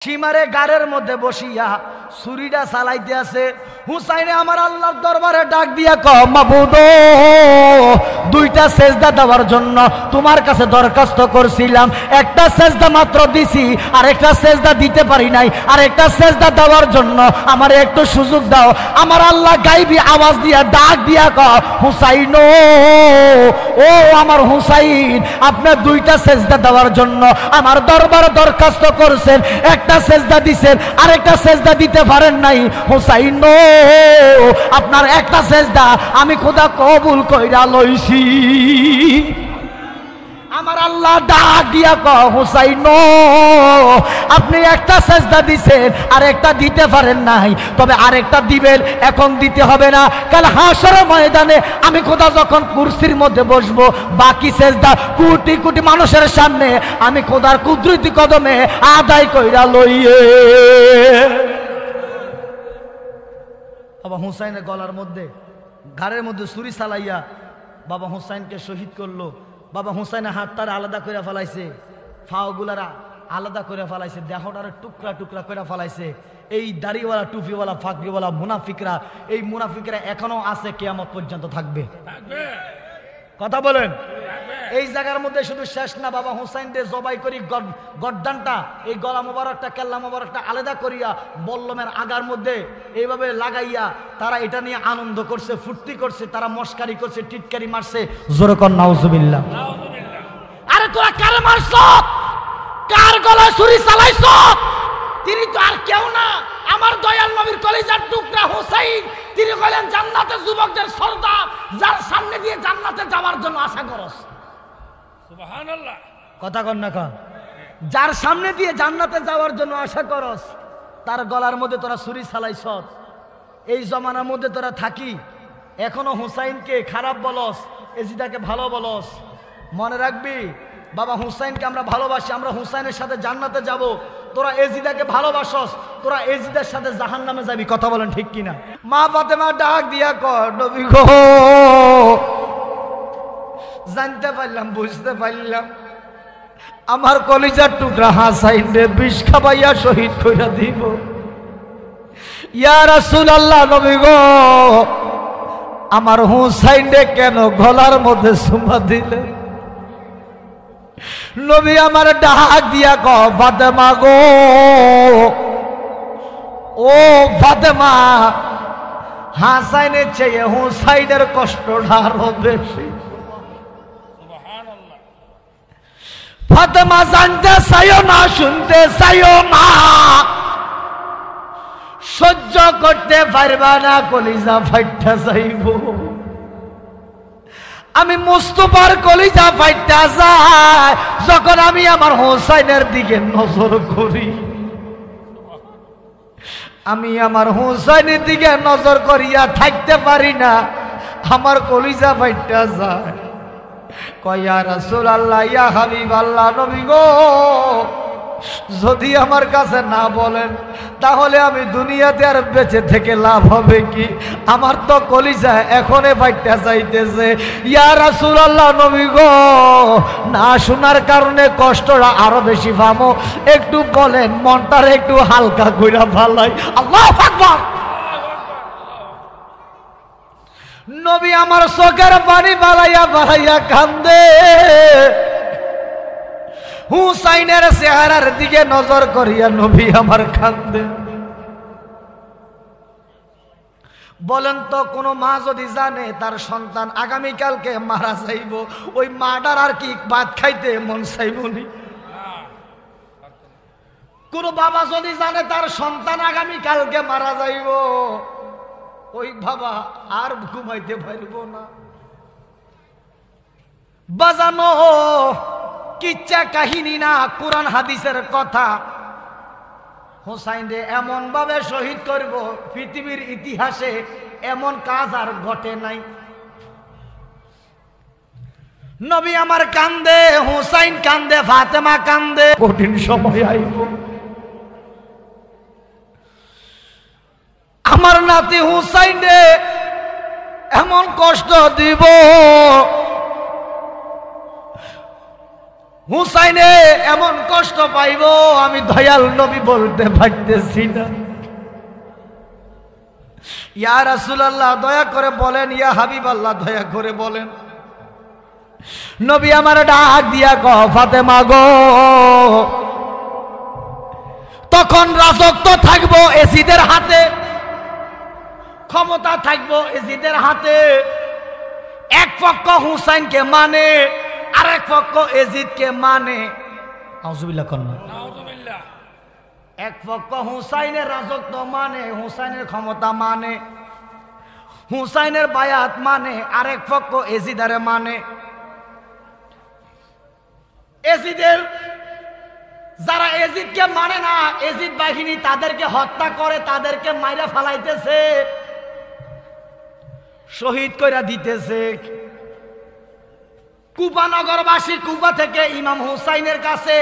সীমারে গাড়ের মধ্যে বসিয়া ছুরিটা চালাইতে আছে। হুসাইনে আমার আল্লাহর দরবারে ডাক দিয়া কয়, মাবুদ দুইটা সেজদা দেওয়ার জন্য তোমার কাছে দরখাস্ত করছিলাম, একটা সেজদা মাত্র দিছি, আর একটা সেজদা দিতে পারি নাই, আর একটা সেজদা দেওয়ার জন্য আমার একটু সুযোগ দাও। আমার আল্লাহ গাইবি আওয়াজ দিয়া ডাক দিয়া কয়, হুসাইন ও আমার হুসাইন, আপনার দুইটা সেজদা দেওয়ার জন্য আমার দরবারে দরখাস্ত করছেন, একটা সেজদা দিছেন, আরেকটা সেজদা দিতে পারেন নাই। হুসাইন আপনার একটা সেজদা আমি খোদা কবুল কইরা লইছি। আমার আল্লাহ ডাক দিয়া কয়, হুসাইন আপনি একটা সেজদা দিছেন, আরেকটা দিতে পারেন নাই, তবে আরেকটা দিবেন, এখন দিতে হবে না, কাল হাশরের ময়দানে আমি খোদা যখন কুরসির মধ্যে বসবো, বাকি সেজদা কোটি কোটি মানুষের সামনে আমি খোদার কুদরতি কদমে আদায় কইরা লইয়ে। বাবা হুসাইনের গলার মধ্যে ঘাড়ের মধ্যে ছুরি চালাইয়া বাবা হুসাইনকে শহীদ করলো। বাবা হুসাইনের হাতটারে আলাদা করে ফেলাইছে, ফাওগুলারা আলাদা করে ফেলাইছে, দেহটারে টুকরা টুকরা করে ফেলাইছে। এই দাড়িওয়ালা টুপিওয়ালা ফাঁকরিওয়ালা মুনাফিকরা, এই মুনাফিকরা এখনো আছে, কিয়ামত পর্যন্ত থাকবে। কথা বলেন। এই জায়গার মধ্যে শুধু শেষ না, বাবা হুসাইনকে জবাই করি গর্দানটা, এই গলা মোবারকটা, কেল্লা মোবারকটা আলাদা করিয়া বল্লমের আগার মধ্যে এইভাবে লাগাইয়া তারা এটা নিয়ে আনন্দ করছে, ফুর্তি করছে, তারা মস্কারি করছে, টিটকারি মারছে। জোরে কর নাউজুবিল্লাহ। আরে তোরা কার মারছ? কার গলায় ছুরি চালাইছ? তিনি তো আর কেউ না, আমার দয়াল নবীর কলিজার টুকরা হুসাইন। তিনি বলেন জান্নাতের যুবকদের সর্দার, যার সামনে দিয়ে জান্নাতে যাওয়ার জন্য আশা করস। সুবহানাল্লাহ। কথা কন না কন। যার সামনে দিয়ে জান্নাতে যাওয়ার জন্য আশা করস, তার গলার মধ্যে তোরা ছুরি চালাইছ। এই জমানার মধ্যে তোরা থাকি এখনো হুসাইনকে খারাপ বলস, এজিদাকে ভালো বলস। মনে রাখবি বাবা হুসাইনকে আমরা ভালোবাসি, আমরা হুসাইনের সাথে জান্নাতে যাব। তোরা এজিদাকে ভালোবাসস, তোরা এজিদার সাথে জাহান্নামে যাবি। কথা বলেন ঠিক কিনা? মা ফাতেমা ডাক দিয়া কর, নবী গো জানতে পারলাম, বুঝতে পারলাম আমার কলিজার টুকরা হুসাইনকে বিষ খাবাইয়া শহীদ কইরা দিব। ইয়া রাসূলুল্লাহ, নবী গো আমার হুসাইনকে কেন গলার মধ্যে চুমা দিলেন? নবী আমার ডাক দিয়া কয়, ফাতেমা গো, ও ফাতেমা, হাসাইনের চেয়ে হুসাইনের কষ্টটা আরো বেশি। ফাতেমা জানতে চাইও না, শুনতে চাইও না, সহ্য করতে পারবা না, কলিজা ফাইটা যাইব। আমি মুস্তাফার কলিজা ফাইটা যায় যখন আমি আমার হুসাইনের দিকে নজর করি। আমি আমার হুসাইনের দিকে নজর করিয়া থাকতে পারি না, আমার কলিজা ফাইটা যায়। কয় ইয়া রাসূলুল্লাহ, ইয়া হাবিবাল্লাহ, নবী গো যদি আমার কাছে না বলেন তাহলে আমি দুনিয়াতে আর বেঁচে থেকে লাভ হবে কি? আমার তো কলিজা এখনে ফাইটা যাইতেছে। ইয়া রাসূলুল্লাহ, নবী গো না শোনার কারণে কষ্টটা আরো বেশি পাবো, একটু বলেন, মনটার একটু হালকা কইরা ফালাই। আল্লাহু আকবার। নবী আমার চোখের পানি বাড়াইয়া বাড়াইয়া কান্দে, হুসাইনের চেহারার দিকে নজর করিয়া নবী আমার কান্দে। বলেন তো, কোন মা যদি জানে তার সন্তান আগামীকালকে মারা যাইব, ওই মাটার আর কি ভাত খাইতে মন চাইবনি? কোন বাবা যদি জানে তার সন্তান আগামীকালকে মারা যাইব, ওই বাবা আর ঘুমাইতে পারব না। বাজানো কিচ্ছা কাহিনী না, কোরআন হাদিসের কথা। হুসাইনকে এমন ভাবে শহীদ করব, পৃথিবীর ইতিহাসে এমন কাজ আর ঘটে নাই। নবী আমার কান্দে, হুসাইন কান্দে, ফাতেমা কান্দে। কঠিন সময় আইব, আমার নাতি হুসাইনকে এমন কষ্ট দিব, হুসাইনে এমন কষ্ট পাইব আমি দয়াল নবী বলতে পারতেছি না। ইয়া রাসূলুল্লাহ দয়া করে বলেন, ইয়া হাবিবাল্লাহ দয়া করে বলেন। নবী আমার ডাক দিয়া কও, ফাতেমা গো, তখন রাজত্ব থাকবো এজিদের হাতে, ক্ষমতা থাকবো এজিদের হাতে। এক পক্ষ হুসাইনকে মানে, আরেক পক্ষ এজিদকে মানে। নাউজুবিল্লাহ কন্যা, এক পক্ষ হুসাইনের রাজত্ব মানে, হুসাইনের ক্ষমতা মানে, হুসাইনের বায়াত মানে, আরেক পক্ষ এজিদারে মানে। এজিদের যারা এজিদকে মানে না, এজিদ বাহিনী তাদেরকে হত্যা করে, তাদেরকে মাইরা ফালাইতেছে, শহীদ কইরা দিতেছে। কুফা নগরবাসী কুফা থেকে ইমাম হুসাইনের কাছে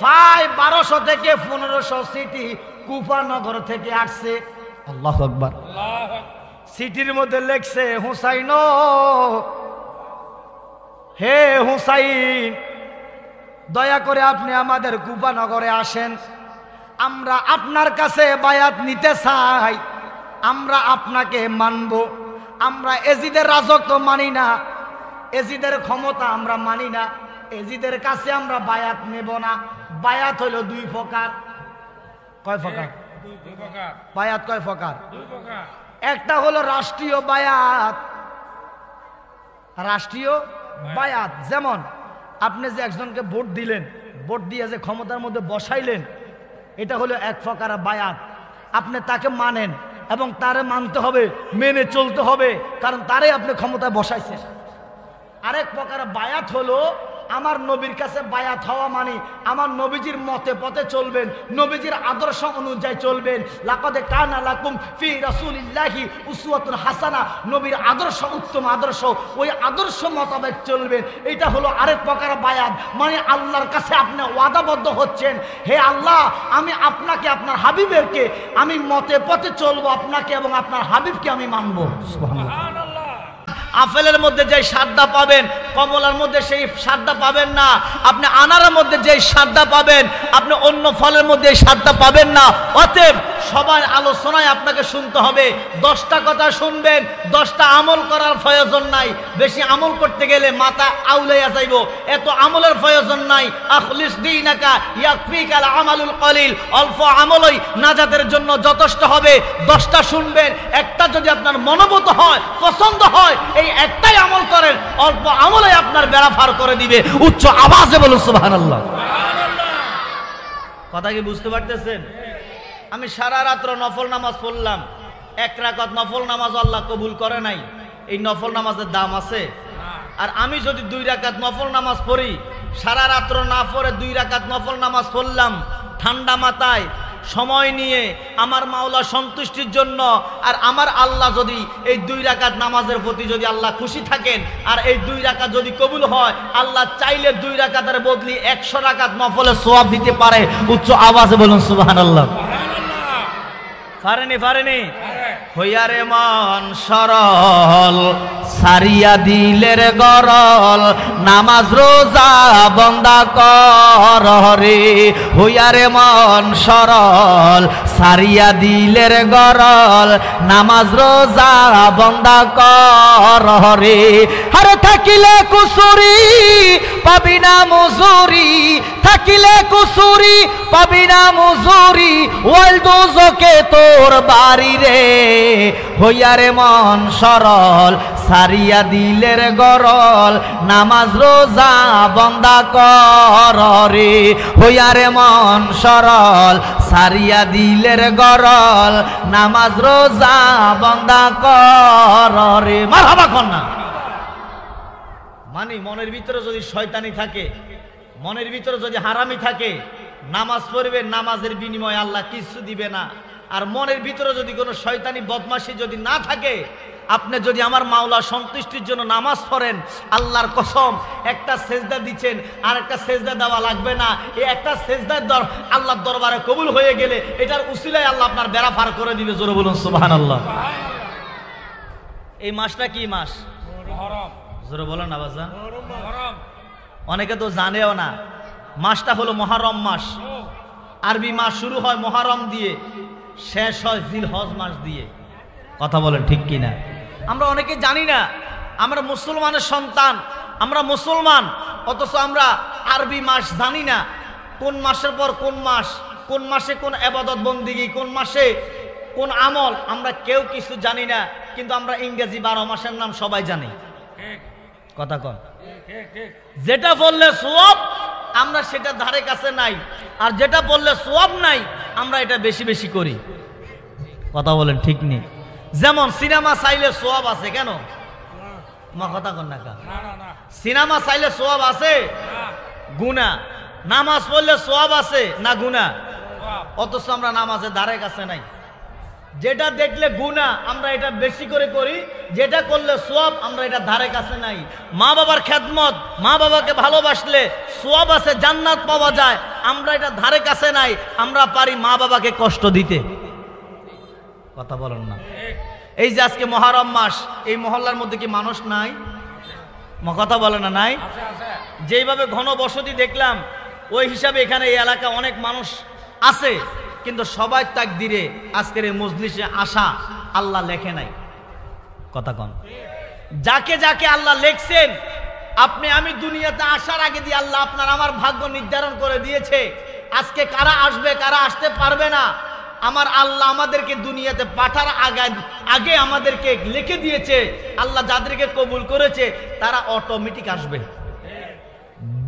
1200 থেকে 1500 সিটি কুফা নগর থেকে আসছে। আল্লাহু আকবার। সিটির মধ্যে লেখছে, হুসাইন হে হুসাইন, দয়া করে আপনি আমাদের কুফা নগরে আসেন, আমরা আপনার কাছে বায়াত নিতে চাই, আমরা আপনাকে মানব। আমরা এজিদের রাজত্ব মানি না, এজিদের ক্ষমতা আমরা মানি না, এজিদের কাছে আমরা বায়াত নেব না। বায়াত হইল দুই প্রকার। কয় প্রকার? বায়াত কয় প্রকার? একটা হলো রাষ্ট্রীয় বায়াত, রাষ্ট্রীয় বায়াত যেমন আপনি যে একজনকে ভোট দিলেন, ভোট দিয়ে যে ক্ষমতার মধ্যে বসাইলেন, এটা হলো এক প্রকার বায়াত। আপনি তাকে মানেন এবং তারে মানতে হবে, মেনে চলতে হবে, কারণ তারে আপনি ক্ষমতায় বসাইছেন। আরেক প্রকার বায়াত হলো আমার নবীর কাছে বায়াত হওয়া, মানে আমার নবীজির মতে পথে চলবেন, নবীজির আদর্শ অনুযায়ী চলবেন। লাকাদ কানা লাকুম ফি রাসূলিল্লাহি উসওয়াতুন হাসানা, নবীর আদর্শ উত্তম আদর্শ, ওই আদর্শ মোতাবেক চলবেন। এটা হলো আরেক প্রকার বায়াত, মানে আল্লাহর কাছে আপনি ওয়াদাবদ্ধ হচ্ছেন, হে আল্লাহ আমি আপনাকে, আপনার হাবিবেরকে আমি মতে পথে চলবো, আপনাকে এবং আপনার হাবিবকে আমি মানব। সুবহানাল্লাহ। আপেলের মধ্যে যে স্বাদটা পাবেন, কমলার মধ্যে সেই স্বাদটা পাবেন না। আপনি আনারের মধ্যে যে স্বাদটা পাবেন, আপনি অন্য ফলের মধ্যে এই স্বাদটা পাবেন না। অতএব সবার আলোচনায় আপনাকে শুনতে হবে। 10টা কথা শুনবেন, 10টা আমল করার প্রয়োজন নাই। বেশি আমল করতে গেলে মাথা আউলাইয়া যাইব, এত আমলের প্রয়োজন নাই। আখলিস দীনাকা ইয়াকফিকাল আমালুল কলিল, অল্প আমলই নাজাতের জন্য যথেষ্ট হবে। 10টা শুনবেন, একটা যদি আপনার মনোভূত হয়, পছন্দ হয়, এই একটাই আমল করেন, অল্প আমলে আপনার বেড়া পার করে দিবে। উচ্চ আওয়াজে বলুন সুবহানাল্লাহ। কথা কি বুঝতে পারতেছেন? আমি সারা রাত্র নফল নামাজ পড়লাম, 1 রাকাত নফল নামাজ আল্লাহ কবুল করে নাই। এই নফল নামাজের দাম আছে? আর আমি যদি 2 রাকাত নফল নামাজ পড়ি, সারা রাত্র না পড়ে 2 রাকাত নফল নামাজ পড়লাম ঠান্ডা মাথায়, সময় নিয়ে আমার মাওলা সন্তুষ্টির জন্য, আর আমার আল্লাহ যদি এই 2 রাকাত নামাজের প্রতি যদি আল্লাহ খুশি থাকেন, আর এই 2 রাকাত যদি কবুল হয়, আল্লাহ চাইলে 2 রাকাতের বদলি 100 রাকাত নফলের সওয়াব দিতে পারে। উচ্চ আওয়াজে বলুন সুবহানাল্লাহ। পারেনি? পারেনি? হইয়ারে মন সরল, সারিয়া দিলের গরল, নামাজ রোজা বন্দা কর রে। হইয়ারে মন সরল, সারিয়া দিলের গরল, নামাজ রোজা বন্দা কর রে। আরে থাকিলে কুসুরি পাবি না মজুরি, থাকিলে কুসুরি পাবি না মজুরি, ওয়াল দোজকে তোর বাড়ি রে। হইয়ারে মন সরল, সারিয়া দিলের গরল, নামাজ রোজা বন্দা কর রে। হইয়ারে মন সরল, সারিয়া দিলের গরল, নামাজ রোজা বন্দা কর রে। মারহাবা কন্যা। মানে মনের ভিতরে যদি শয়তানি থাকে, মনের ভিতরে যদি হারামি থাকে, নামাজ পড়বে, নামাজের বিনিময়ে আল্লাহ কিছু দিবে না। আর মনের ভিতরে যদি কোনো শয়তানি বদমাশি যদি না থাকে, আপনি যদি আমার মাওলা সন্তুষ্টির জন্য নামাজ পড়েন, আল্লাহর কসম একটা সেজদা দিচ্ছেন, আর একটা সেজদা দেওয়া লাগবে না। এই একটা সেজদার আল্লাহর দরবারে কবুল হয়ে গেলে এটার উসিলায় আল্লাহ আপনার বেড়া পার করে দিবে। জোরে বলুন সুবহানাল্লাহ। এই মাসটা কি মাস? জোরে বলেন না বাজান। অনেকে তো জানেও না মাসটা হলো মুহররম মাস। আরবি মাস শুরু হয় মুহররম দিয়ে, শেষ হয় জিলহজ মাস দিয়ে। কথা বলেন ঠিক কিনা? আমরা অনেকে জানি না, আমরা মুসলমানের সন্তান, আমরা মুসলমান, অথচ আমরা আরবি মাস জানি না। কোন মাসের পর কোন মাস, কোন মাসে কোন ইবাদত বন্দেগী, কোন মাসে কোন আমল, আমরা কেউ কিছু জানি না। কিন্তু আমরা ইংরেজি 12 মাসের নাম সবাই জানি। কথা কন, যেটা বললে সওয়াব আমরা সেটা ধারে কাছে নাই, আর যেটা বললে সওয়াব নাই আমরা এটা বেশি বেশি করি। কথা বলেন ঠিক নেই? যেমন সিনেমা চাইলে সওয়াব আছে, কেন মা কথা কন না কা? সিনেমা চাইলে সওয়াব আছে, গুনাহ। নামাজ পড়লে সওয়াব আছে না গুনাহ? অথচ আমরা নামাজের ধারে কাছে নাই। যেটা দেখলে গুনাহ আমরা এটা বেশি করে করি, যেটা করলে সওয়াব আমরা এটা ধারে কাছে নাই। মা বাবার খেদমত, মা বাবাকে ভালোবাসলে সওয়াব আছে, জান্নাত পাওয়া যায়, আমরা এটা ধারে কাছে নাই। আমরা পারি মা বাবাকে কষ্ট দিতে। কথা বলেন না? এই যে আজকে মুহররম মাস, এই মহল্লার মধ্যে কি মানুষ নাই? কথা বলে না নাই? যেইভাবে ঘন বসতি দেখলাম, ওই হিসাবে এখানে এই এলাকা অনেক মানুষ আছে, কিন্তু সবাই তাকদিরে আজকের এই মজলিসে আসা আল্লাহ লেখে নাই। কথা কন, যাকে যাকে আল্লাহ লেখছেন, আপনি আমি দুনিয়াতে আসার আগে দিয়ে আল্লাহ আপনার আমার ভাগ্য নির্ধারণ করে দিয়েছে। আজকে কারা আসবে, কারা আসতে পারবে না, আমার আল্লাহ আমাদেরকে দুনিয়াতে পাঠার আগে আমাদেরকে লিখে দিয়েছে। আল্লাহ যাদেরকে কবুল করেছে তারা অটোমেটিক আসবে,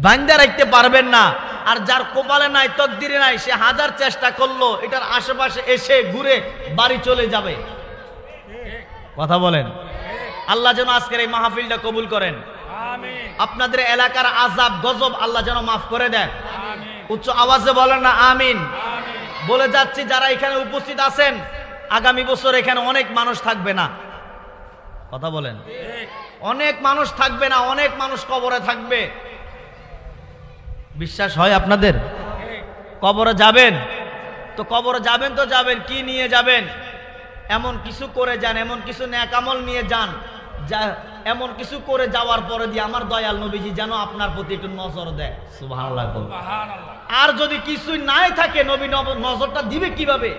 বান্দা রাখতে পারবেন না। আর যার কপালে নাই, তকদিরে নাই, সে হাজার চেষ্টা করলো এটার আশেপাশে এসে ঘুরে বাড়ি চলে যাবে। কথা বলেন। আল্লাহ যেন আজকের এই মাহফিলটা কবুল করেন। আপনাদের এলাকার আযাব গজব আল্লাহ যেন মাফ করে দেন। উচ্চ আওয়াজে বলেন না আমিন। বলে যাচ্ছি, যারা এখানে উপস্থিত আছেন, আগামী বছর এখানে অনেক মানুষ থাকবে না। কথা বলেন, অনেক মানুষ থাকবে না, অনেক মানুষ কবরে থাকবে। বিশ্বাস হয় আপনাদের? কবরে যাবেন তো কবরে যাবেন তো যাবেন, কি নিয়ে যাবেন? এমন কিছু করে যান, এমন কিছু নেক আমল নিয়ে যান, এমন কিছু করে যাওয়ার পরে দিয়ে আমার দয়াল নবীজি যেন আপনার প্রতি একটু নজর দেয়। সুবহানাল্লাহ। আর যদি কিছুই নাই থাকে, নবী নজরটা দিবে কিভাবে?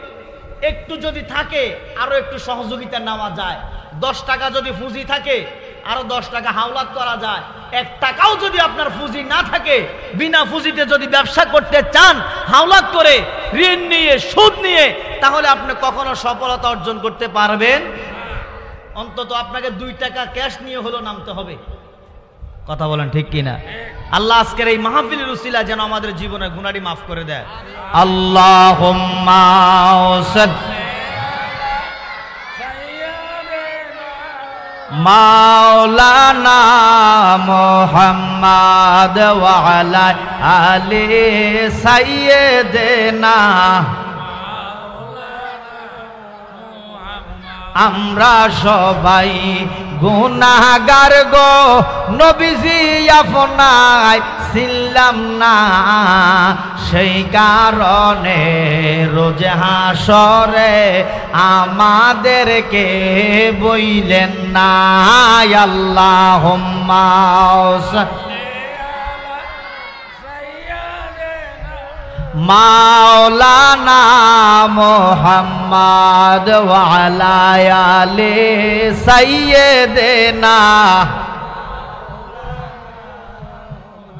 একটু যদি থাকে আরো একটু সহযোগিতা নেওয়া যায়। 10 টাকা যদি পুঁজি থাকে আরো 10 টাকা হাওলাত করা যায়। 1 টাকাও যদি আপনার পুঁজি না থাকে, বিনা পুঁজিতে যদি ব্যবসা করতে চান, হাওলাত করে, ঋণ নিয়ে, সুদ নিয়ে, তাহলে আপনি কখনো সফলতা অর্জন করতে পারবেন? অন্তত আপনাকে 2 টাকা ক্যাশ নিয়ে হলো নামতে হবে। কথা বলেন ঠিক কিনা? আল্লাহ আজকের এই মাহফিলের উসিলা যেন আমাদের জীবনের গুনাহটি মাফ করে দেয়। আল্লাহুম্মা মাওলানা মুহাম্মদ ওয়া আলা আলি সাইয়্যিদিনা। আমরা সবাই গুনাহগার গো, নবীজি আপনায় ছিলাম না, সেই কারণে রোজ হাসরে আমাদেরকে বইলেন না। আল্লাহুম্মা মাওলানা মুহাম্মদ ওয়া আলা আলি সাইয়্যিদিনা।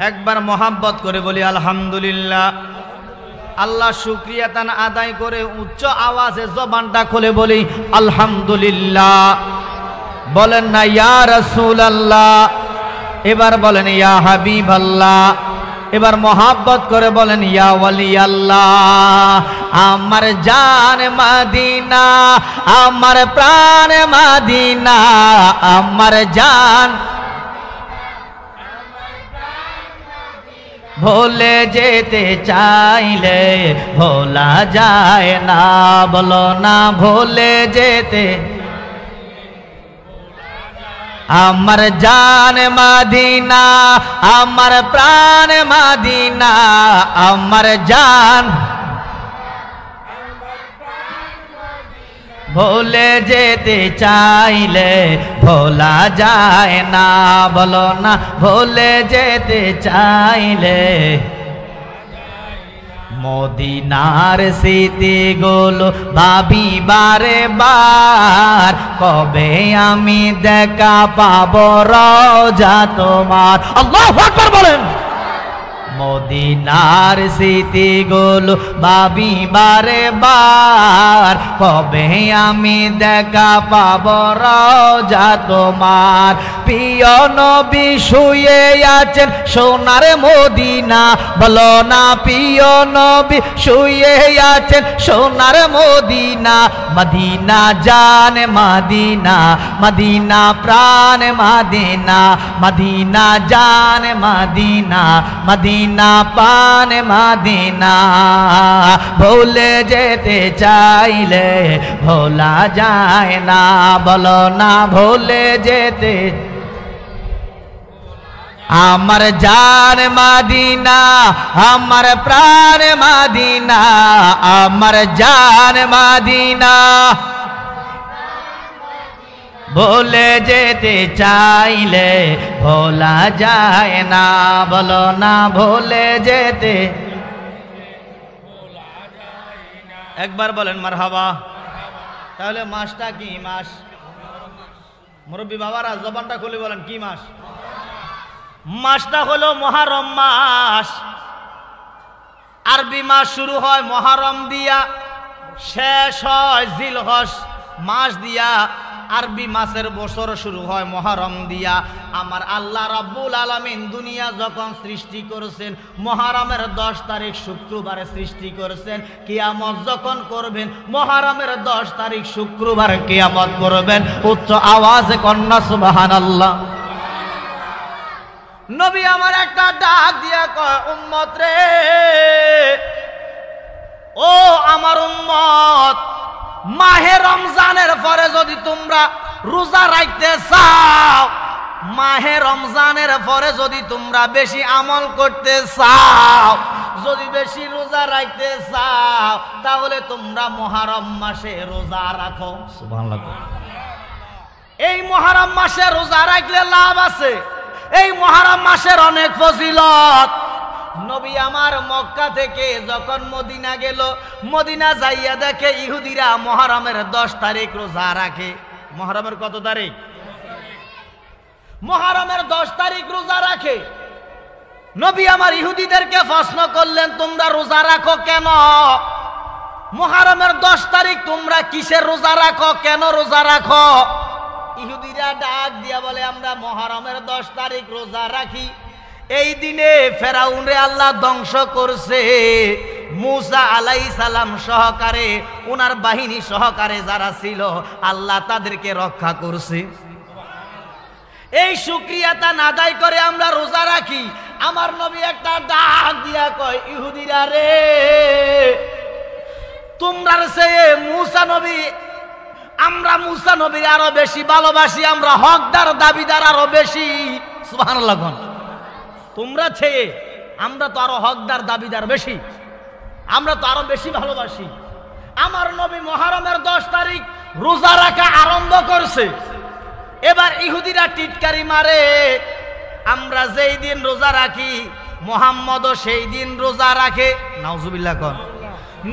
একবার মোহাব্বত করে বলি আলহামদুলিল্লাহ। আল্লাহ শুকরিয়া তান আদায় করে উচ্চ আওয়াজে জবানটা খুলে বলি আলহামদুলিল্লাহ। বলেন না ইয়া রাসূলুল্লাহ, এবার বলেন ইয়া হাবিবাল্লাহ, এবার মোহাব্বত করে বলেন ইয়া ওয়ালি আল্লাহ। আমার জান মদিনা, আমার প্রাণ মদিনা, আমার জান ভুলে যেতে চাইলে ভোলা যায় না। বলো না ভুলে যেতে। আমার জান মদিনা, আমার প্রাণ মদিনা, আমার জান ভুলে যেতে চাইলে ভোলা যায় না। বলো না ভুলে যেতে চাইলে। মদিনার স্মৃতিগুলো ভাবি বারে বার, কবে আমি দেখা পাবো রওজা তোমার। আল্লাহু আকবার বলেন। মদিনার স্মৃতিগুলো ভাবি বারে বার, কবে আমি দেখা পাবো রওজা তোমার। প্রিয় নবী শুয়ে আছেন সোনার মদিনা, বলো না প্রিয় নবী শুয়ে আছেন সোনার মদিনা। মদিনা জান মদিনা, মদিনা প্রাণ মদিনা, মদিনা জান মদিনা, মদিনা পান মদিনা। ভুলে যেতে চাইলে ভোলা যায় না, বলো না ভুলে যেতে। আমার জান মদিনা, আমার প্রাণ মদিনা, আমার জান মদিনা। ভুলে যেতে চাইলে ভোলা যায় না, বলো না ভুলে যেতে। একবার বলেন মারহাবা। তাহলে মাসটা কি মাস? মুরব্বী বাবারা জবানটা খুলে বলেন কি মাস? মাসটা হলো মুহররম মাস। আরবি মাস শুরু হয় মুহররম দিয়া, শেষ হয় জিলহজ মাস দিয়া। আরবি মাসের বছর শুরু হয় মুহররম দিয়া। আমার আল্লাহ রাব্বুল আলামিন দুনিয়া যখন সৃষ্টি করেছেন মুহররমের 10 তারিখ শুক্রবারে সৃষ্টি করেছেন। কিয়ামত যখন করবেন মুহররমের 10 তারিখ শুক্রবার কিয়ামত করবেন। উচ্চ আওয়াজে কন্যা সুবহানাল্লাহ। নবী আমার একটা ডাক দিয়া কয়, উম্মত রে, ও আমার উম্মত, মাহে রমজানের পরে যদি তোমরা রোজা রাখতে চাও, মাহে রমজানের পরে যদি তোমরা বেশি আমল করতে চাও, যদি বেশি রোজা রাখতে চাও, তাহলে তোমরা মুহররম মাসে রোজা রাখো। সুবহানাল্লাহ। এই মুহররম মাসে রোজা রাখলে লাভ আছে। এই মুহররম মাসের অনেক ফজিলত। নবী আমার মক্কা থেকে যখন মদিনা গেল, মদিনা যাইয়া দেখে ইহুদিরা মুহররমের 10 তারিখ রোজা রাখে। মুহররমের কত তারিখ? মুহররমের 10 তারিখ রোজা রাখে। নবী আমার ইহুদিদেরকে প্রশ্ন করলেন, তোমরা রোজা রাখো কেন? মুহররমের 10 তারিখ তোমরা কিসের রোজা রাখো, কেন রোজা রাখো? ইহুদিরা ডাক দিয়া বলে, আমরা মুহররমের 10 তারিখ রোজা রাখি। এই দিনে ফেরাউনরে আল্লাহ ধ্বংস করছে। মুসা আলাইহিস সালাম সহকারে, ওনার বাহিনী সহকারে যারা ছিল, আল্লাহ তাদেরকে রক্ষা করছে। এই শুকরিয়াটা আদায় করে আমরা রোজা রাখি। আমার নবী একটা ডাক দিয়া কয়, ইহুদিরা রে, তোমরার চেয়ে মুসা নবী, আমরা মুসা নবীর আরো বেশি ভালোবাসি, আমরা হকদার দাবিদার আরো বেশি। সুবহানাল্লাহ। তোমরা চেয়ে আমরা তো আরো হকদার দাবিদার বেশি, আমরা তো আরো বেশি ভালোবাসি। আমার নবী মুহররমের 10 তারিখ রোজা রাখা আরম্ভ করছে। এবার ইহুদিরা টিটকারি মারে, আমরা যেই দিন রোজা রাখি মুহাম্মদও সেই দিন রোজা রাখে। নাউজুবিল্লাহ। কোন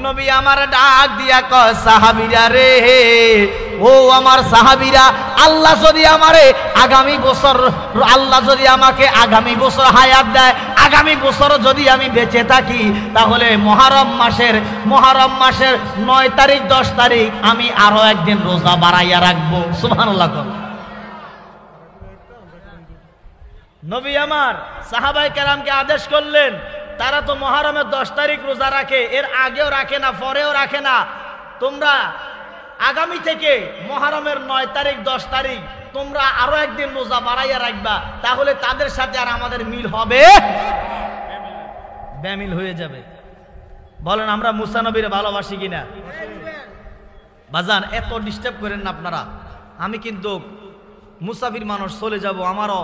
নবী আমার ডাক দিয়া কয়, সাহাবীরা রে, ও আমার সাহাবীরা, আল্লাহ যদি আমারে আগামী বছর, আল্লাহ যদি আমাকে আগামী বছর হায়াত দেয়, আগামী বছর যদি আমি বেঁচে থাকি, তাহলে মুহররম মাসের 9 তারিখ 10 তারিখ আমি আরো একদিন রোজা বাড়াইয়া রাখবো। সুবহানাল্লাহ। নবী আমার সাহাবায়ে কেরামকে আদেশ করলেন, তারা তো মুহররমের 10 তারিখ রোজা রাখে, এর আগেও রাখে না, পরেও রাখে না। তোমরা আগামী থেকে মুহররমের 9 তারিখ 10 তারিখ তোমরা আরো একদিন রোজা বাড়াইয়া রাখবা, তাহলে তাদের সাথে আর আমাদের মিল হবে, বেমিল হয়ে যাবে। বলেন আমরা মুসা নবীর ভালোবাসি কিনা? বাজান এত ডিস্টার্ব করেন না আপনারা। আমি কিন্তু মুসাফির মানুষ, চলে যাব, আমারও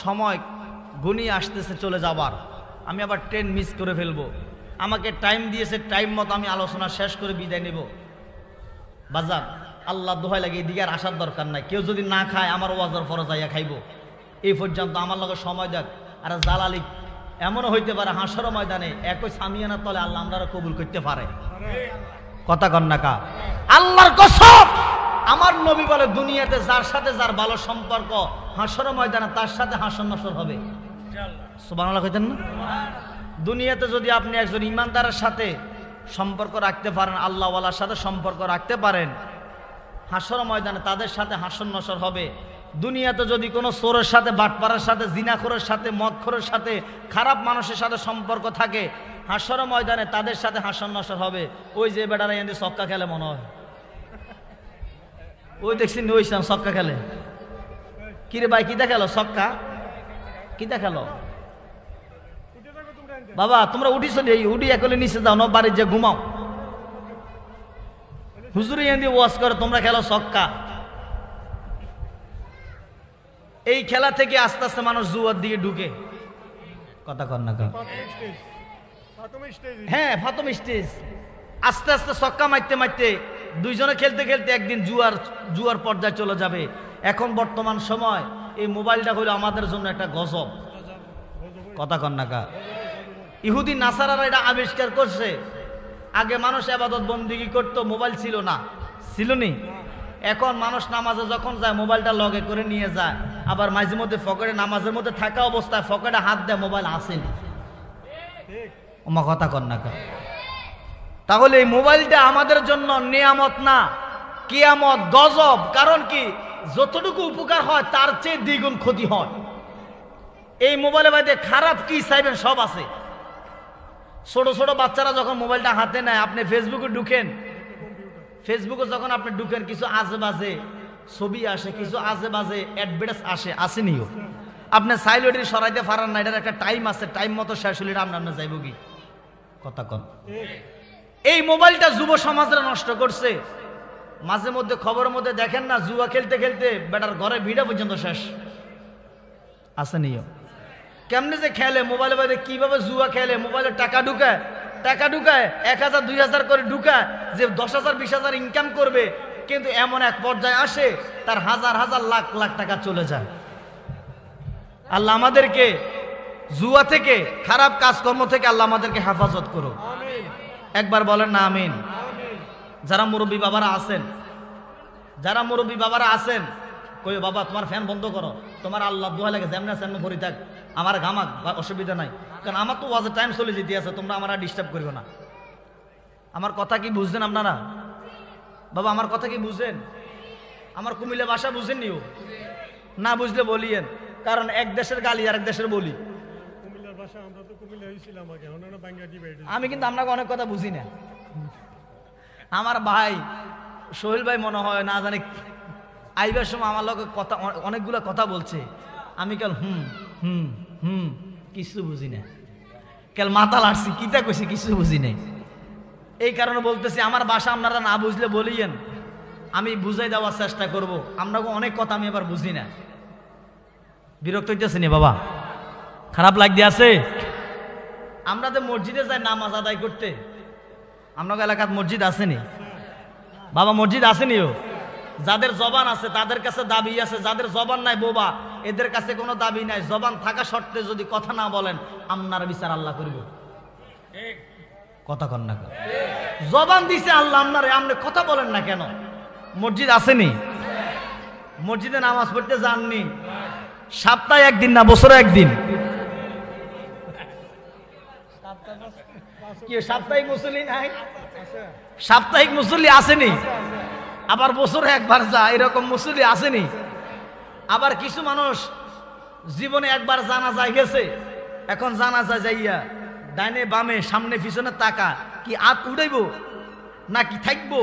সময় ঘনিয়ে আসতেছে চলে যাবার। আমি আবার ট্রেন মিস করে ফেলবো। আমাকে টাইম দিয়েছে, টাইম মতো আমি আলোচনা শেষ করে বিদায় নেব। বাজার আল্লাহ দোহাই লাগে, এদিকে আর আসার দরকার নাই। কেউ যদি না খায় আমার ওয়াজের ফরজ আইয়া খাইব। এই পর্যন্ত আমার লগে সময় দেখ। আর জালালি এমনও হইতে পারে হাসর ময়দানে একই সামিয়ানার তলে আল্লাহ আমরা কবুল করতে পারে। কথা কন না কা আল্লাহর কসম, আমার নবী বলে দুনিয়াতে যার সাথে যার ভালো সম্পর্ক হাসর ময়দানে তার সাথে হাসর নসর হবে। সুবহানাল্লাহ কইতেন না? দুনিয়াতে যদি আপনি একজন ইমানদারের সাথে সম্পর্ক রাখতে পারেন, আল্লাহওয়ালার সাথে সম্পর্ক রাখতে পারেন, হাসর ময়দানে তাদের সাথে হাসর নসর হবে। দুনিয়াতে যদি কোনো চোরের সাথে, বাটপাড়ার সাথে, জিনাখোরের সাথে, মদখোরের সাথে, খারাপ মানুষের সাথে সম্পর্ক থাকে, হাসর ময়দানে তাদের সাথে হাসর নসর হবে। ওই যে বেটারা এনে ছক্কা খেলে মনে হয়, ওই দেখছি ওই ছক্কা খেলে। কিরে ভাই কিতা খেলো? ছক্কা কিতা খেলো? বাবা তোমরা উঠিস উঠি একলে নিচে যাও না, বাড়ির যে ঘুমাও। হুজুরি এনে ওয়াজ করে, তোমরা খেলো ছক্কা। এই খেলা থেকে আস্তে আস্তে মানুষ জুয়ার দিকে ঢুকে। কথা কর না? হ্যাঁ, প্রথম স্টেজ। আস্তে আস্তে ছক্কা মারতে মারতে দুইজনে খেলতে খেলতে একদিন জুয়ার পর্যায়ে চলে যাবে। এখন বর্তমান সময় এই মোবাইলটা হলো আমাদের জন্য একটা গজব। কথা কর না? ইহুদি নাসারারা এটা আবিষ্কার করছে। আগে মানুষ ইবাদত বন্দেগী করতো, মোবাইল ছিল না, ছিল নি? এখন মানুষ নামাজে যখন যায় মোবাইলটা লগে করে নিয়ে যায়, আবার মাঝে মধ্যে পকেটে, নামাজের মধ্যে থাকা অবস্থায় পকেটে হাত দেয়, মোবাইল আসেনি। ওমা কথা কর না? তাহলে এই মোবাইলটা আমাদের জন্য নিয়ামত না, কিয়ামত, গজব। কারণ কি, যতটুকু উপকার হয় তার চেয়ে দ্বিগুণ ক্ষতি হয়। এই মোবাইলে বাইরে খারাপ কি চাইবেন সব আছে। ছোট ছোট বাচ্চারা যখন মোবাইলটা হাতে নেয়, আপনি ফেসবুকে ঢুকেন, ফেসবুকে যখন আপনি ঢুকেন কিছু আজে বাজে ছবি আসে, কিছু আজে বাজে অ্যাডভার্টাইজ আসে, আসেনিও। আপনি সাইলেন্টলি সরাইতে পারেন না, এটার একটা টাইম আছে, টাইম মতো শেষ হলে আপনার যাইব কি? কথা কন। এই মোবাইলটা যুব সমাজরা নষ্ট করছে। মাঝে মধ্যে খবরের মধ্যে দেখেন না, জুয়া খেলতে খেলতে বেটার ঘরে ভিড়া পর্যন্ত শেষ। আসেনিও। কেমনে যে খেলে মোবাইলে বাইরে, কিভাবে জুয়া খেলে, মোবাইলে টাকা ঢুকায় 1000 2000 করে ঢুকায় যে 10,000 20,000 ইনকাম করবে, কিন্তু এমন এক পর্যায়ে আসে তার হাজার হাজার লাখ লাখ টাকা চলে যায়। আল্লাহ আমাদেরকে জুয়া থেকে, খারাপ কাজকর্ম থেকে আল্লাহ আমাদেরকে হেফাজত করো। একবার বলেন না আমিন। যারা মুরব্বী বাবারা আছেন, কই বাবা তোমার ফ্যান বন্ধ করো, তোমার আল্লাহ দোয়া লাগে, যেমন সেমন ভরি থাক, আমার ঘামাক, অসুবিধা নাই, কারণ আমার তো ওয়াজের টাইম চলে যেতে আছে, তোমরা আমার ডিস্টার্ব করিও না। আমার কথা কি বুঝছেন আপনারা? বাবা আমার কথা কি বুঝেন? আমার কুমিল্লা ভাষা বুঝেন নিও? না বুঝলে বলিয়েন, কারণ এক দেশের গালি আর এক দেশের বলি। আমি কিন্তু আপনাকে অনেক কথা বুঝি না। আমার ভাই সোহেল ভাই মনে হয় না জানি আইবার সময় আমার লোক কথা, অনেকগুলো কথা বলছে, আমি কাল হুম হুম হুম কিছু বুঝি না, কাল মাথা লাগছি, কিতা কইছি কিছু বুঝি নাই। এই কারণে বলতেছি, আমার ভাষা আপনারা না বুঝলে বলিয়েন, আমি বুঝাই দেওয়ার চেষ্টা করব। আপনাকে অনেক কথা আমি এবার বুঝি না। বিরক্ত হইতেছে নি বাবা? খারাপ লাগতে আছে? আমরা তো মসজিদে যাই নামাজ আদায় করতে, আপনাকে এলাকার মসজিদ আসেনি বাবা? মসজিদ আসেনিও? যাদের জবান আছে তাদের কাছে দাবি আছে, যাদের জবান নাই বোবা, এদের কাছে কোনো দাবি নাই। জবান থাকা সত্ত্বে যদি কথা না বলেন, আপনার বিচার আল্লাহ করব। কথা কন না? জবান দিছে আল্লাহ আপনারে, আপনি কথা বলেন না কেন? মসজিদ আসেনি? মসজিদে নামাজ পড়তে যাননি? সপ্তাহে একদিন না বছরে একদিন? কি সাপ্তাহিক মুসল্লি নাই? সাপ্তাহিক মুসল্লি আসেনি? আবার বছরে একবার যা, এরকম মুসল্লি আসেনি? আবার কিছু মানুষ জীবনে একবার জানাজা গেছে, এখন জানাজা যাইয়া ডাইনে বামে সামনে পিছনে তাকা, কি আত উড়াইব নাকি থাকবো?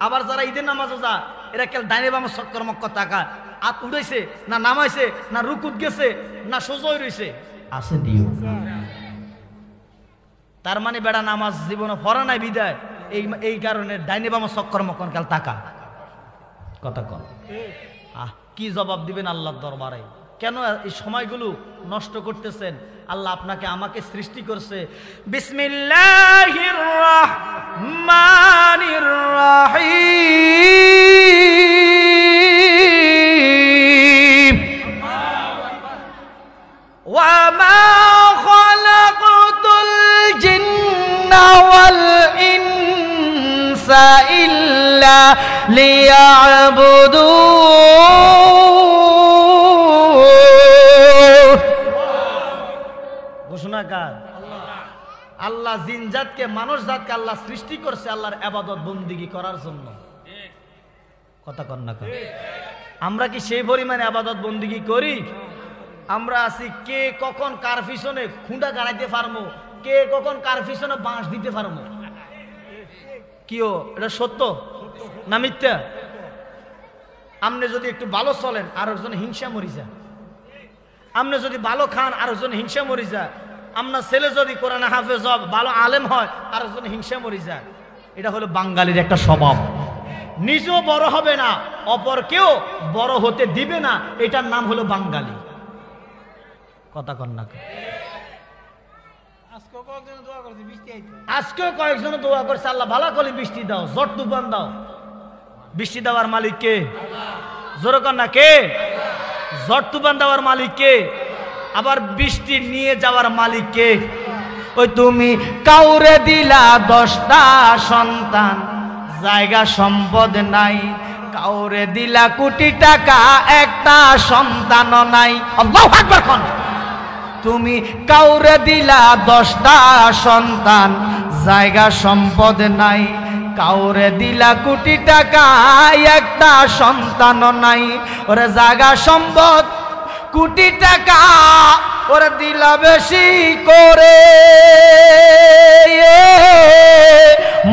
আবার যারা ঈদের নামাজে যা, এরা কেল ডাইনে বামে চক্কর মক্কর তাকা, আত উড়াইছে না নামাইছে, না রুকুত গেছে না সোজই রইছে, আছে দিও। তার মানে বেড়া নামাজ জীবনে পড়া নাই বিদায়, এই কারণে ডাইনে বামে চক্কর মক্কর কাল তাকা। কথা কন। কি জবাব দিবেন আল্লাহর দরবারে? কেন এই সময়গুলো নষ্ট করতেছেন? আল্লাহ আপনাকে আমাকে সৃষ্টি করছে। বিসমিল্লাহির রাহমানির রাহিম। ওয়া মা খালা ইল্লা লিয়াবুদুন। ঘোষণা কার? আল্লাহ জিনজাতকে মানুষ জাতকে আল্লাহ সৃষ্টি করছে আল্লাহর ইবাদত বন্দিগি করার জন্য। কথা কন না কর? আমরা কি সেই পরিমাণে ইবাদত বন্দিগি করি? আমরা আছি কে কখন কার পিছনে খুঁটা গাড়াইতে পারবো, কে কখন কার পিছনে বাঁশ দিতে পারবো। কিও এটা সত্য না মিথ্যা? আপনি যদি একটু ভালো চলেন আর একজন হিংসা মরি যায়, আপনি যদি ভালো খান আর একজন হিংসা মরি যায়, আপনার ছেলে যদি কোরআন হাফেজ হয় ভালো আলেম হয় আর একজন হিংসা মরি যায়। এটা হলো বাঙালির একটা স্বভাব। নিজেও বড় হবে না, অপরকেও বড় হতে দিবে না, এটার নাম হলো বাঙালি। কথা কন না? আজকেও কয়েকজন দোয়া করছে, আল্লাহ ভালো করে বৃষ্টি দাও, জট তুফান দাও। বৃষ্টি দেওয়ার মালিক কে? জোরে কন না কে? জট তুফান দেওয়ার মালিক কে? আবার বৃষ্টি নিয়ে যাওয়ার মালিক কে? ওই তুমি কাউরে দিলা 10টা সন্তান, জায়গা সম্পদ নাই, কাউরে দিলা কোটি টাকা, একটা সন্তানও নাই। আল্লাহু আকবার কোন? তুমি কাউরে দিলা 10টা সন্তান, জায়গা সম্পদ নাই, কাউরে দিলা কোটি টাকা, একটা সন্তানও নাই। ওরে জায়গা সম্পদ কোটি টাকা ওরে দিলা বেশি করে,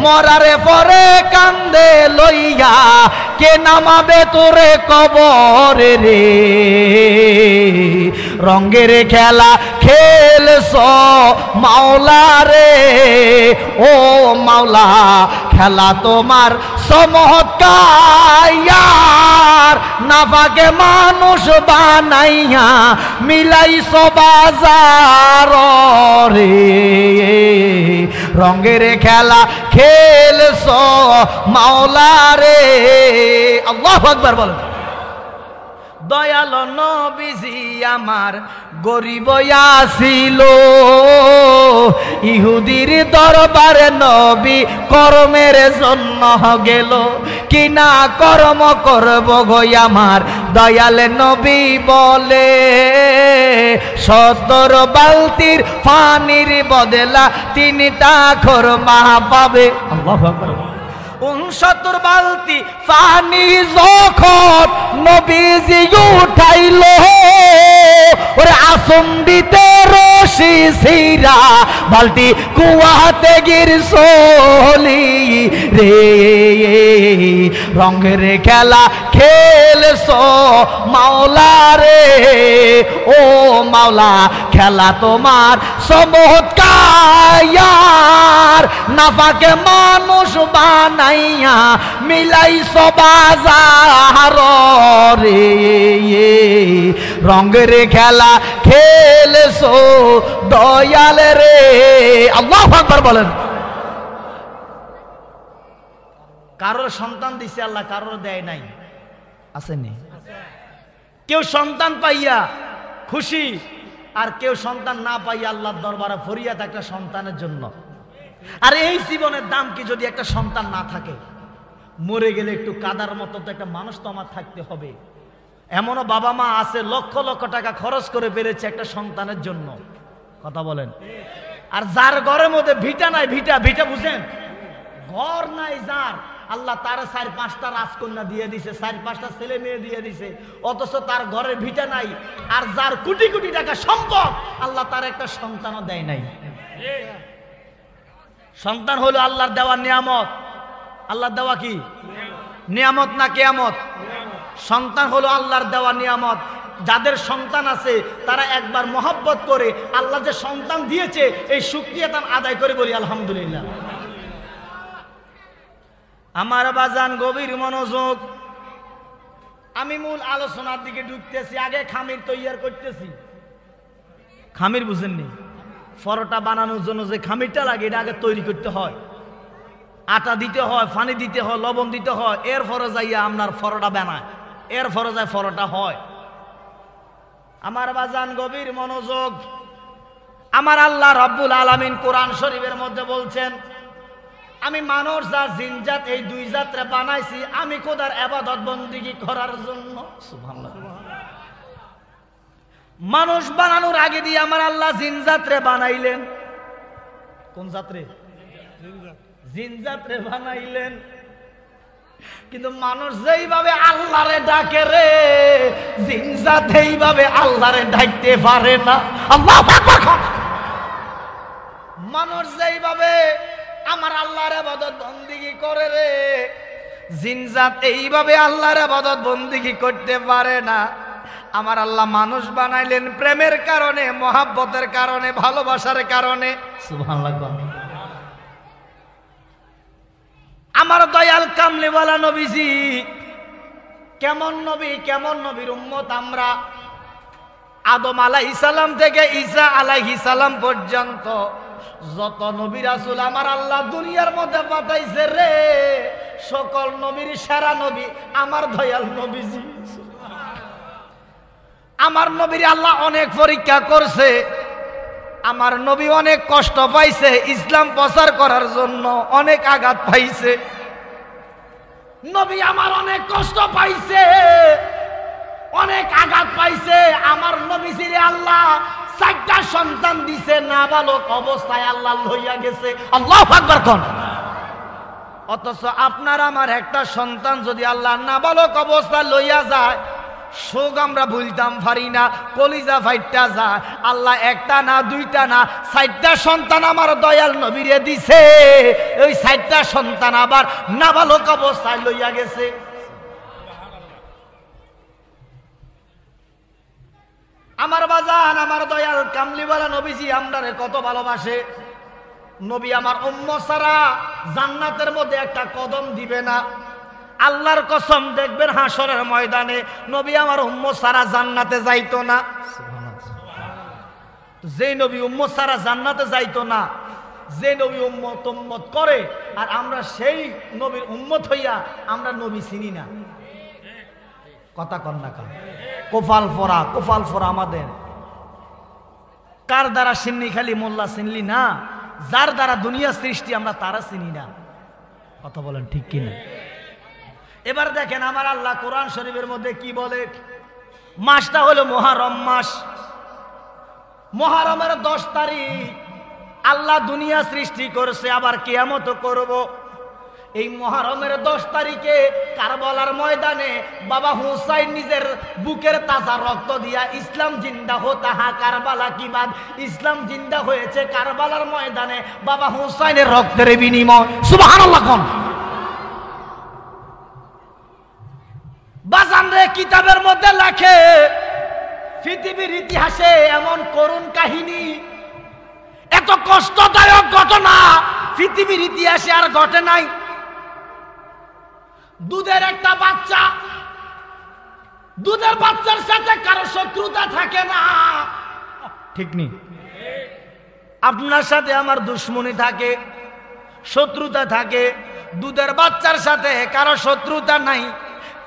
মরারে পরে কান্দে লইয়া কে নামাবে তোরে কবরে রে। রঙ্গের খেলা খেলছ মাওলা রে, ও মাওলা খেলা তোমার চমৎকার, নাফাকে মানুষ বানাইয়া মিলাইছ বাজার রে। রঙ্গের খেলা খেলছ মাওলা রে। আল্লাহু আকবার বলেন। দয়াল নবীজি আমার গরিব আসিল, ইহুদির দরবারে নবী কর্মের জন্য গেল, কিনা কর্ম করব গো আমার দয়াল নবী বলে, 70 বালতির পানির বদলা 3টা খরমা পাবে। আল্লাহু আকবার। 69 বালতি পানি যখন নবীজি উঠাইল, ওরে আসন দিতে রশি ছিড়া বালতি কুয়াতে গিরসলি রে। রঙের খেলা খেলছ মাওলা রে, ও মাওলা খেলা তোমার চমৎকার, নাফাকে মানুষ বানাইয়া মিলাইছ বাজার রে। রঙের খেলা খেলছ দয়াল রে। আল্লাহু আকবার বলেন। কারোর সন্তান দিছে আল্লাহ, কারোর দেয় নাই। আসেনি? কেউ সন্তান পাইয়া খুশি, আর কেউ সন্তান না পাইয়া আল্লাহর দরবারে ফরিয়াদ একটা সন্তানের জন্য। আর এই জীবনের দাম কি যদি একটা সন্তান না থাকে? মরে গেলে একটু কাদার মতো তো একটা মানুষ তো আমার থাকতে হবে। এমনও বাবা মা আছে লক্ষ লক্ষ টাকা খরচ করে পেরেছে একটা সন্তানের জন্য। কথা বলেন। আর যার ঘরের মধ্যে ভিটা নাই, ভিটা ভিটা বুঝেন, ঘর নাই যার, আল্লাহ তার 4-5টা রাজকন্যা দিয়ে দিছে, 4-5টা ছেলে মেয়ে দিয়ে দিছে, অথচ তার ঘরে ভিটা নাই। আর যার কোটি কোটি টাকা সম্পদ, আল্লাহ তার একটা সন্তানও দেয় নাই। সন্তান হলো আল্লাহর দেওয়া নিয়ামত। আল্লাহর দেওয়া কি নিয়ামত না কিয়ামত? সন্তান হলো আল্লাহর দেওয়া নিয়ামত। যাদের সন্তান আছে তারা একবার মহব্বত করে আল্লাহ যে সন্তান দিয়েছে এই শুকরিয়া আদায় করে বলি আলহামদুলিল্লাহ। আমার বাজান গভীর মনোযোগ, আমি মূল আলোচনার দিকে ঢুকতেছি। আগে খামির তৈয়ার করতেছি। খামির বুঝেননি? পরোটা বানানোর জন্য যে খামিরটা লাগে এটা আগে তৈরি করতে হয়। আটা দিতে হয়, পানি দিতে হয়, লবণ দিতে হয়, এরপরে যাইয়া আপনার পরোটা বানায়, এরপরে যায় পরোটা হয়। আমার বাজান গভীর মনোযোগ, আমার আল্লাহ রাব্বুল আলামিন কোরআন শরীফের মধ্যে বলছেন আমি মানুষ যা জিনজাত এই দুই জাতরে বানাইছি আমি খোদার ইবাদত বন্দেগী করার জন্য। সুবহানাল্লাহ। মানুষ বানানোর আগে দিয়ে আমার আল্লাহ জিনজাতরে বানাইলেন। কোন জাতরে? জিনজাতরে বানাইলেন। কিন্তু মানুষ যেইভাবে আল্লাহরে ডাকে রে, জিনজাত এইভাবে আল্লাহরে ডাকতে পারে না। আল্লাহু আকবার। মানুষ যেইভাবে আমার আল্লাহর ইবাদত বন্দেগী করে রে, জিনজাত এইভাবে আল্লাহর ইবাদত বন্দেগী করতে পারে না। আমার আল্লাহ মানুষ বানাইলেন প্রেমের কারণে, মহাব্বতের কারণে, ভালোবাসার কারণে। সুবহানাল্লাহ। আমার দয়াল কামলিওয়ালা নবীজি কেমন নবী, কেমন নবীর উম্মত আমরা। আদম আলাইহিস সালাম থেকে ঈসা আলাইহিস সালাম পর্যন্ত যত নবী রাসূল আমার আল্লাহ দুনিয়ার মধ্যে পাঠাইছে রে, সকল নবীর সেরা নবী আমার দয়াল নবীজি। আমার নবীর আল্লাহ অনেক পরীক্ষা করছে, আমার নবী অনেক কষ্ট পাইছে, ইসলাম প্রচার করার জন্য অনেক আঘাত পাইছে। নবী আমার অনেক কষ্ট পাইছে, অনেক আঘাত পাইছে। আমার নবীজিরে আল্লাহ 4টা সন্তান দিছে, নাবালক অবস্থায় আল্লাহ লইয়া গেছে। আল্লাহু আকবার কোন। অথচ আপনার আমার একটা সন্তান যদি আল্লাহ নাবালক অবস্থায় লইয়া যায়, শোক আমরা ভুলতাম পারি না, কলিজা ফাইটটা যায়। আল্লাহ একটা না, দুইটা না, 4টা সন্তান আমার দয়াল নবীরে দিছে। ওই 4টা সন্তান আবার নাবালক অবস্থায় লইয়া গেছে। আমার বাজান, আমার দয়াল কামলিওয়ালা নবীজি আমরারে কত ভালোবাসে। নবী আমার উম্মত ছাড়া জান্নাতের মধ্যে একটা কদম দিবে না। আল্লাহর কসম, দেখবেন হাসরের ময়দানে নবী আমার উম্মত ছাড়া জান্নাতে যাইতো না। যে নবী উম্মত ছাড়া জান্নাতে যাইতো না, যে নবী উম্মত উম্মত করে, আর আমরা সেই নবীর উম্মত হইয়া আমরা নবী চিনি না। কথা কন না কান। কোফাল ফোরা, কোফাল ফোরা আমাদের। কার দ্বারা চিনি? খালি মোল্লা চিনলি না, যার দ্বারা দুনিয়া সৃষ্টি আমরা তারা চিনি না। কথা বলেন ঠিক কিনা? এবার দেখেন আমার আল্লাহ কোরআন শরীফের মধ্যে কি বলে। মাসটা হলো মুহররম মাস। মুহররমের 10 তারিখ আল্লাহ দুনিয়া সৃষ্টি করেছে, আবার কিয়ামত করব। এই মুহররমের 10 তারিখে কারবালার ময়দানে বাবা হুসাইন নিজের বুকের তাজা রক্ত দিয়া ইসলাম জিন্দা হতা হা কারবালা কি বাদ, ইসলাম জিন্দা হয়েছে কারবালার ময়দানে বাবা হুসাইনের রক্তের বিনিময়। সুবহানাল্লাহ কোন। বাজান রে, কিতাবের মধ্যে লেখে পৃথিবীর ইতিহাসে এমন করুণ কাহিনী, এত কষ্টদায়ক ঘটনা পৃথিবীর ইতিহাসে আর ঘটে নাই। দুধের একটা বাচ্চা, দুধের বাচ্চার সাথে কারো শত্রুতা থাকে না, ঠিক নেই? আপনার সাথে আমার দুশ্মনী থাকে, শত্রুতা থাকে। দুধের বাচ্চার সাথে কারো শত্রুতা নাই।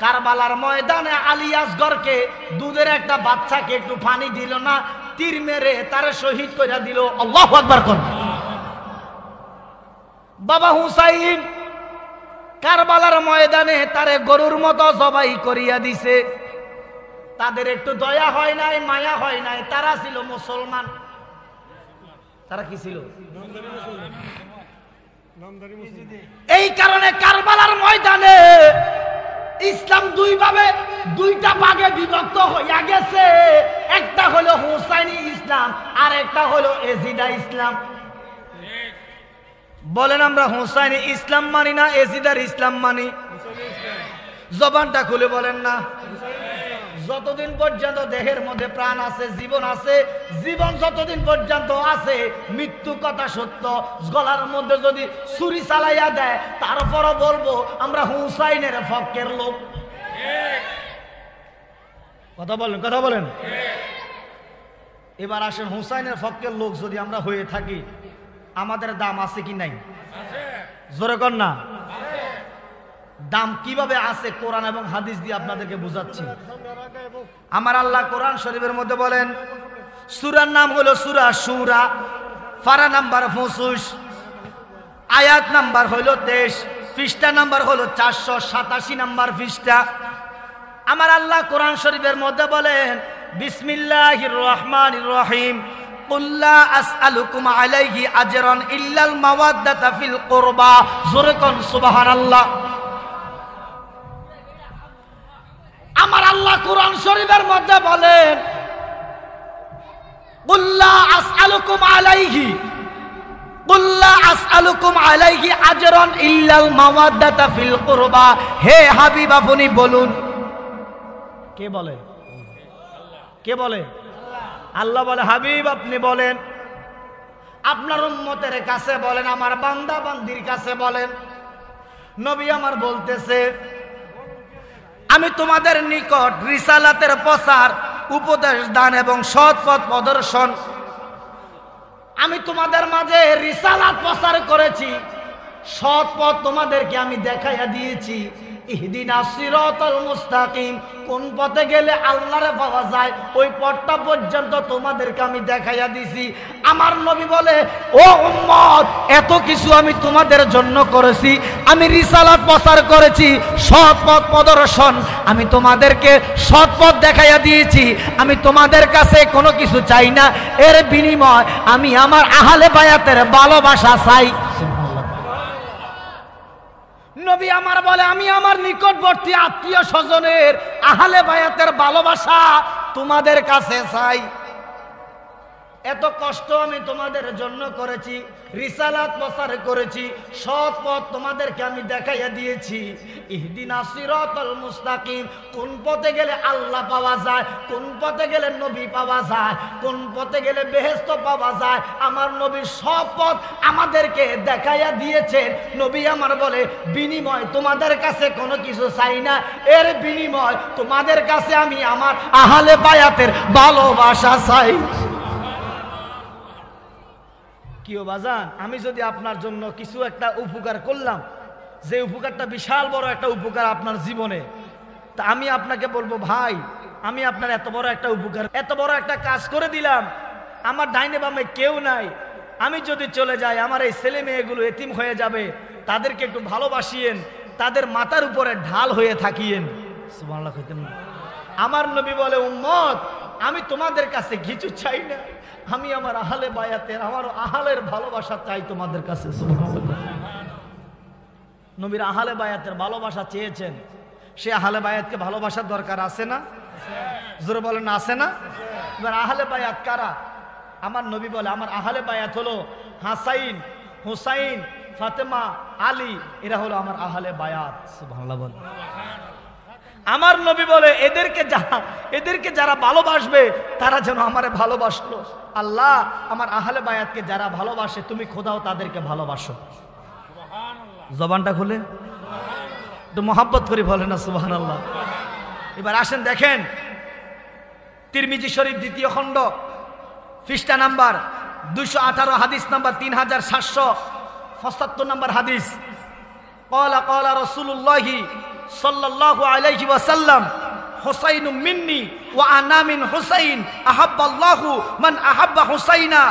কারবালার ময়দানে আলী আসগরকে দুধের একটা বাচ্চাকে একটু পানি দিল না, তীর মেরে তারে শহীদ করে দিল। আল্লাহু আকবার কোন। বাবা হুসাইন কারবালার ময়দানে তারে গরুর মতো জবাই করিয়া দিছে। তাদের একটু দয়া হয় নাই, মায়া হয় নাই। তারা ছিল মুসলমান। তারা কি ছিল? এই কারণে কারবালার ময়দানে ইসলাম দুইটা ভাগে বিভক্ত হইয়া গেছে। একটা হলো হুসাইনি ইসলাম, আর একটা হলো এজিদা ইসলাম। বলেন আমরা হুসাইনি ইসলাম মানি না এজিদার ইসলাম মানি? জবানটা খুলে বলেন না। যতদিন পর্যন্ত দেহের মধ্যে প্রাণ আছে, জীবন আছে, জীবন যতদিন পর্যন্ত আছে, মৃত্যু কথা সত্য। গলার মধ্যে যদি ছুরি চালাইয়া দেয়, তারপরও বলবো আমরা হুসাইনের পক্ষের লোক। কথা বলেন, কথা বলেন। এবার আসেন, হুসাইনের পক্ষের লোক যদি আমরা হয়ে থাকি, আমাদের দাম আছে কি নাই? জোরে কর না। দাম কিভাবে আছে কোরআন এবং হাদিস দিয়ে আপনাদেরকে বুঝাচ্ছি। আমার আল্লাহ কোরআন শরীফের মধ্যে বলেন, সূরার নাম হলো সূরা শুরা, পারা নাম্বার 25, আয়াত নাম্বার হলো 23, পৃষ্ঠা নাম্বার হলো 487 নাম্বার পৃষ্ঠা। আমার আল্লাহ কোরআন শরীফের মধ্যে বলেন, বিসমিল্লাহির রহমানির রহিম, কুল লা আসআলুকুম আলাইহি আজরান ইল্লাল মাওয়াদ্দাতা ফিল কুরবা। জোরে কোন সুবহানাল্লাহ। আমার আল্লাহ কোরআন শরীফের মধ্যে বলেন, কুল লা আসআলুকুম আলাইহি, কুল লা আসআলুকুম আলাইহি আজরান ইল্লাল মাওয়াদ্দাতা ফিল কুরবা। হে হাবিব আপনি বলুন। কে বলে? কে বলে? আল্লাহ বলে, হাবিব আপনি বলেন, আপনার উম্মতের কাছে বলেন, আমার বান্দা বান্দির কাছে বলেন। নবী আমার বলতেছে, আমি তোমাদের নিকট রিসালাতের প্রচার, উপদেশ দান এবং সৎ পথ প্রদর্শন, আমি তোমাদের মাঝে রিসালাত প্রচার করেছি, সৎ পথ তোমাদেরকে আমি দেখাইয়া দিয়েছি। ইহদিনাস সিরাতাল মুস্তাকিম, কোন পথে গেলে আল্লাহরে পাওয়া যায় ওই পথটা পর্যন্ত তোমাদেরকে আমি দেখাইয়া দিছি। আমার নবী বলে, ও উম্মত, এত কিছু আমি তোমাদের জন্য করেছি। আমি রিসালাত প্রচার করেছি, সৎ পথ প্রদর্শন, আমি তোমাদেরকে সৎ পথ দেখাইয়া দিয়েছি। আমি তোমাদের কাছে কোনো কিছু চাই না, এর বিনিময় আমি আমার আহলে বায়াতের ভালোবাসা চাই। নবী আমার বলে, আমি আমার নিকটবর্তী আত্মীয় স্বজনের আহলে বায়াতের ভালোবাসা তোমাদের কাছে চাই। এত কষ্ট আমি তোমাদের জন্য করেছি, রিসালাত প্রচার করেছি, সৎ পথ তোমাদেরকে আমি দেখাইয়া দিয়েছি। ইহদিনাস সিরাতাল মুস্তাকিম, কোন পথে গেলে আল্লাহ পাওয়া যায়, কোন পথে গেলে নবী পাওয়া যায়, কোন পথে গেলে বেহেশত পাওয়া যায়, আমার নবীর সব পথ আমাদেরকে দেখাইয়া দিয়েছেন। নবী আমার বলে, বিনিময় তোমাদের কাছে কোনো কিছু চাই না, এর বিনিময় তোমাদের কাছে আমি আমার আহলে বায়াতের ভালোবাসা চাই। কিও বাজান, আমি যদি আপনার জন্য কিছু একটা উপকার করলাম, যে উপকারটা বিশাল বড় একটা উপকার আপনার জীবনে, তা আমি আপনাকে বলবো, ভাই আমি আপনার এত বড় একটা উপকার, এত বড় একটা কাজ করে দিলাম, আমার ডাইনে বামে কেউ নাই, আমি যদি চলে যাই আমার এই ছেলে মেয়েগুলো এতিম হয়ে যাবে, তাদেরকে একটু ভালোবাসিয়েন, তাদের মাথার উপরে ঢাল হয়ে থাকিয়েন। সুবহানাল্লাহ কইতেন না? আমার নবী বলে, উম্মত, আমি তোমাদের কাছে কিছু চাই না, আমি আমার আহলে বায়াতের, আমার আহলের ভালোবাসা চাই তোমাদের কাছে। সুবহানাল্লাহ। নবীর আহলে বায়াতের ভালোবাসা চেয়েছেন, সে আহলে বায়াতকে ভালোবাসার দরকার আছে না? জোরে বলেন, আছে না? এবার আহলে বায়াত কারা? আমার নবী বলে, আমার আহলে বায়াত হলো হাসাইন, হুসাইন, ফাতেমা, আলী, এরা হলো আমার আহলে বায়াত। সুবহানাল্লাহ বলেন। আমার নবী বলে, এদেরকে যারা ভালোবাসবে তারা যেন আমারে ভালোবাসলো। আল্লাহ আমার আহলে বায়াতকে যারা ভালোবাসে, তুমি খোদাও তাদেরকে ভালোবাসো। জবানটা খুলে একটু মহাব্বত করে বলে না সুবহানাল্লাহ। এবার আসেন দেখেন, তিরমিজি শরীফ 2য় খণ্ড, পৃষ্ঠা নাম্বার 218, হাদিস নাম্বার 3775 নাম্বার হাদিস। ক্বালা ক্বালা রাসূলুল্লাহি সাল্লাল্লাহু আলাইহি ওয়াসাল্লাম, হুসাইনু মিন্নি ওয়া আনা মিন হুসাইন, আহাব্বাল্লাহু মান আহাব্বা হুসাইনা,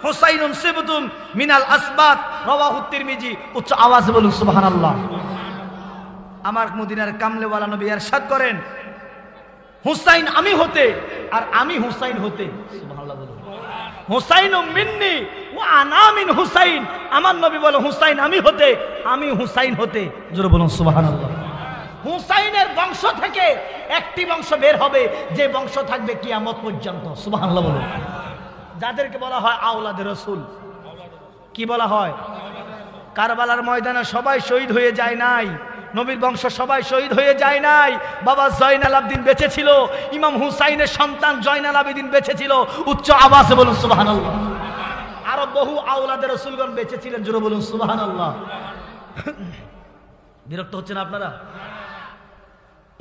হুসাইনুন সিবতুন মিনাল আসবাত, রাওয়াহু তিরমিজি। উচ্চ আওয়াজে বলুন সুবহানাল্লাহ। আমার মদিনার কামলেওয়ালা নবী ইরশাদ করেন, হুসাইন আমি হতে আর আমি হুসাইন হতে। সুবহানাল্লাহ বলুন। হুসাইনু মিন্নি ওয়া আনা মিন হুসাইন, আমার নবী বলে, হুসাইন আমি হতে, আমি হুসাইন হতে। জোরে বলুন সুবহানাল্লাহ। হুসাইনের বংশ থেকে একটি বংশ বের হবে, যে বংশ থাকবে কিয়ামত পর্যন্ত। সুবহানাল্লাহ বলুন। যাদেরকে বলা হয় আওলাদে রাসূল। কি বলা হয়? কারবালার ময়দানে সবাই শহীদ হয়ে যায় নাই, নবীর বংশ সবাই শহীদ হয়ে যায় নাই। বাবা জয়নাল আবেদিন বেঁচে ছিল, ইমাম হুসাইনের সন্তান জয়নাল আবেদিন বেঁচে ছিল। উচ্চ আওয়াজে বলুন সুবহানাল্লাহ। আরো বহু আওলাদে রাসূলগণ বেঁচে ছিলেন। জোরে বলুন সুবহানাল্লাহ। বিরক্ত হচ্ছেন আপনারা?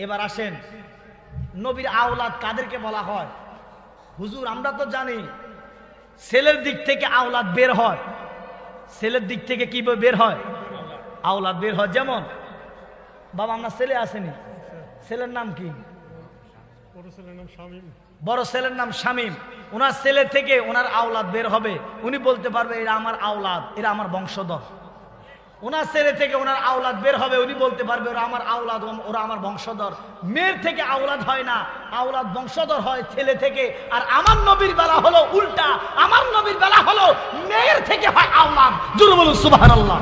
এবার আসেন, নবীর আওলাদ কাদেরকে বলা হয়? হুজুর আমরা তো জানি ছেলের দিক থেকে আওলাদ বের হয়, ছেলের দিক থেকে কি বের হয়? আওলাদ বের হয়। যেমন বাবা, আমরা ছেলে আসেনি, ছেলের নাম কি? বড় ছেলের নাম শামীম, ওনার ছেলে থেকে ওনার আওলাদ বের হবে, উনি বলতে পারবে এরা আমার আওলাদ, এরা আমার বংশধর। ওনার ছেলে থেকে ওনার আওলাদ বের হবে, উনি বলতে পারবে ওরা আমার আওলাদ, ওরা আমার বংশধর। মেয়ের থেকে আওলাদ হয় না, আওলাদ বংশধর হয় ছেলে থেকে। আর আমার নবীর বেলা হলো উল্টা, আমার নবীর বেলা হলো মেয়ের থেকে হয় আওলাদ। জোরে বলুন সুবহানাল্লাহ।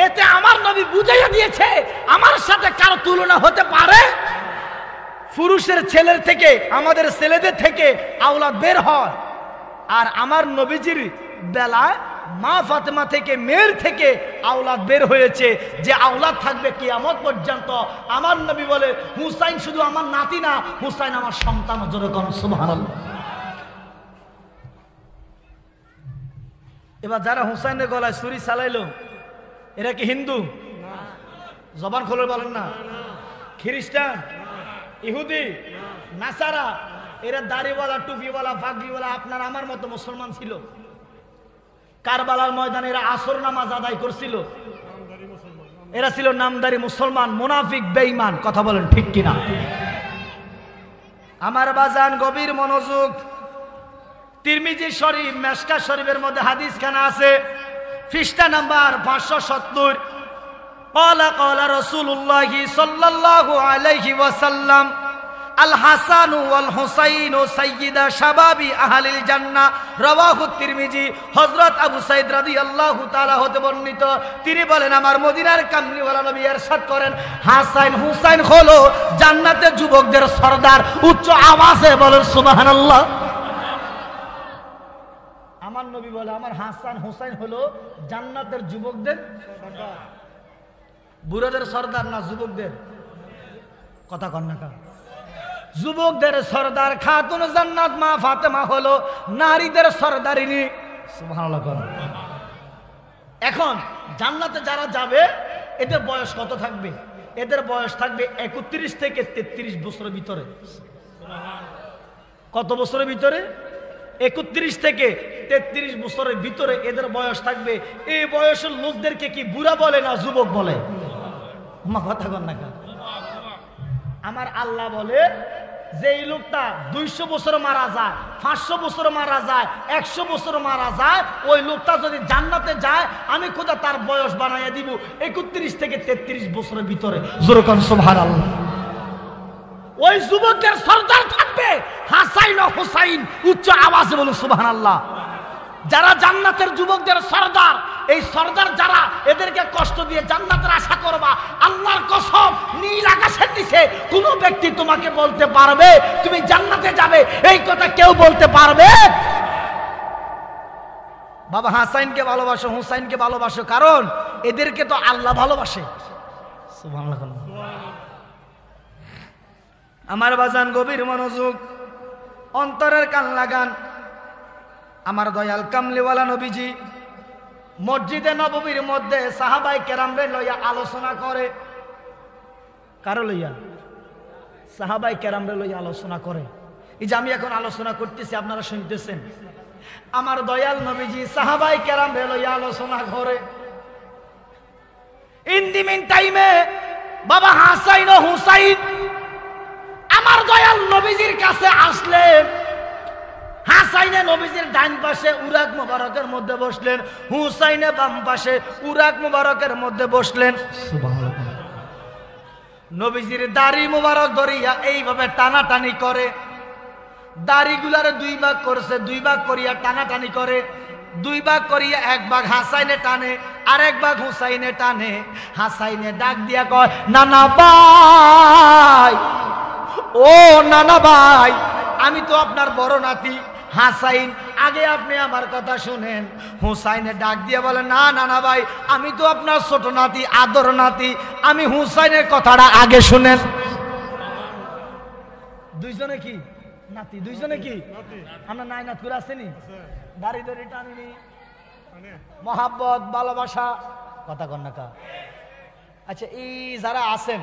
এতে আমার নবী বুঝাইয়া দিয়েছে আমার সাথে কারো তুলনা হতে পারে। পুরুষের ছেলের থেকে, আমাদের ছেলেদের থেকে আওলাদ বের হয়, আর আমার নবীজির বেলায় মা ফাতেমা থেকে, মেয়ের থেকে আওলাদ বের হয়েছে, যে আওলাদ থাকবে কিয়ামত পর্যন্ত। আমার নবী বলে হুসাইন শুধু আমার নাতি না, হুসাইন আমার সন্তান। জোরে কোন সুবহানাল্লাহ। এবার যারা হুসাইনের গলায় ছুরি চালাইলো এরা কি হিন্দু? জবান খোলে বলেন না। খ্রিস্টান, ইহুদি, নাসারা, এরা দাড়িওয়ালা, টুপিওয়ালা, পাগড়িওয়ালা আপনার আমার মতো মুসলমান ছিল। কারবালার ময়দানে এরা আসর নামাজ আদায় করছিল, এরা ছিল নামদারি মুসলমান, মুনাফিক, বেঈমান। কথা বলেন ঠিক কিনা? আমার বাজান গভীর মনোযোগ। তিরমিজি শরীফ, মেশকা শরীফের মধ্যে হাদিস খানা আছে, পৃষ্ঠা নাম্বার 570। ক্বালা ক্বালা রাসূলুল্লাহ সাল্লাল্লাহু আলাইহি ওয়াসাল্লাম আল হাসান ওয়াল হুসাইন সাইয়্যিদা শাবাবি আহলিল জান্নাহ। রাওয়াহু তিরমিজি। হযরত আবু সাঈদ রাদিয়াল্লাহু তাআলা হতে বর্ণিত, তিনি বলেন আমার মদিনার কামলিওয়ালা নবী ইরশাদ করেন, হাসান হুসাইন হলো জান্নাতের যুবকদের সরদার। উচ্চ আওয়াজে বলেন সুবহানাল্লাহ। আমার নবী বলে আমার হাসান হুসাইন হলো জান্নাতের যুবকদের সরদার। বুড়োদের সরদার না যুবকদের? কথা কন না কেন? যুবকদের সরদার খাতুন জান্নাত মা ফাতেমা হলো নারীদের সরদারিনী। সুবহানাল্লাহ। এখন জান্নাতে যারা যাবে এদের বয়স কত থাকবে? এদের বয়স থাকবে 31 থেকে 33 বছরের ভিতরে। কত বছরের ভিতরে? 31 থেকে 33 বছরের ভিতরে এদের বয়স থাকবে। এই বয়সের লোকদেরকে কি বুড়া বলে না যুবক বলে? কথা কন না কেন? আমার আল্লাহ বলে যে এই লোকটা 200 বছর মারা যায়, 500 বছর মারা যায়, 100 বছর মারা যায়, ওই লোকটা যদি জান্নাতে যায় আমি খোদা তার বয়স বানাইয়া দিব 31 থেকে 33 বছরের ভিতরে। জোরে কোন সুবহানাল্লাহ। ওই যুবকদের সরদার থাকবে হাসাইন ও হুসাইন। উচ্চ আওয়াজে বলুন সুবহানাল্লাহ। যারা জান্নাতের যুবকদের সরদার, এই সরদার যারা, এদেরকে কষ্ট দিয়ে জান্নাতের আশা করবা। আল্লাহর কসম, নীল আকাশের নিচে কোন ব্যক্তি তোমাকে বলতে পারবে তুমি জান্নাতে যাবে, এই কথা কেউ বলতে পারবে? বাবা হাসাইনকে ভালোবাসো, হুসাইনকে ভালোবাসো, কারণ এদেরকে তো আল্লাহ ভালোবাসে। সুবহানাল্লাহ। আমার বাজান গভীর মনোযোগ, অন্তরের কান লাগান। আমার দয়াল কামলিওয়ালা নবীজি মসজিদে নববীর মধ্যে সাহাবায়ে কেরামরে লইয়া আলোচনা করে। কারো লইয়া? সাহাবায়ে কেরামরে লইয়া আলোচনা করে। এই যে আমি এখন আলোচনা করতেছি, আপনারা শুনতেছেন। আমার দয়াল নবীজি সাহাবায়ে কেরামরে লইয়া আলোচনা করে। ইন দি মিন টাইমে বাবা হাসাইন ও হুসাইন আমার দয়াল নবীজির কাছে আসলেন। হাসাইনে নবীজির ডান পাশে উরাক মুবারকের মধ্যে বসলেন, হুসাইনে বাম পাশে উরাক মুবারকের মধ্যে বসলেন। সুবহানাল্লাহ। নবীজির দাড়ি মুবারক ধরিয়া এইভাবে টানাটানি করে। দাড়িগুলারে 2 ভাগ করছে, 2 ভাগ করিয়া টানাটানি করে। 2 ভাগ করিয়া 1 ভাগ হাসাইনে টানে, আর 1 ভাগ হুসাইনে টানে। হাসাইনে ডাক দিয়া কয়, নানা ভাই, ও নানা ভাই, আমি তো আপনার বড় নাতি হাসাইন, আগে আপনি আমার কথা শুনেন। হুসাইনে ডাক দিয়ে বলে, না নানা ভাই, আমি তো আপনার ছোট নাতি, আদর নাতি, আমি হুসাইনের কথাটা আগে শুনেন। দুইজনে কি নাতি? দুইজনে কি? আমরা নাই নাত করে আসেনি, দাড়ি দাড়ি টানিনি, মহাব্বত, ভালোবাসা। কথা কন না কা? আচ্ছা, এই যারা আছেন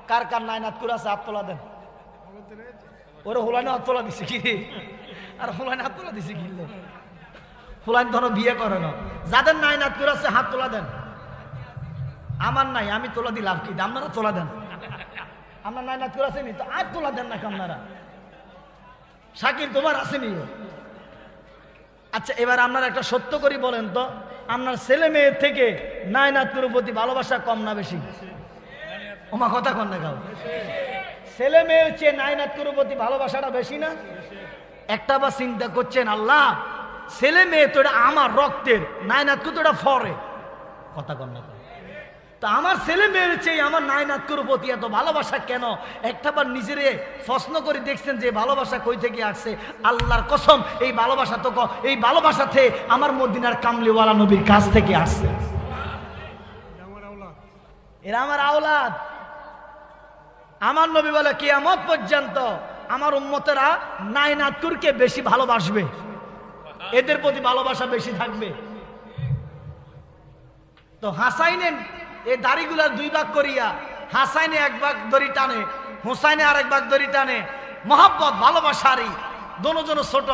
কার কার নাই নাত করে আছে? হাত তোলা দেন। ওরা হুলাইনে হাত তোলা দিছে কি? আর হুলাইনে হাত তোলা দিছে কি? হুলাইন ধরো বিয়ে করে না। যাদের নাই নাত করে আছে হাত তোলা দেন। আমার নাই, আমি তোলা দিলাম কি? আপনারা তোলা দেন। আমরা নাই নাত করে আসেনি তো আর তোলা দেন না আপনারা? শাকির তোমার আসেনি? আচ্ছা এবার আপনারা একটা সত্য করে বলেন তো, আপনার ছেলে মেয়ের থেকে নায়নাতুর প্রতি ভালোবাসা কম না বেশি? ওমা কথা কন না, গাও ছেলে মেয়ের চেয়ে নায়নাতুর প্রতি ভালোবাসাটা বেশি না? একটা বা চিন্তা করছেন, আল্লাহ ছেলে মেয়ে তো এটা আমার রক্তের, নায়নাতকে তো এটা ফরে, কথা কন না। তো আমার ছেলে মেয়ের চেয়ে আমার নায়নাতকুর প্রতি এত ভালোবাসা কেন? একটাবার নিজেরে প্রশ্ন করে দেখছেন যে ভালোবাসা কই থেকে আসছে? আল্লাহর কসম এই ভালোবাসা তো এই ভালোবাসাতে আমার মদিনার কামলিওয়ালা নবীর কাছ থেকে আসছে। এরা আমার আওলাদ। আমার নবী বলে কিয়ামত পর্যন্ত আমার উম্মতেরা নায়নাতকুরকে বেশি ভালোবাসবে, এদের প্রতি ভালোবাসা বেশি থাকবে। তো হাসাইনের এই দাড়িগুলা দুই ভাগ করিয়া হাসাইনে এক ভাগ দড়ি টানে, হুসাইনে আরেক ভাগ দড়ি টানে। মহব্বত ভালোবাসারই দোনোজন ছোট।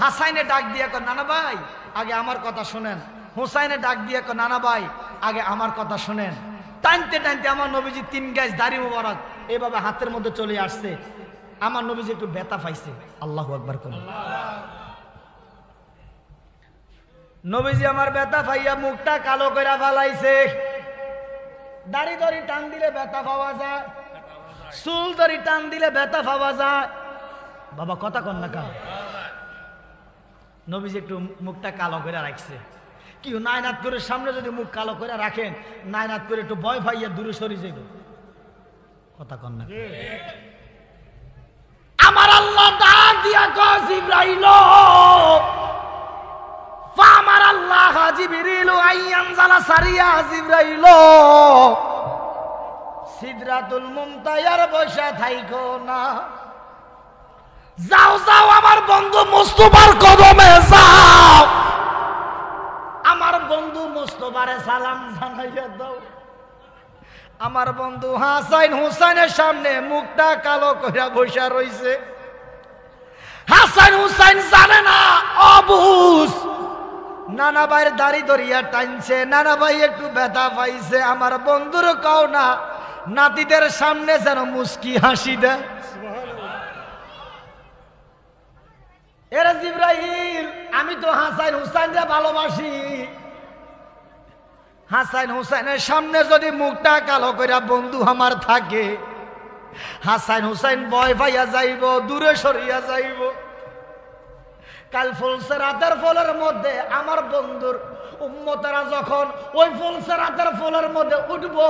হাসাইনে ডাক দিয়া কয় নানা ভাই আগে আমার কথা শুনেন, হুসাইনে ডাক দিয়া কয় নানা ভাই আগে আমার কথা শুনেন। টানতে টানতে আমার নবীজি 3 গাছ দাড়ি মোবারক এভাবে হাতের মধ্যে চলে আসছে। আমার নবীজি একটু ব্যথা পাইছে। আল্লাহু আকবার কোন নবীজি আমার ব্যথা পাইয়া মুখটা কালো করে ফেলাইছে। দাড়ি দড়ি টান দিলে ব্যথা পাওয়া যায়, চুল দড়ি টান দিলে ব্যথা পাওয়া যায়। বাবা কথা কন না, কা নবীজি একটু মুখটা কালো করে রাখছে। কি নায়নাতকুরের সামনে যদি মুখ কালো করে রাখেন, নায়নাতকুর একটু ভয় পাইয়া দূরে সরে যাবে, কথা কন না। আমার আল্লাহ ডাক দিয়া কয় জিবরাইল, ফামার আল্লাহ জিবরিল আইয়ানজালা সারিয়া জিবরাইল সিদরাতুল মুনতাহার বসা থাইকো না, যাও যাও আমার বন্ধু মুস্তাফার কদমে যাও, আমার বন্ধু মুস্তাফারে সালাম জানাইয়া দাও। আমার বন্ধু হাসান হুসাইনের সামনে মুখটা কালো কইরা বসা রইছে। হাসান হুসাইন জানে না, অবুঝ। নানা ভাইয়ের দাড়ি ধরিয়া টানছে, নানা ভাই একটু ব্যথা পাইছে। আমার বন্ধুর কও না নাতিদের সামনে যেন মুস্কি হাসি দেয়। এরে জিবরাইল, আমি তো হাসান হুসাইনরে ভালোবাসি। হাসান হুসাইনের সামনে যদি মুখটা কালো কইরা বন্ধু আমার থাকে, হাসান হুসাইন ভয় পাইয়া যাইব, দূরে সরিয়া যাইব। কাল ফুলসে রাতের ফলের মধ্যে আমার বন্ধুর উম্মতেরা যখন ওই ফুলসে রাতের ফলের মধ্যে উঠবো,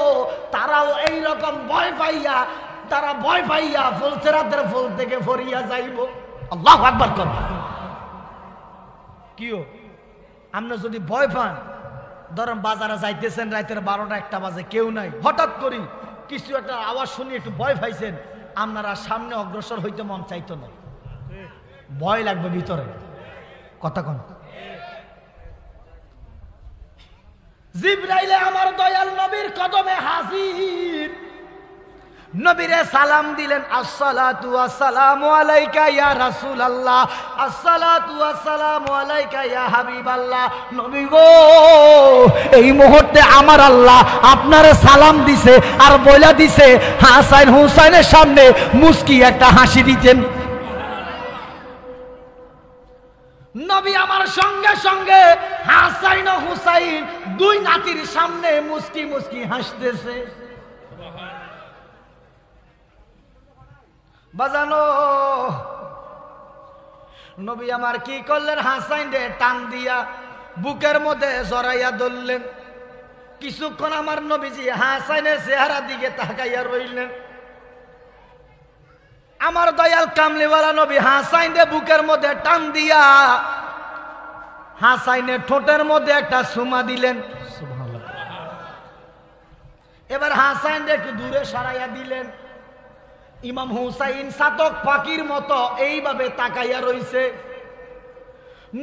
তারাও এইরকম ভয় পাইয়া, তারা ভয় পাইয়া ফুলসে রাতের ফুল থেকে ফরিয়া যাইব। আল্লাহু আকবার কর। কিও আপনি যদি ভয় পান, ধরেন বাজারে যাইতেছেন রাতের 12টা-1টা বাজে, কেউ নাই, হঠাৎ করি কিছু একটা আওয়াজ শুনি একটু ভয় পাইছেন, আপনারা সামনে অগ্রসর হইতে মন চাইতো না, ভয় লাগবে ভিতরে, কথা কোন। জিবরাইলে আমার দয়াল নবীর কদমে হাজির। নবীরে সালাম দিলেন, আসসালাতু ওয়াসসালামু আলাইকা ইয়া রাসূলুল্লাহ, আসসালাতু ওয়াসসালামু আলাইকা ইয়া হাবিবাল্লাহ। নবী গো, এই মুহূর্তে আমার আল্লাহ আপনারে সালাম দিছে আর বইলা দিছে হাসান হুসাইনের সামনে মুস্কি একটা হাসি দিতেন। নবী আমার সঙ্গে সঙ্গে হাসান ও হুসাইন দুই নাতির সামনে মুস্কি মুস্কি হাসতেছে। বাজানো নবী আমার কি করলেন, হাসাইন রে টান দিয়া বুকের মধ্যে জড়াইয়া ধরলেন। কিছুক্ষণ আমার নবীজি হাসাইনের চেহারা দিকে তাকাইয়া রইলেন। আমার দয়াল কামলিওয়ালা নবী হাসাইন রে বুকের মধ্যে টান দিয়া হাসাইনের ঠোঁটের মধ্যে একটা সুমা দিলেন। সুবহানাল্লাহ। এবার হাসাইন রে একটু দূরে সরাইয়া দিলেন। ইমাম হুসাইন সাতক পাখির মতো এইভাবে তাকাইয়া রইছে।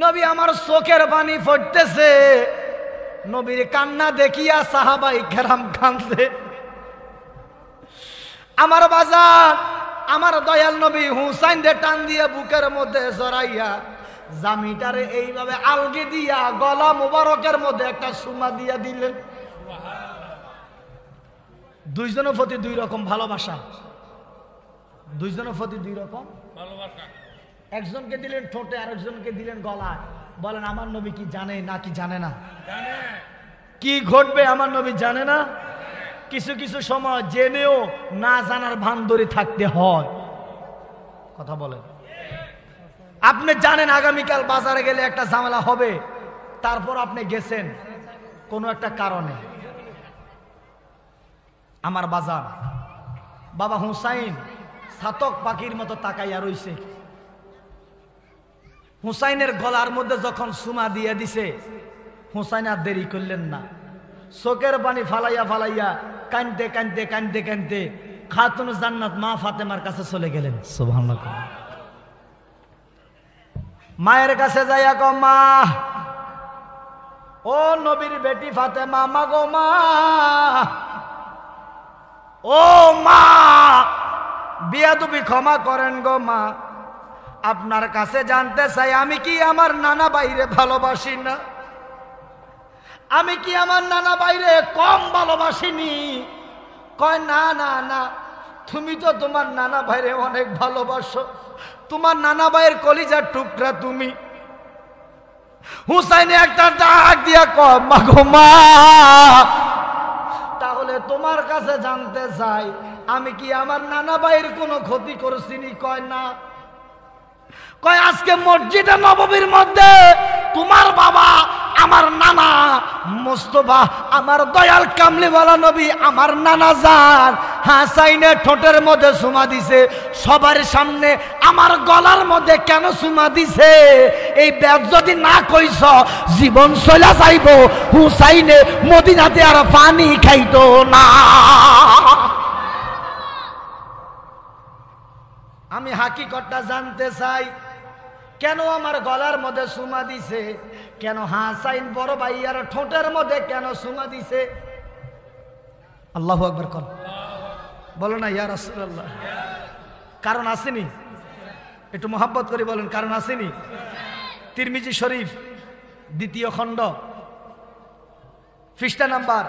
নবী আমার চোখের পানি পড়তেছে। নবীর কান্না দেখিয়া সাহাবাই কেরাম কাঁদছে। আমার বাজার, আমার দয়াল নবী হুসাইন রে টান দিয়ে বুকের মধ্যে জড়াইয়া জামিটারে এইভাবে আলগে দিয়া গলা মুবারকের মধ্যে একটা সুমা দিয়া দিলেন। দুইজনের প্রতি দুই রকম ভালোবাসা, দুইজনের প্রতি দুই রকম ভালোবাসা। একজনকে দিলেন ঠোঁটে, আরেকজনকে দিলেন গলায়। বলেন আমার নবী কি জানে না কি জানে না? কি ঘটবে আমার নবী জানে না? কিছু কিছু সময় জেনেও না জানার ভান ধরে থাকতে হয়। কথা বলেন। আপনি জানেন আগামীকাল বাজারে গেলে একটা ঝামেলা হবে, তারপর আপনি গেছেন কোনো একটা কারণে। আমার বাজার বাবা হুসাইন ছাতক পাখির মতো তাকাইয়া রইছে। হুসাইনের গলার মধ্যে যখন সুমা দিয়ে দিছে, হুসাইন আর দেরি করলেন না, চোখের পানি ফালাইয়া ফালাইয়া কানতে কানতে কানতে কানতে খাতুন জান্নাত মা ফাতেমার কাছে চলে গেলেন। সুবহানাল্লাহ। মায়ের কাছে যাইয়া কও, মা, ও নবীর বেটি ফাতেমা, মা গো মা, ও মা, বিয়াদবি ক্ষমা করেন গো মা, আপনার কাছে জানতে চাই আমি কি আমার নানা বাইরে ভালোবাসি না? আমি কি আমার নানা বাইরে কম ভালোবাসিনি? কয় না না না, তুমি তো তোমার নানা ভাইরে অনেক ভালোবাসো, তোমার নানা ভাইয়ের কলিজার টুকরা তুমি। হুসাইনে একটা ডাক দিয়া কয়, মা গো মা, তাহলে তোমার কাছে জানতে চাই আমি কি আমার নানা ভাইয়ের কোনো ক্ষতি করছিনি? কয় না। কয় আজকে মসজিদে নববীর মধ্যে তোমার বাবা আমার নানা মুস্তাফা, আমার দয়াল কামলিওয়ালা নবী, আমার নানা জান হাসাইনে ঠোঁটের মধ্যে চুমা দিছে, সবার সামনে আমার গলার মধ্যে কেন চুমা দিছে? এই ব্যাগ যদি না কইছ জীবন চলা যাইব, হুসাইনে মদিনাতে আর পানি খাইতো না। আমি হাকিকতটা জানতে চাই, কেন আমার গলার মধ্যে চুমা দিছে? কেন হাসাইন বড় ভাইয়ার ঠোঁটের মধ্যে কেন চুমা দিছে? আল্লাহু আকবার কর, বলো না ইয়া রাসূলুল্লাহ। কারণ আসেনি? একটু মোহাব্বত করে বলেন, কারণ আসেনি? তিরমিজি শরীফ 2য় খণ্ড পৃষ্ঠা নাম্বার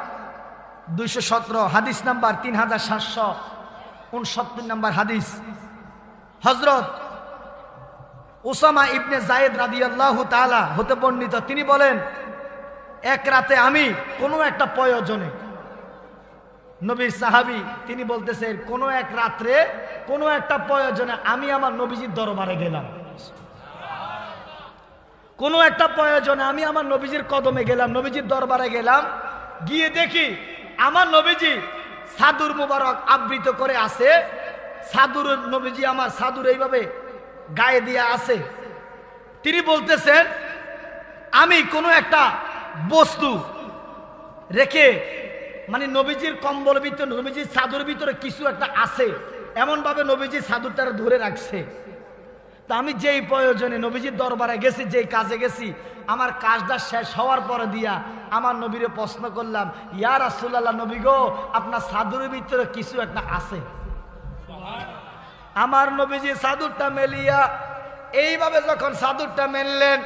217, হাদিস নাম্বার 3769 নাম্বার হাদিস। হযরত উসামা ইবনে যায়েদ রাদিয়াল্লাহু তাআলা হতে বর্ণিত, তিনি বলেন, এক রাতে আমি কোনো একটা প্রয়োজনে, নবীর সাহাবী তিনি বলতেছেন, কোনো এক রাত্রে কোনো একটা প্রয়োজনে আমি আমার নবীজির দরবারে গেলাম। কোনো একটা প্রয়োজনে আমি আমার নবীজির কদমে গেলাম, নবীজির দরবারে গেলাম। গিয়ে দেখি আমার নবীজি সাদুর মুবারক আবৃত করে আছে। সাদুর নবীজি আমার সাদুর এইভাবে গায়ে দিয়ে আছে। তিনি বলতেছেন, আমি কোনো একটা বস্তু রেখে, মানে নবীজির কম্বল ভিতরে, নবীজির চাদর ভিতরে কিছু একটা আছে, এমন ভাবে নবীজির চাদরটা ধরে রাখছে। তা আমি যেই প্রয়োজনে নবীজির দরবারে গেছি, যেই কাজে গেছি, আমার কাজটা শেষ হওয়ার পরে দিয়া আমার নবীরে প্রশ্ন করলাম, ইয়া রাসূলুল্লাহ, নবী গো, আপনার চাদরের ভিতরে কিছু একটা আছে। আমার নবীজি চাদরটা মেলিয়া এইভাবে যখন চাদরটা মেললেন,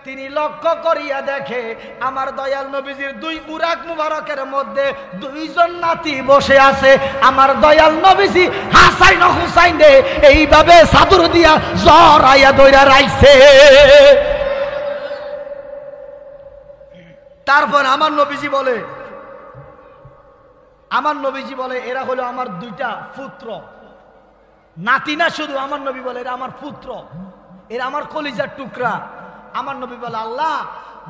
তিনি লক্ষ্য করিয়া দেখে আমার দয়াল নবীজির 2 উরাক মুবারকের মধ্যে 2 জন নাতি বসে আছে। আমার দয়াল নবীজি হাসাইন ও হুসাইনে এইভাবে চাদর দিয়া জড়াইয়া ধইরা রাখছে। তারপর আমার নবীজি বলে, এরা হলো আমার 2টা পুত্র, নাতি না শুধু, আমার নবী বলে এরা আমার পুত্র, এরা আমার কলিজার টুকরা। আমার নবী বলে, আল্লাহ,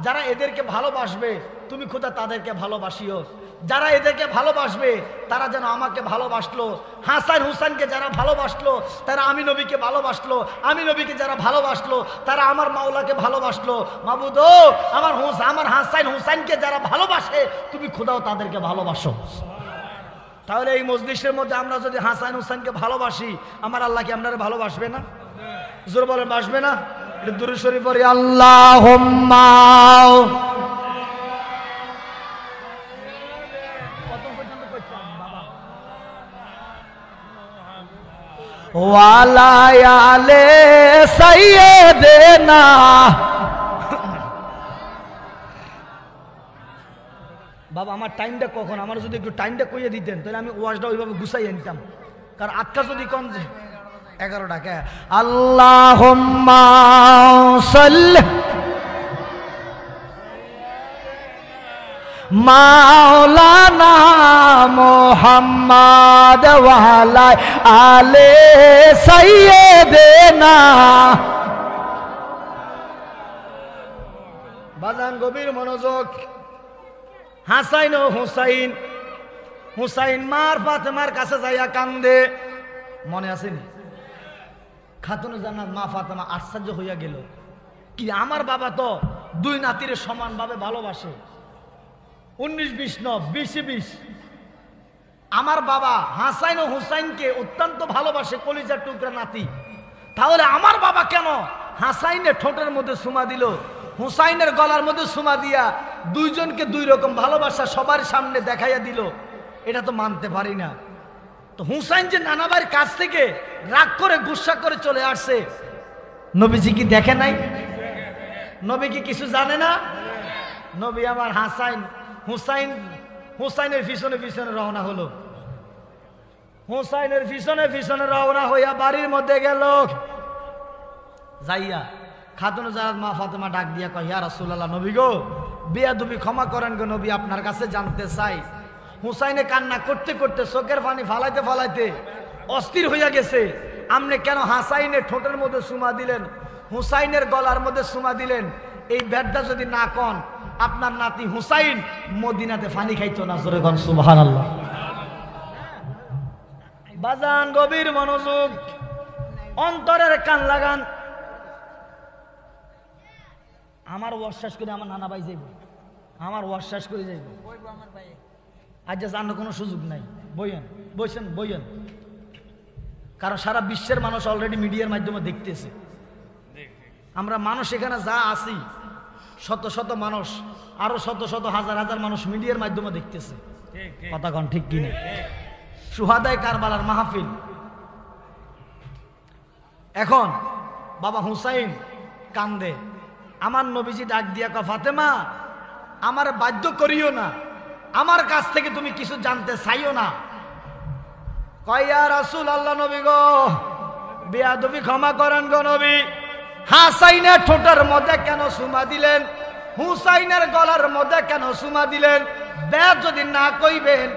যারা এদেরকে ভালোবাসবে তুমি খোদা তাদেরকে ভালোবাসিও, যারা এদেরকে ভালোবাসবে তারা যেন আমাকে ভালোবাসলো। হাসান হুসাইনকে যারা ভালোবাসলো তারা আমি নবীকে ভালোবাসলো, আমি নবীকে যারা ভালোবাসলো তারা আমার মাওলাকে ভালোবাসলো। মাবুদ, আমার হাসান হুসাইনকে যারা ভালোবাসে তুমি খোদাও তাদেরকে ভালোবাসো। তাহলে এই মজলিসের মধ্যে আমরা যদি হাসান হুসাইনকে ভালোবাসি, আমার আল্লাহ কি আপনারা ভালোবাসবে না? জোর বলেন, বাসবে না? দুরূদ শরীফ পড়ি, আল্লাহুম্মা ওয়ালা আলে সাইয়্যিদিনা। বাবা, আমার টাইমটা কখন? আমার যদি একটু টাইমটা কইয়ে দিতেন তাহলে আমি ওয়াজটা ওইভাবে গুছাই আনতাম। কারণ আটকা যদি কম 11 টাকা আল্লাহুম্মা সাল্লি মাওলানা মুহাম্মদ ওয়া আলা আলে সাইয়্যিদিনা। বাজান গভীর মনোযোগ। হাসাইন ও হুসাইন, হুসাইন মার ফাতেমার কাছে যাইয়া কান্দে, মনে আসেনি? খাতুন জান্নাত মা ফাতেমা আশ্চর্য হইয়া গেল, কি আমার বাবা তো দুই নাতিরে সমানভাবে ভালোবাসে, 19-20 ন 20-20। আমার বাবা হাসাইন ও হুসাইনকে অত্যন্ত ভালোবাসে, কলিজার টুকরা নাতি। তাহলে আমার বাবা কেন হাসাইনের ঠোঁটের মধ্যে সুমা দিল, হুসাইনের গলার মধ্যে সুমা দিয়া দুইজনকে দুই রকম ভালোবাসা সবার সামনে দেখাইয়া দিল? এটা তো মানতে পারি না। তো হুসাইন যে নানাবার কাছ থেকে রাগ করে গুসা করে চলে আসছে, নবীজি কি দেখে নাই? নবী কি কিছু জানে না? নবী আমার হুসাইনের পিছনে পিছনে রওনা হলো। হুসাইনের পিছনে পিছনে রওনা হইয়া বাড়ির মধ্যে গেল। যাইয়া খাতুন জান্নাত মা ফাতেমা ডাক দিয়া কয়, ইয়া রাসূলুল্লাহ, নবী গো, বেয়াদবি ক্ষমা করেন গো নবী, আপনার কাছে জানতে চাই। হুসাইনে কান্না করতে করতে চোখের পানি ফালাইতে ফালাইতে অস্থির হইয়া গেছে, আপনি কেন হাসাইনের ঠোঁটের মধ্যে সুমা দিলেন, হুসাইনের গলার মধ্যে সুমা দিলেন? এই ব্যাটটা যদি না কন, আপনার নাতি হুসাইন মদিনাতে পানি খাইতো না। জোরে কন সুবহানাল্লাহ। বাজান গভীর মনোযোগ, অন্তরের কান লাগান। আমার অশ্বাস করে আমার নানা ভাই যাইব, আমার অশ্বাস করে যাইব, আজ জানার কোনো সুযোগ নাই। বইয়েন, কারণ সারা বিশ্বের মানুষ অলরেডি মিডিয়ার মাধ্যমে দেখতেছে। আমরা মানুষ এখানে যা আছি, শত শত মানুষ, আরো শত শত হাজার হাজার মানুষ মিডিয়ার মাধ্যমে দেখতেছে। কথা কন ঠিক কিনা? সুহাদায়ে কারবালার মাহফিল। এখন বাবা হুসাইন কান্দে, আমার নবীজি ডাক দিয়া কয়, ফাতেমা, আমার বাধ্য করিও না, আমার কাছ থেকে তুমি কিছু জানতে চাইও না। কয়, ইয়া রাসূলুল্লাহ, নবী গো, বেয়াদবি ক্ষমা করেন গো নবী, হাসাইনের ঠোঁটের মধ্যে কেন সুমা দিলেন, হুসাইনের গলার মধ্যে কেন সুমা দিলেন? বেয়াদ যদি না কইবেন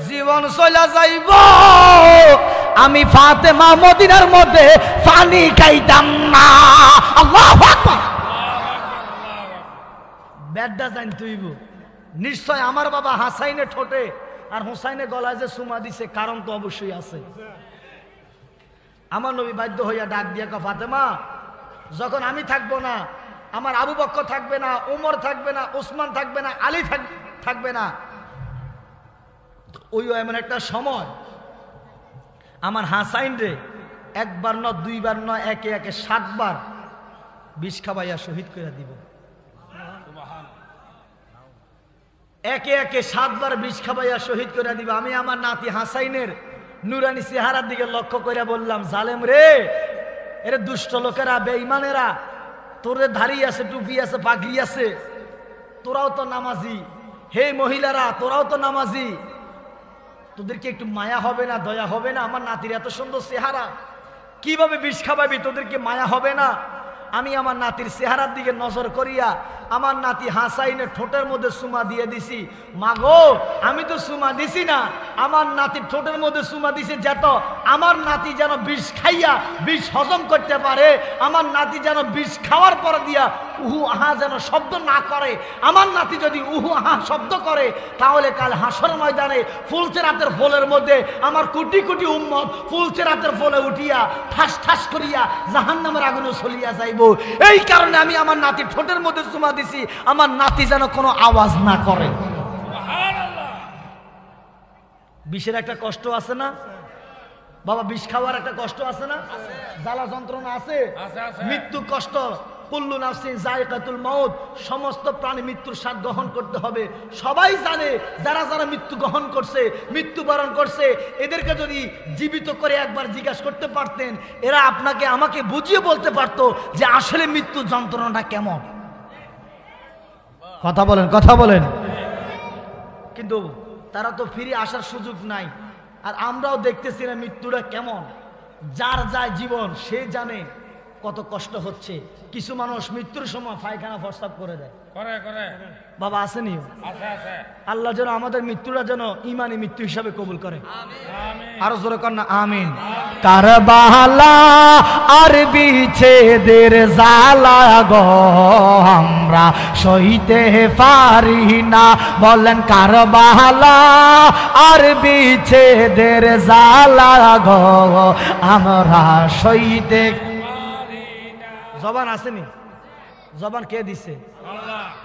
জীবন চলে যাইব, আমি ফাতেমা মদিনার মধ্যে পানি খাইতাম না। আল্লাহু আকবার। বেদটা জানতে হইব। নিশ্চয় আমার বাবা হাসাইনের ঠোঁটে আর হুসাইনের গলায় যে সুমা দিছে, কারণ তো অবশ্যই আছে। আমার নবী বাধ্য হইয়া ডাক দিয়া কয়, ফাতেমা, যখন আমি থাকবো না, আমার আবু বকর থাকবে না, ওমর থাকবে না, ওসমান থাকবে না, আলী থাকবে না, ওই এমন একটা সময় আমার হাসাইন রে একবার ন দুইবার ন একে একে 7 বার বিষ খাবাইয়া শহীদ করে দিব। একে একে 7 বার বিষ খাবাইয়া শহীদ করে দিব। আমি আমার নাতি হাসাইনের নুরানি চেহারার দিকে লক্ষ্য করে বললাম, জালেম রে, এরে দুষ্ট লোকেরা, বেঈমানেরা, তোরে দাড়ি আছে, টুপি আছে, পাগড়ি আছে, তোরাও তো নামাজি, হে মহিলারা, তোরাও তো নামাজি, তোদেরকে একটু মায়া হবে না, দয়া হবে না? আমার নাতির এত সুন্দর চেহারা, কিভাবে বিষ খাবাবি, তোদেরকে মায়া হবে না? আমি আমার নাতির চেহারার দিকে নজর করিয়া আমার নাতি হাসাইনের ঠোঁটের মধ্যে সুমা দিয়ে দিছি। মাগো, আমি তো সুমা দিছি না, আমার নাতির ঠোঁটের মধ্যে সুমা দিছে যেত আমার নাতি যেন বিষ খাইয়া বিষ হজম করতে পারে, আমার নাতি যেন বিষ খাওয়ার পর দিয়া উহু আহা যেন শব্দ না করে। আমার নাতি যদি উহু আহা শব্দ করে, তাহলে কাল হাসর ময়দানে ফুলচেরাতের ফলের মধ্যে আমার কোটি কোটি উম্মত ফুলচেরাতের ফলে উঠিয়া ঠাস ঠাস করিয়া জাহান্নামের আগুনে চলিয়া যাইব। এই কারণে আমি আমার নাতির ঠোঁটের মধ্যে সুমা দিছি, আমার নাতি যেন কোনো আওয়াজ না করে। বিষের একটা কষ্ট আছে না বাবা, বিষ খাওয়ার একটা কষ্ট আছে না, জ্বালা যন্ত্রণা আছে, মৃত্যু কষ্ট। কুল্লু নাফসিন যায়কাতুল মাউত, সমস্ত প্রাণী মৃত্যুর স্বাদ গ্রহণ করতে হবে। সবাই জানে, যারা যারা মৃত্যু গ্রহণ করছে, মৃত্যুবরণ করছে, এদেরকে যদি জীবিত করে একবার জিজ্ঞাসা করতে পারতেন, এরা আপনাকে আমাকে বুঝিয়ে বলতে পারতো যে আসলে মৃত্যু যন্ত্রণাটা কেমন। কথা বলেন, কথা বলেন। কিন্তু তারা তো ফিরে আসার সুযোগ নাই, আর আমরাও দেখতেছি না মৃত্যুটা কেমন। যার যায় জীবন সে জানে কত কষ্ট হচ্ছে। কিছু মানুষ মৃত্যুর সময় পায়খানা প্রস্তাব করে দেয়, বাবা আসেনি? আল্লাহ যেন আমাদের মৃত্যুটা যেন ইমানি মৃত্যু হিসাবে কবুল করে। আরো জোরে কর না আমিন। কারবালা আর বিচ্ছেদের জ্বালা গো আমরা সইতে পারি না, বলেন কারবালা আর বিচ্ছেদের জ্বালা গো আমরা সইতে। জবান আসেনি? জবান কে দিছে?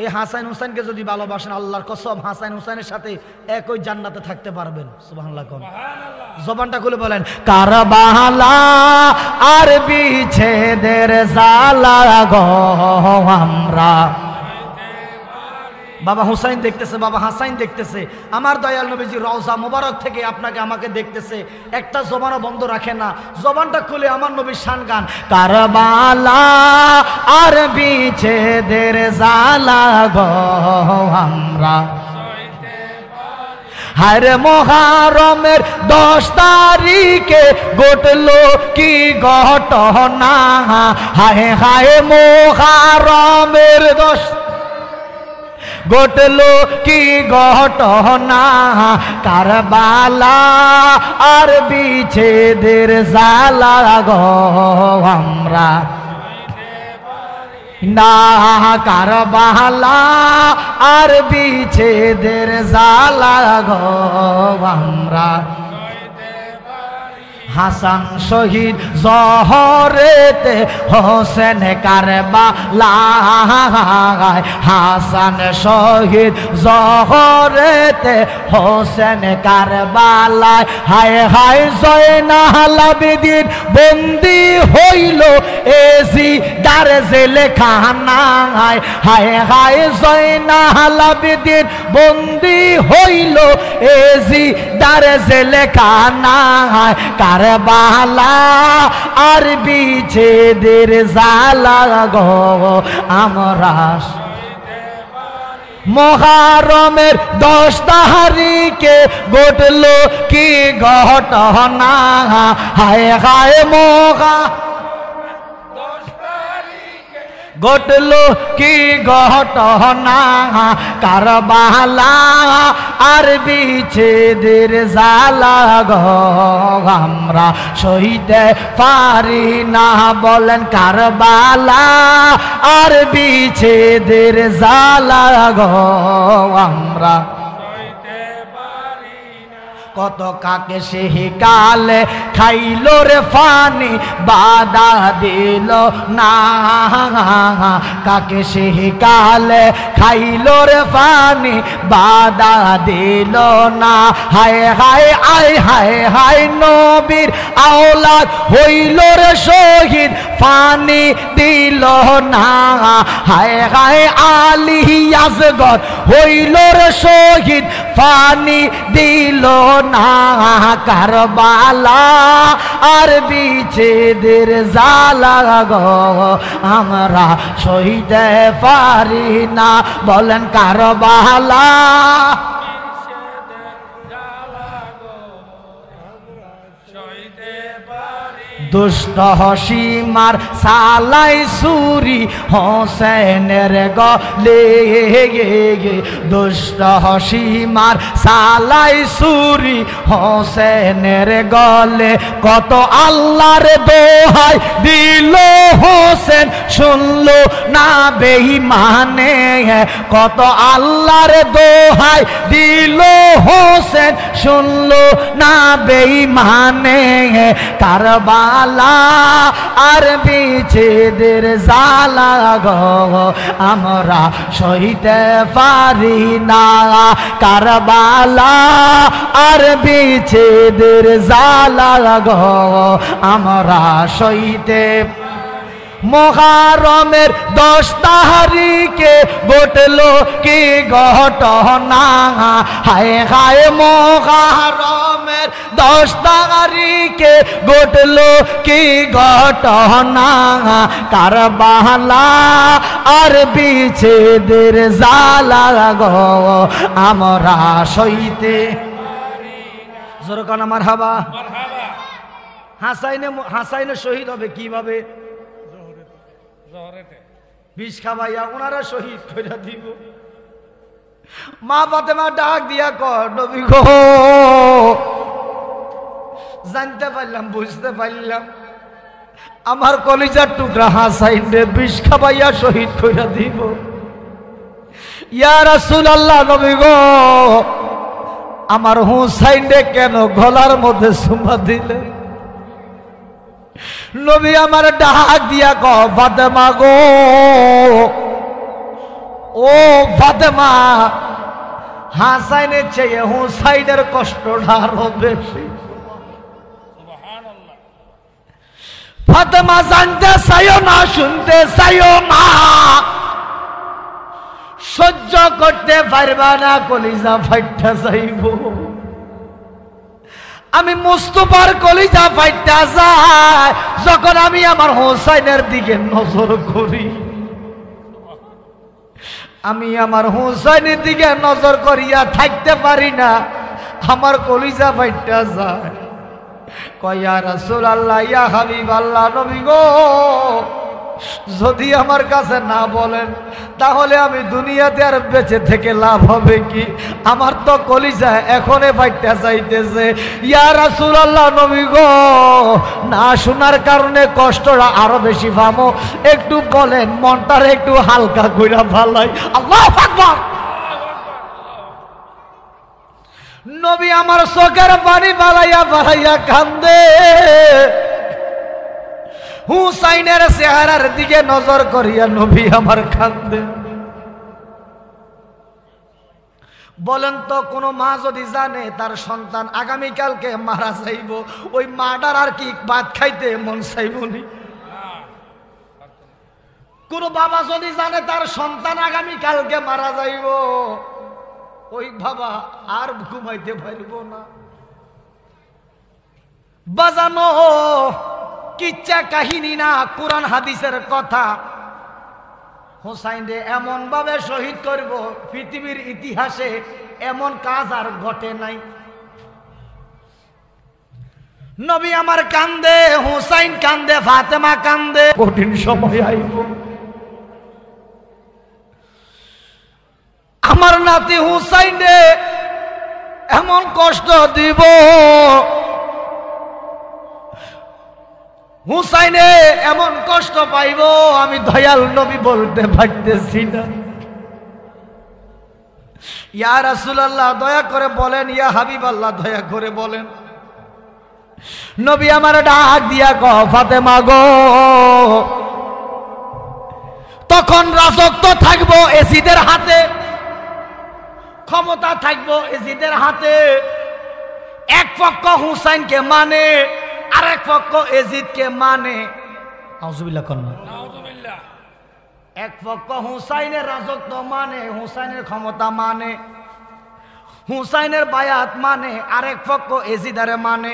এই হাসান হুসাইনকে যদি ভালোবাসেন আল্লাহর কসম হাসান হুসাইনের সাথে একই জান্নাতে থাকতে পারবেন। সুবহানাল্লাহ। জবানটা খুলে বলেন কারবালা আর বিচ্ছেদের জ্বালা গো আমরা। বাবা হুসাইন দেখতেছে, বাবা হাসাইন দেখতেছে, আমার দয়াল নবীজি রওজা মোবারক থেকে আপনাকে আমাকে দেখতেছে, একটা জবানও বন্ধ রাখে না। জবানটা খুলে আমার নবীর শান গান। কারবালা আর বিচ্ছেদের জ্বালা গো আমরা। হায়রে মুহররমের 10 তারিখে ঘটলো কি ঘটনা, হায় হায় মুহররমের 10 ঘটলো কি ঘটনা, কারবালা আর বিচ্ছেদের জ্বালা গো আমরা না। কারবালা আর বিচ্ছেদের জ্বালা গো আমরা। হাসান শহীদ জহরেতে হোসেন কারবালায়, হাসান শহীদ জহরেতে হোসেন কারবালায়। হায় হায় জয়নাল আবেদিন বন্দি হইল এসি দার জেলখানায়, হায় হায় জয়নাল আবেদিন বন্দি হইল এসি দার জেলখানায়। কারবালা আর বিচ্ছেদের জ্বালা গো আমরা। মুহররমের 10 তারিখে ঘটলো কি ঘটনা, হায় হায় ঘটলো কি ঘটনা, কারবালা আর বিচ্ছেদের জ্বালা গো আমরা সইতে পারি না, বলেন কারবালা আর বিচ্ছেদের জ্বালা গো আমরা। কত কাকে সেই কালে খাইলো রে ফানি বাধা দিল না, কাকে সেই কালে খাইলো রে ফানি বাধা দিল না। হায় হায় আয় হায় হায় নবীর আওলাদ হইল রে শহীদ ফানি দিল না, হায় হায় আলী আসগর হইল রে শহীদ ফানি দিল না। কারবালা আর বিচ্ছেদের জ্বালা গো আমরা সইতে পারি না, বলেন কারবালা। দুষ্ট সীমার সালাই সুরি হোসেনের গলে, দুষ্ট সীমার সালাই সুরি হোসেনের গলে। কত আল্লাহর দোহাই দিল হোসেন শুনলো না বেঈমানে, কত আল্লাহর দোহাই দিল হোসেন শুনলো না বেঈমানে। কারবালা আর বিচ্ছেদের জ্বালা গো আমরা সইতে পারি না, কারবালা আর বিচ্ছেদের জ্বালা গো আমরা সইতে। মুহররমের 10 তারিখে ঘটলো কি ঘটনা, হায় হায় মুহররমের 10 তারিখে ঘটলো কি ঘটনা, কারবালা আর বিচ্ছেদের জ্বালা গো আমরা সইতে। জোরে কান মারহাবা। হাসাইনে শহীদ হবে কিভাবে? বিষ খাবাইয়া ওনারা শহীদ করে দিব। মা ফাতেমা ডাক দিয়া কর, নবী গো জানতে পারলাম, বুঝতে পারলাম আমার কলিজার টুকরা হাসাইন রে বিষ খাবাইয়া শহীদ করে দিব। ইয়া রাসূলুল্লাহ, নবী গো আমার হুসাইন রে কেন গলার মধ্যে চুমা দিলেন? নবী আমার ডাক দিয়া ক, ফাতেমা গো, ও ফাতেমা, হাসাইনের চেয়ে হুসাইনের কষ্টটা আরো বেশি। ফাতেমা জানতে চাইও না, শুনতে চাইও না, সহ্য করতে পারবা না, কলিজা ফাইটা যাইব। আমি মুস্তাফার কলিজা ফাইটা যায় যখন আমি আমার হোসাইনের দিকে নজর করি। আমি আমার হোসাইনের দিকে নজর করিয়া থাকতে পারি না, আমার কলিজা ফাইটা যায়। কয় ইয়া রাসূলুল্লাহ, ইয়া হাবিবাল্লাহ, নবী গো যদি আমার কাছে না বলেন তাহলে আমি দুনিয়াতে আর বেঁচে থেকে লাভ হবে কি? আমার তো কলিজা এখনে ফাইটা চাইতেছে। ইয়া রাসূলুল্লাহ, নবী গো না শোনার কারণে কষ্টটা আরো বেশি পাবো, একটু বলেন, মনটারে একটু হালকা কইরা ভালাই। আল্লাহু আকবার। নবী আমার চোখের পানি বাড়াইয়া বাড়াইয়া কান্দে, হুসাইনের চেহারার দিকে নজর করিয়া নবী আমার কান্দে। বলেন তো, কোন মা যদি জানে তার সন্তান আগামীকালকে মারা যাইব, ওই মাটার আর কি ভাত খাইতে মন চাইবনি? কোন বাবা যদি জানে তার সন্তান আগামীকালকে মারা যাইব, ওই বাবা আর ঘুমাইতে পারব না। বাজানো কিচ্ছা কাহিনী না, কোরআন হাদিসের কথা। হোসাইন রে এমন ভাবে শহীদ করব, পৃথিবীর ইতিহাসে এমন কাজ আর ঘটে নাই। নবী আমার কান্দে, হোসাইন কান্দে, ফাতেমা কান্দে। কঠিন সময় আইব, আমার নাতি হুসাইন রে এমন কষ্ট দিব, হুসাইনে এমন কষ্ট পাইব, আমি দয়াল নবী বলতে পারতেছি না। ইয়া রাসূলুল্লাহ, দয়া করে বলেন, ইয়া হাবিবাল্লাহ, দয়া করে বলেন। নবী আমার ডাক দিয়া কও, ফাতেমা গো, তখন রাজত্ব থাকবো এজিদের হাতে, ক্ষমতা থাকবো এজিদের হাতে। এক পক্ষ হুসাইনকে মানে, আরেক পক্ষ এজিদকে মানে। নাউজুবিল্লাহ কন্যা, এক পক্ষ হুসাইনের রাজত্ব মানে, হুসাইনের ক্ষমতা মানে, হুসাইনের বায়াত মানে, আরেক পক্ষ এজিদারে মানে।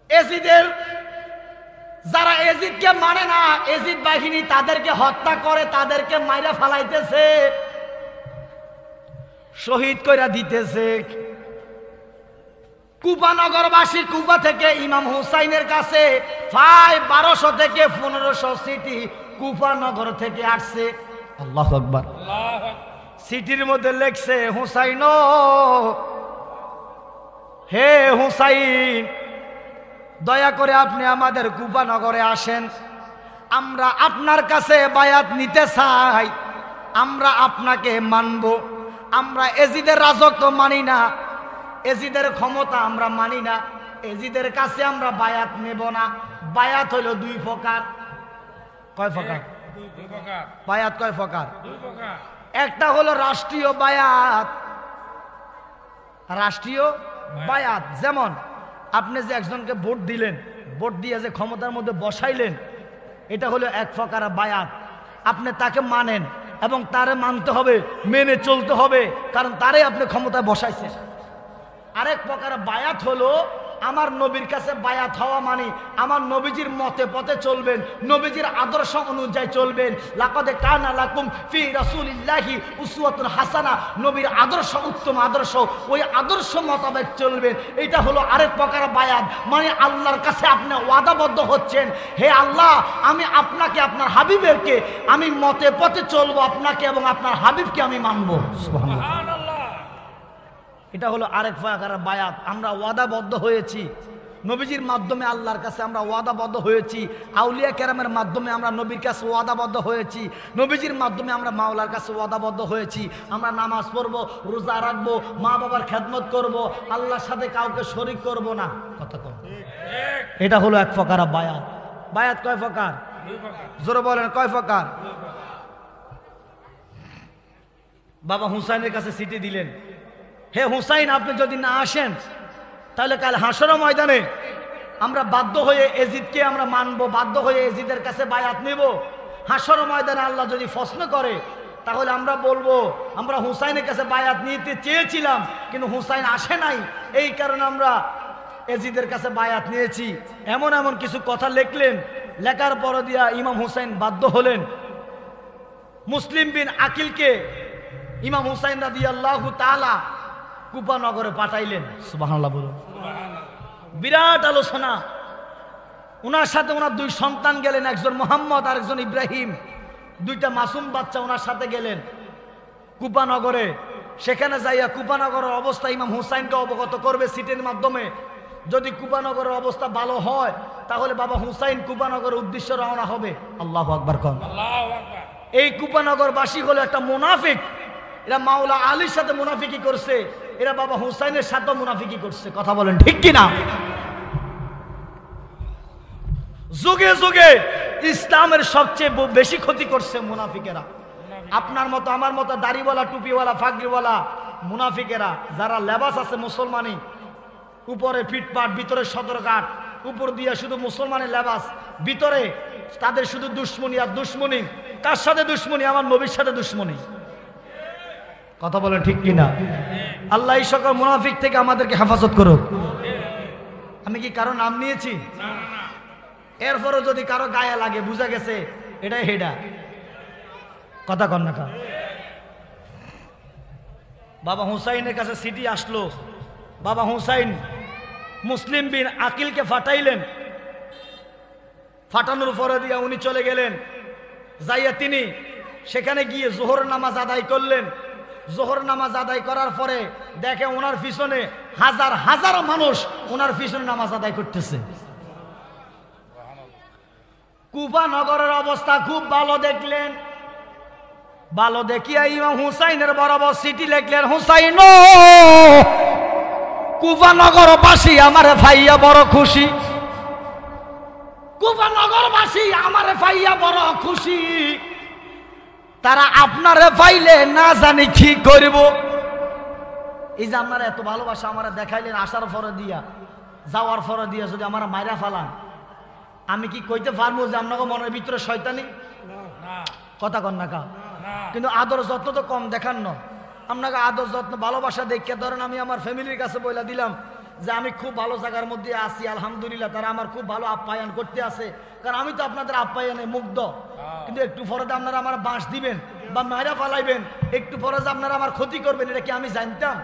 এজিদের যারা এজিদকে মানে না, এজিদ বাহিনী তাদেরকে হত্যা করে, তাদেরকে মাইরা ফালাইতেছে, শহীদ কইরা দিতেছে। কুফা নগরবাসী, কুফা থেকে ইমাম হুসাইনের কাছে প্রায় 1200 থেকে 1500 সিটি কুফা নগর থেকে আসছে। আল্লাহু আকবার। সিটির মধ্যে লেখছে, হুসাইন, হে হুসাইন, দয়া করে আপনি আমাদের কুফা নগরে আসেন, আমরা আপনার কাছে বায়াত নিতে চাই, আমরা আপনাকে মানব। আমরা এজিদের রাজত্ব মানি না, এজিদের ক্ষমতা আমরা মানি না, এজিদের কাছে আমরা বায়াত নেব না। বায়াত হইল দুই প্রকার। কয় প্রকার? বায়াত কয় প্রকার? একটা হলো রাষ্ট্রীয় বায়াত, রাষ্ট্রীয় বায়াত, যেমন আপনি যে একজনকে ভোট দিলেন, ভোট দিয়ে যে ক্ষমতার মধ্যে বসাইলেন, এটা হলো এক প্রকার বায়াত। আপনি তাকে মানেন এবং তারে মানতে হবে, মেনে চলতে হবে, কারণ তারে আপনি ক্ষমতায় বসাইছেন। আরেক প্রকার বায়াত হলো আমার নবীর কাছে বায়াত হওয়া মানে আমার নবীজির মতে পথে চলবেন, নবীজির আদর্শ অনুযায়ী চলবেন। লাকাদ কানা লাকুম ফি রাসূলিল্লাহি উসওয়াতুন হাসানা, নবীর আদর্শ উত্তম আদর্শ, ওই আদর্শ মোতাবেক চলবেন। এটা হলো আরেক প্রকার বায়াত, মানে আল্লাহর কাছে আপনি ওয়াদাবদ্ধ হচ্ছেন, হে আল্লাহ আমি আপনাকে আপনার হাবিবেরকে আমি মতে পথে চলবো, আপনাকে এবং আপনার হাবিবকে আমি মানবো। সুবহানাল্লাহ। এটা হলো আরেক প্রকার বায়াত। আমরা ওয়াদাবদ্ধ হয়েছি নবীজির মাধ্যমে, আল্লাহর কাছে আমরা ওয়াদাবদ্ধ হয়েছি, আউলিয়া কেরামের মাধ্যমে আমরা নবীর কাছে ওয়াদাবদ্ধ হয়েছি, নবীজির মাধ্যমে আমরা মাওলার কাছে ওয়াদাবদ্ধ হয়েছি। আমরা নামাজ পড়বো, রোজা রাখবো, মা বাবার খেদমত করব, আল্লাহর সাথে কাউকে শরীক করব না। কথা কম। এটা হলো এক প্রকার বায়াত। বায়াত কয় প্রকার? জোরে বলেন কয় প্রকার? বাবা হুসাইনের কাছে চিঠি দিলেন, হে হুসাইন আপনি যদি না আসেন তাহলে কাল হাসর ময়দানে আমরা বাধ্য হয়ে এজিদকে আমরা মানবো, বাধ্য হয়ে এজিদের কাছে বায়াত নেব। হাসর ময়দানে আল্লাহ যদি প্রশ্ন করে তাহলে আমরা বলবো আমরা হুসাইনের কাছে বায়াত নিতে চেয়েছিলাম কিন্তু হুসাইন আসে নাই, এই কারণে আমরা এজিদের কাছে বায়াত নিয়েছি। এমন এমন কিছু কথা লিখলেন, লেখার পর দিয়া ইমাম হুসাইন বাধ্য হলেন মুসলিম বিন আকিলকে ইমাম হুসাইন রাদিয়াল্লাহু তাআলা কুফা নগরে পাঠাইলেন। সুবহানাল্লাহ বলুন। বিরাট আলোচনা। ওনার সাথে ওনার দুই সন্তান গেলেন, একজন মোহাম্মদ আর একজন ইব্রাহিম, দুইটা মাসুম বাচ্চা ওনার সাথে গেলেন কুফা নগরে। সেখানে যাইয়া কুফা নগরের অবস্থা ইমাম হুসাইনকে অবগত করবে সিটের মাধ্যমে। যদি কুফা নগরের অবস্থা ভালো হয় তাহলে বাবা হুসাইন কুফা নগরের উদ্দেশ্যে রওনা হবে। আল্লাহু আকবার কোন। এই কুফা নগরবাসী হলো একটা মুনাফিক, এরা মাওলা আলীর সাথে মুনাফিকি করছে, এরা বাবা হুসাইনের সাথে মুনাফিকি করছে। কথা বলেন ঠিক কিনা? যুগে যুগে ইসলামের সবচেয়ে বেশি ক্ষতি করছে মুনাফিকেরা। আপনার মতো আমার মতো দাড়িওয়ালা টুপিওয়ালা ফাগড়িওয়ালা মুনাফিকেরা যারা লেবাস আছে মুসলমানি, উপরে ফিটপাট ভিতরে সদরঘাট, উপর দিয়ে শুধু মুসলমানের লেবাস, ভিতরে তাদের শুধু দুশ্মনী আর দুশ্মনী। কার সাথে দুশ্মনী? আমার নবীর সাথে দুশ্মনী। কথা বলেন ঠিক কিনা? আল্লাহ এই সকল মুনাফিক থেকে আমাদেরকে হেফাজত করুক। আমি কি কারো নাম নিয়েছি? এরপরও যদি কারো গায়ে লাগে বুঝা গেছে এটাই হেডা। কথা কন না কা? বাবা হুসাইনের কাছে চিঠি আসলো। বাবা হুসাইন মুসলিম বিন আকিলকে ফাটাইলেন। ফাটানোর পরে দিয়া উনি চলে গেলেন। যাইয়া তিনি সেখানে গিয়ে জোহর নামাজ আদায় করলেন। জোহর নামাজ আদায় করার পরে দেখে ওনার পিছনে হাজার হাজার মানুষ ওনার পিছনে নামাজ আদায় করতেছে। কুফা নগরের অবস্থা খুব ভালো দেখলেন। ভালো দেখিয়া ইমাম হুসাইনের বরাবর চিঠি লিখলেন, হুসাইন কুফা নগরবাসী আমারে পাইয়া বড় খুশি, কুফা নগরবাসী আমারে পাইয়া বড় খুশি, তারা আপনারে পাইলে না জানি কি করব। এই যে আপনারা এত ভালোবাসা আমারা দেখাইলেন, আসার পরে দিয়া যাওয়ার পরে দিয়া যদি আমরা মাইরা ফালান, আমি কি কইতে পারবো যে আপনাকে মনের ভিতরে শয়তানি? কথা কন না কা? কিন্তু আদর যত্ন তো কম দেখান না। আপনাকে আদর যত্ন ভালোবাসা দেখে ধরেন আমি আমার ফ্যামিলির কাছে বলে দিলাম যে আমি খুব ভালো জায়গার মধ্যে আছি, আলহামদুলিল্লাহ, তারা আমার খুব ভালো আপ্যায়ন করতে আছে। কারণ আমি তো আপনাদের আপ্যায়নে মুগ্ধ। কিন্তু একটু পরে আপনারা আমার বাঁশ দিবেন বা মায়েরা ফালাইবেন, একটু পরে যে আপনারা আমার ক্ষতি করবেন, এটা কি আমি জানতাম?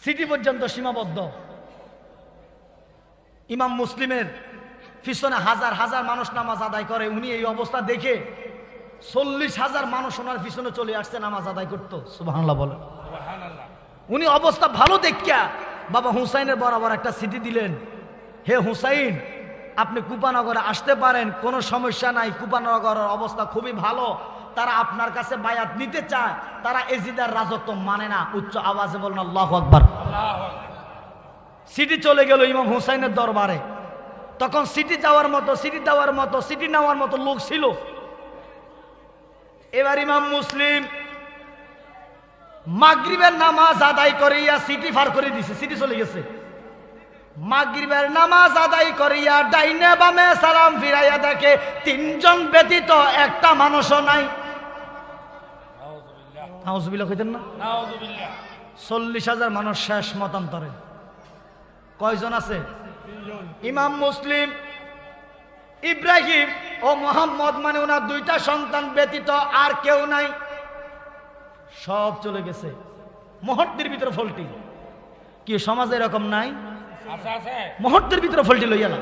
সিটি পর্যন্ত সীমাবদ্ধ। ইমাম মুসলিমের পিছনে হাজার হাজার মানুষ নামাজ আদায় করে। উনি এই অবস্থা দেখে 40,000 মানুষ ওনার পিছনে চলে আসছে নামাজ আদায় করতো। সুবহানাল্লাহ বলেন। উনি অবস্থা ভালো দেখিয়া বাবা হুসাইনের বরাবর একটা চিঠি দিলেন, হে হুসাইন আপনি কুপানগরে আসতে পারেন, কোনো সমস্যা নাই, কুপানগরের অবস্থা খুবই ভালো, তারা আপনার কাছে বায়াত নিতে চায়, তারা এজিদের রাজত্ব মানে না। উচ্চ আওয়াজে বলেন আল্লাহু আকবার। চিঠি চলে গেল ইমাম হুসাইনের দরবারে। তখন সিটি যাওয়ার মতো, সিটি দেওয়ার মতো, সিটি নেওয়ার মতো লোক ছিল। এবার ইমাম মুসলিম মাগরিবের নামাজ আদায় করিয়া সিটি পার করে দিছে, সিটি চলে গেছে। মাগরিবের নামাজ আদায় করিয়া ডাইনে বামে সালাম ফিরাইয়া দেখে 3 জন ব্যতীত একটা মানুষও নাই। নাউজুবিল্লাহ কইতেন না? 40,000 মানুষ শেষ মতান্তরে। কয়জন আছে? ইমাম মুসলিম, ইব্রাহিম ও মোহাম্মদ, মানে ওনার দুইটা সন্তান ব্যতীত আর কেউ নাই, সব চলে গেছে। মুহূর্তের ভিতরে ফলটি কি সমাজে এরকম নাই? মুহূর্তের ভিতরে ফলটি লইয়া না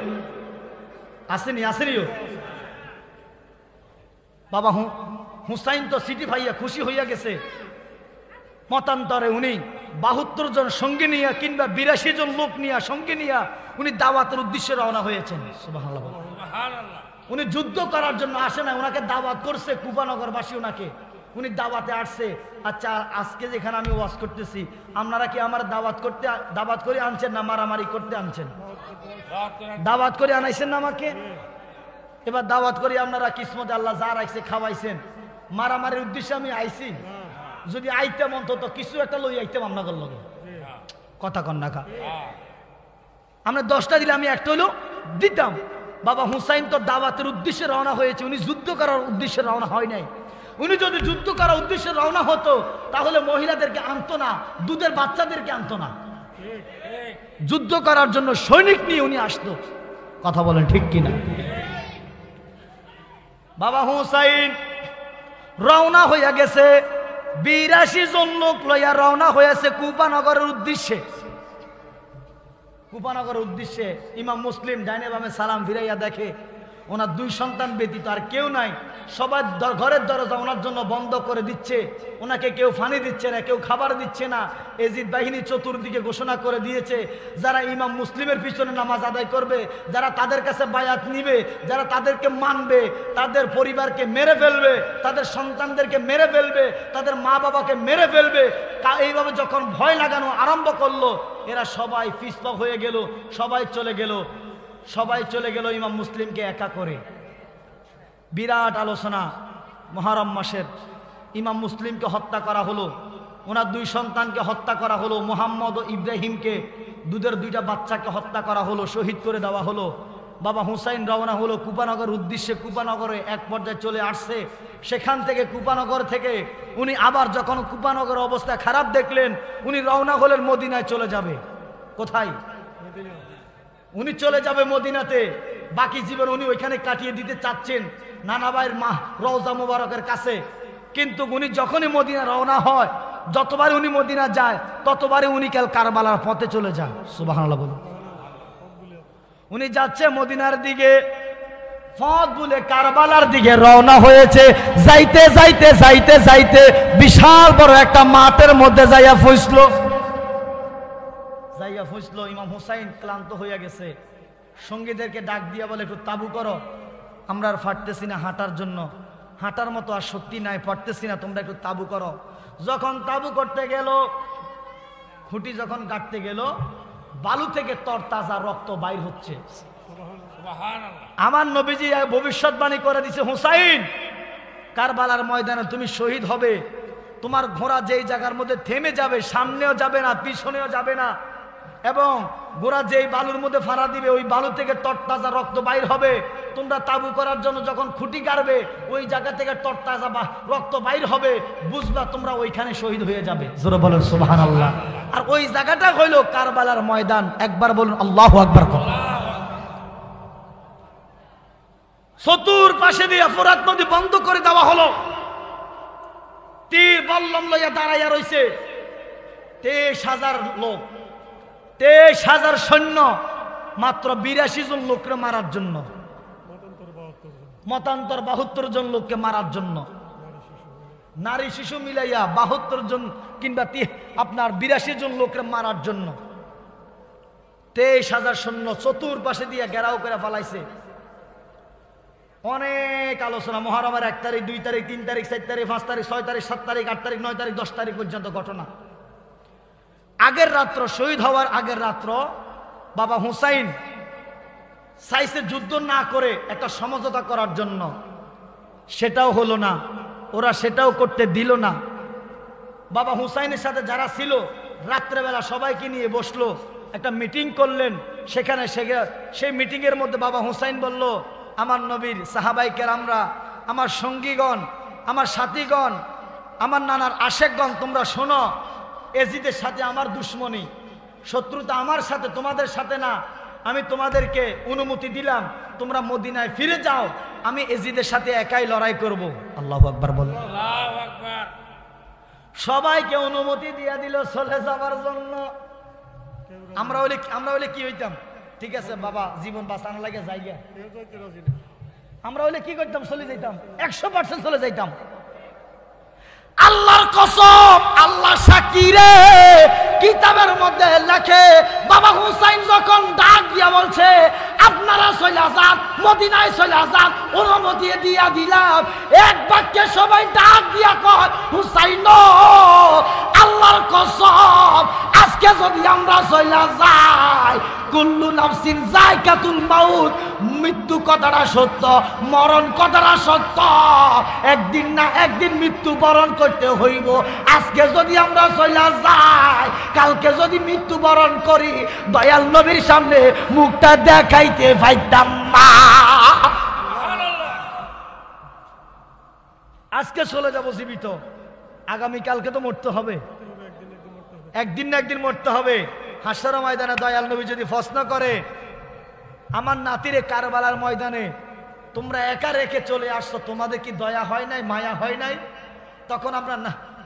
আসেনি, আসেনিও। বাবা হুসাইন তো সিটি ভাইয়া খুশি হইয়া গেছে। মতান্তরে উনি 72 জন সঙ্গে নিয়ে কিংবা 82 জন লোক নিয়ে সঙ্গে নিয়ে উনি দাওয়াতের উদ্দেশ্যে রওনা হয়েছেন। সুবহানাল্লাহ। উনি যুদ্ধ করার জন্য আসে না, ওনাকে দাওয়াত করছে কুপানগরবাসী ওনাকে, উনি দাওয়াতে আসছে। আচ্ছা, আজকে যেখানে আমি ওয়াজ করতেছি, আপনারা কি আমার দাওয়াত করে আনছেন না মারামারি করতে আনছেন? দাওয়াত করে আনাইছেন না আমাকে। এবার দাওয়াত করে আপনারা কিসমতে আল্লাহ যা রাখছে খাওয়াইছেন। মারামারির উদ্দেশ্যে আমি আইছি, যদি আইতাম অন্তত কিছু একটা লই আইতাম আপনাদের লগে। কথা কন না, আমরা 10টা দিলে আমি একটা হইলেও দিতাম। বাবা হুসাইন তো দাওয়াতের উদ্দেশ্যে রওনা হয়েছে, উনি যুদ্ধ করার উদ্দেশ্যে রওনা হয় নাই। উনি যদি যুদ্ধ করার উদ্দেশ্যে রওনা হতো তাহলে মহিলাদেরকে আনতো না, দুধের বাচ্চাদেরকে আনতো না, যুদ্ধ করার জন্য সৈনিক নিয়ে উনি আসতো। কথা বলেন ঠিক কিনা? বাবা হুসাইন রওনা হইয়া গেছে, 82 জন লোক লইয়া রওনা হয়েছে কুপানগরের উদ্দেশ্যে। কুপানগরের উদ্দেশ্যে ইমাম মুসলিম ডাইনে বামে সালাম ফিরাইয়া দেখে ওনার 2 সন্তান ব্যতীত আর কেউ নাই। সবাই ঘরের দরজা ওনার জন্য বন্ধ করে দিচ্ছে, ওনাকে কেউ পানি দিচ্ছে না, কেউ খাবার দিচ্ছে না। এজিদ বাহিনী চতুর্দিকে ঘোষণা করে দিয়েছে, যারা ইমাম মুসলিমের পিছনে নামাজ আদায় করবে, যারা তাদের কাছে বায়াত নিবে, যারা তাদেরকে মানবে, তাদের পরিবারকে মেরে ফেলবে, তাদের সন্তানদেরকে মেরে ফেলবে, তাদের মা বাবাকে মেরে ফেলবে। এইভাবে যখন ভয় লাগানো আরম্ভ করলো, এরা সবাই পিছপা হয়ে গেল, সবাই চলে গেল ইমাম মুসলিমকে একা করে। বিরাট আলোচনা। মুহররম মাসের ইমাম মুসলিমকে হত্যা করা হলো, ওনার 2 সন্তানকে হত্যা করা হলো, মুহাম্মদ ও ইব্রাহিমকে, দুধের 2টা বাচ্চাকে হত্যা করা হলো, শহীদ করে দেওয়া হলো। বাবা হুসাইন রওনা হলো কুপানগর উদ্দেশ্যে। কুপানগরে এক পর্যায়ে চলে আসছে। সেখান থেকে কুপানগর থেকে উনি আবার যখন কুপানগর অবস্থা খারাপ দেখলেন, উনি রওনা হলেন মদিনায় চলে যাবে। কোথায়? উনি চলে যাবে মদিনাতে। বাকি জীবন উনি ওইখানে কাটিয়ে দিতে চাচ্ছেন নানা ভাইয়ের মা রওজা মুবারকের কাছে। কিন্তু উনি যখনই মদিনা রওনা হয়, যতবার উনি মদিনা যায় ততবারই উনি কারবালার পথে চলে যান। সুবহানাল্লাহ বলুন। উনি যাচ্ছে মদিনার দিকে, পথ ভুলে কারবালার দিকে রওনা হয়েছে। যাইতে যাইতে যাইতে যাইতে বিশাল বড় একটা মাঠের মধ্যে যাইয়া ফুসলো। ইমাম হুসাইন ক্লান্ত হইয়া গেছে, সঙ্গীদেরকে ডাক দিয়া বলে, একটু তাবু করো, আমরা আর পারতেছি না হাঁটার জন্য, হাঁটার মতো আর শক্তি নাই, পারতেছি না, তোমরা একটু তাবু করো। যখন তাবু করতে গেল, খুঁটি যখন কাটতে গেল, বালু থেকে তরতাজা রক্ত বাইর হচ্ছে। আমার নবীজি ভবিষ্যৎবাণী করে দিছে, হুসাইন কারবালার ময়দানে তুমি শহীদ হবে, তোমার ঘোড়া যেই জায়গার মধ্যে থেমে যাবে, সামনেও যাবে না পিছনেও যাবে না, এবং ঘোড়া যেই বালুর মধ্যে ফাড়া দিবে ওই বালু থেকে তরতাজা রক্ত বাইর হবে। তোমরা তাবু করার জন্য যখন খুঁটি গাড়বে ওই জায়গা থেকে তরতাজা রক্ত বাইর হবে, বুঝবা তোমরা ওইখানে শহীদ হয়ে যাবে। জোরে বলেন সুবহানাল্লাহ। আর ওই জায়গাটা হইল কারবালার ময়দান। একবার বলুন আল্লাহু আকবার। চতুর্পাশে দিয়ে ফোরাত নদী বন্ধ করে দেওয়া হলো। তীর বল্লম লইয়া দাঁড়াইয়া রইছে 23,000 লোক, 23,000 সৈন্য, মাত্র 82 জন লোককে মারার জন্য, মতান্তর 72 জন লোককে মারার জন্য, নারী শিশু মিলাইয়া 72 জন কিংবা আপনার 82 জন লোককে মারার জন্য 23,000 সৈন্য চতুর্পাশে দিয়ে ঘেরাও করে ফেলাইছে। অনেক আলোচনা। মুহররমের 1 তারিখ, 2 তারিখ, 3 তারিখ, 4 তারিখ, 5 তারিখ, 6 তারিখ, 7 তারিখ, 8 তারিখ, 9 তারিখ, 10 তারিখ পর্যন্ত ঘটনা। আগের রাত্র, শহীদ হওয়ার আগের রাত্র বাবা হুসাইন চাইছে যুদ্ধ না করে একটা সমঝোতা করার জন্য, সেটাও হলো না, ওরা সেটাও করতে দিল না। বাবা হুসাইনের সাথে যারা ছিল রাত্রেবেলা সবাইকে নিয়ে বসলো, একটা মিটিং করলেন। সেখানে সেই মিটিংয়ের মধ্যে বাবা হুসাইন বলল, আমার নবীর সাহাবাই কেরামরা, আমার সঙ্গীগণ, আমার সাথীগণ, আমার নানার আশেকগণ, তোমরা শোনো, এজিদের সাথে আমার দুশ্মনী, শত্রুতা আমার সাথে, তোমাদের সাথে না। আমি তোমাদেরকে অনুমতি দিলাম, তোমরা মদিনায় ফিরে যাও, আমি এজিদের সাথে একাই লড়াই করব। আল্লাহু আকবার বলো। আল্লাহু আকবার। সবাইকে অনুমতি দিয়ে দিল চলে যাবার জন্য। আমরা হলে কি হইতাম? ঠিক আছে বাবা, জীবন বাঁচানো লাগে জায়গা, আমরা হলে কি করতাম? চলে যাইতাম, 100% চলে যাইতাম। আল্লাহর কসম, আল্লাহ সাক্ষী রে, কিতাবের মধ্যে লেখে বাবা হুসাইন যখন ডাক দিয়া বলছে আপনারা চলে যান, মদিনায় চলে যান, অনুমতি দিয়া দিলাম, এক বাক্যে সবাই ডাক দিয়া কয় হুসাইন আল্লাহর কসম, আজকে যদি আমরা চলে যাই, কুল্লু নাফসিন যায়কাতুল মাউত, মৃত্যু কথাটা সত্য, মরণ কথাটা সত্য, একদিন না একদিন মৃত্যু বরণ করতে হইব। আজকে যদি আমরা চলে যাই, কালকে যদি মৃত্যু বরণ করি, দয়াল নবীর সামনে মুখটা দেখাইতে পাইতাম না। আজকে চলে যাব জীবিত, আগামী কালকে তো মরতে হবে, একদিন না একদিন মরতে হবে। হাসরের ময়দানে দয়াল নবী যদি প্রশ্ন করে আমার নাতিরে কারবালার ময়দানে তোমরা একা রেখে চলে আসছো, তোমাদের কি দয়া হয় নাই, মায়া হয় নাই?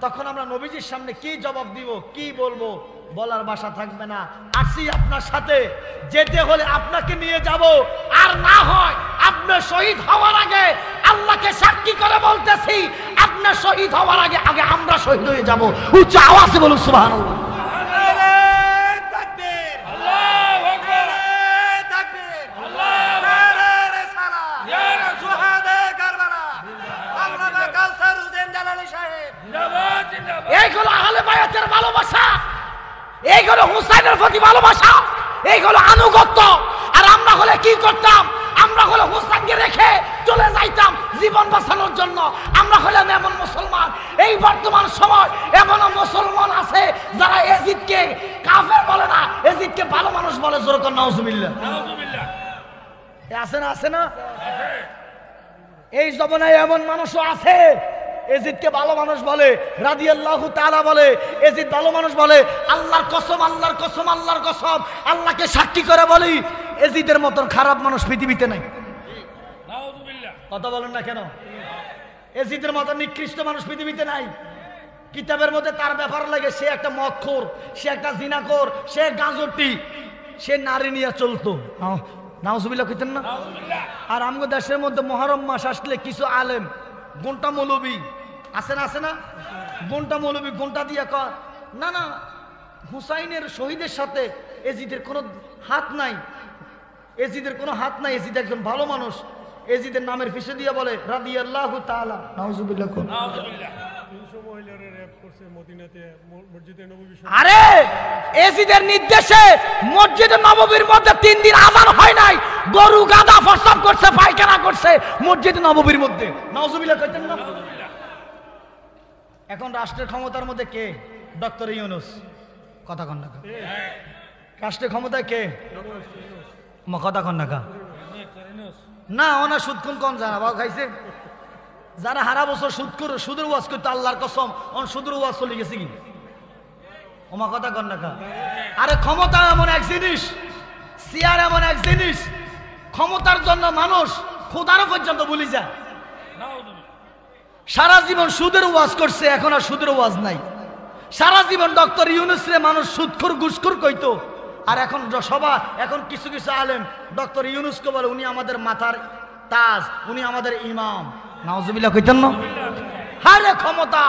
তখন আমরা নবীজির সামনে কি জবাব দিব, কি বলবো? বলার ভাষা থাকবে না। আসি আপনার সাথে, যেতে হলে আপনাকে নিয়ে যাব, আর না হয় আপনার শহীদ হওয়ার আগে আল্লাহকে সাক্ষী করে বলতেছি, আপনার শহীদ হওয়ার আগে আমরা শহীদ হয়ে যাব। উচ্চ আওয়াজে বলুন সুবহানাল্লাহ। এইগুলো আহলে বায়াতের ভালোবাসা, এইগুলো হুসাইনের প্রতি ভালোবাসা, এইগুলো আনুগত্য। আর আমরা হলে কি করতাম? আমরা হলে হুসাইনকে রেখে চলে যাইতাম জীবন বাঁচানোর জন্য। আমরা হলাম এমন মুসলমান, এই বর্তমান সময় এমন মুসলমান আছে যারা এজিদকে কাফের বলে না, এজিদকে ভালো মানুষ বলে। জোরে কর নাউজুবিল্লাহ। আছে না? এই জমানায় এমন মানুষও আছে এজিদকে ভালো মানুষ বলে, রাদিয়াল্লাহু তাআলা বলে, এজিদ ভালো মানুষ বলে। আল্লাহর কসম, আল্লাহর কসম, আল্লাহর কসম, আল্লাহকে সাক্ষী করে বলি, এজিদের মতন খারাপ মানুষ পৃথিবীতে নাই। কথা বলেন না কেন? এজিদের মতন নিকৃষ্ট মানুষ পৃথিবীতে নাই। কিতাবের মধ্যে তার ব্যাপার লাগে, সে একটা মদখোর, সে একটা জিনাখোর, সে গাঁজটি, সে নারী নিয়ে চলতো। নাউজুবিল্লাহ কইতেন না? আর আমগো দেশের মধ্যে মুহররম মাস আসলে কিছু আলেম গোন্টা মৌলবী আছে না? গোন্টা মৌলবী গোন্টা দিয়া কয় না, হুসাইনের শহীদের সাথে এজিদের কোনো হাত নাই, এজিদের কোনো হাত নাই, এজিদ একজন ভালো মানুষ। এজিদের নামের পিছে দিয়ে বলে রাদিয়াল্লাহু তাআলা। নাউজুবিল্লাহ। আরে এজিদের নির্দেশে মসজিদে নববীর মধ্যে 3 দিন আযান হয় নাই, গরু গাধা প্রস্রাব করছে, পায়খানা করছে মসজিদে নববীর মধ্যে। নাউজুবিল্লাহ কইতেন না? এখন রাষ্ট্রের ক্ষমতার মধ্যে কে? ডক্টর ইউনূস। কথা কন না? রাষ্ট্রের ক্ষমতায় কে? কথা কন না? ওনা সুদ কোন জানা বাবা খাইছে? যারা হারা বছর সুদের ওয়াজ করতো, আল্লাহর কসম সুদের ওয়াজ চলে গেছে কি? ওমা কথা কন না? আরে ক্ষমতা এমন এক জিনিস, চেয়ার এমন এক জিনিস, ক্ষমতার জন্য মানুষ খোদারও পর্যন্ত ভুলে যায়। সারা জীবন সুদের ওয়াজ করছে, এখন আর সুদের ওয়াজ নাই। সারা জীবন ডক্টর ইউনূস রে মানুষ সুদখোর ঘুষখোর কইতো, আর এখন এখন কিছু আলেম ডক্টর ইউনূসকে বলে উনি আমাদের মাথার তাজ, উনি আমাদের ইমাম। নাউজুবিল্লাহ কইতেন না? হারে ক্ষমতা!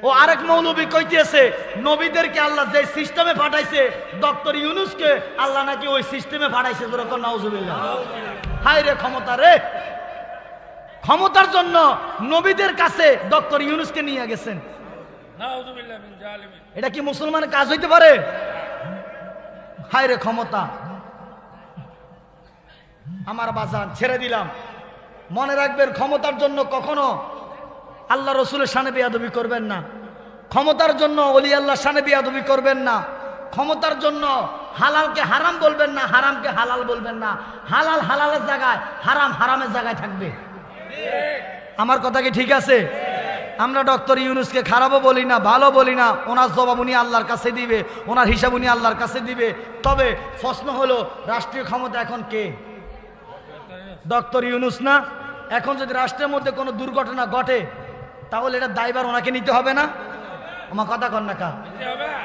ও আরেক মৌলবী কইতেছে নবীদেরকে আল্লাহ যে সিস্টেমে পাঠাইছে, ডক্টর ইউনূসকে আল্লাহ নাকি ওই সিস্টেমে পাঠাইছে। যেরকম নাউজুবিল্লাহ। হায় রে ক্ষমতা রে! ক্ষমতার জন্য নবীদের কাছে ডক্টর ইউনূসকে নিয়ে গেছেন। এটা কি মুসলমানের কাজ হইতে পারে? হায় রে ক্ষমতা! আমার বাজান ছেড়ে দিলাম, মনে রাখবেন ক্ষমতার জন্য কখনো আল্লাহ রসুলের শানে বেয়াদবি করবেন না। ক্ষমতার জন্য ওলি আল্লাহর শানে বেয়াদবি করবেন না। ক্ষমতার জন্য হালালকে হারাম বলবেন না, হারামকে হালাল বলবেন না। হালাল হালালের জায়গায়, হারাম হারামের জায়গায় থাকবে। আমার কথা কি ঠিক আছে? আমরা ডক্টর ইউনূসকে খারাপও বলি না, ভালো বলি না, ওনার জবাব উনি আল্লাহর কাছে দিবে, ওনার হিসাব উনি আল্লাহর কাছে দিবে। তবে প্রশ্ন হলো রাষ্ট্রীয় ক্ষমতা এখন কে? ডক্টর ইউনূস না? এখন যদি রাষ্ট্রের মধ্যে কোনো দুর্ঘটনা ঘটে তাহলে এটা দায়ভার ওনাকে নিতে হবে না? আমার কথা কন না কা?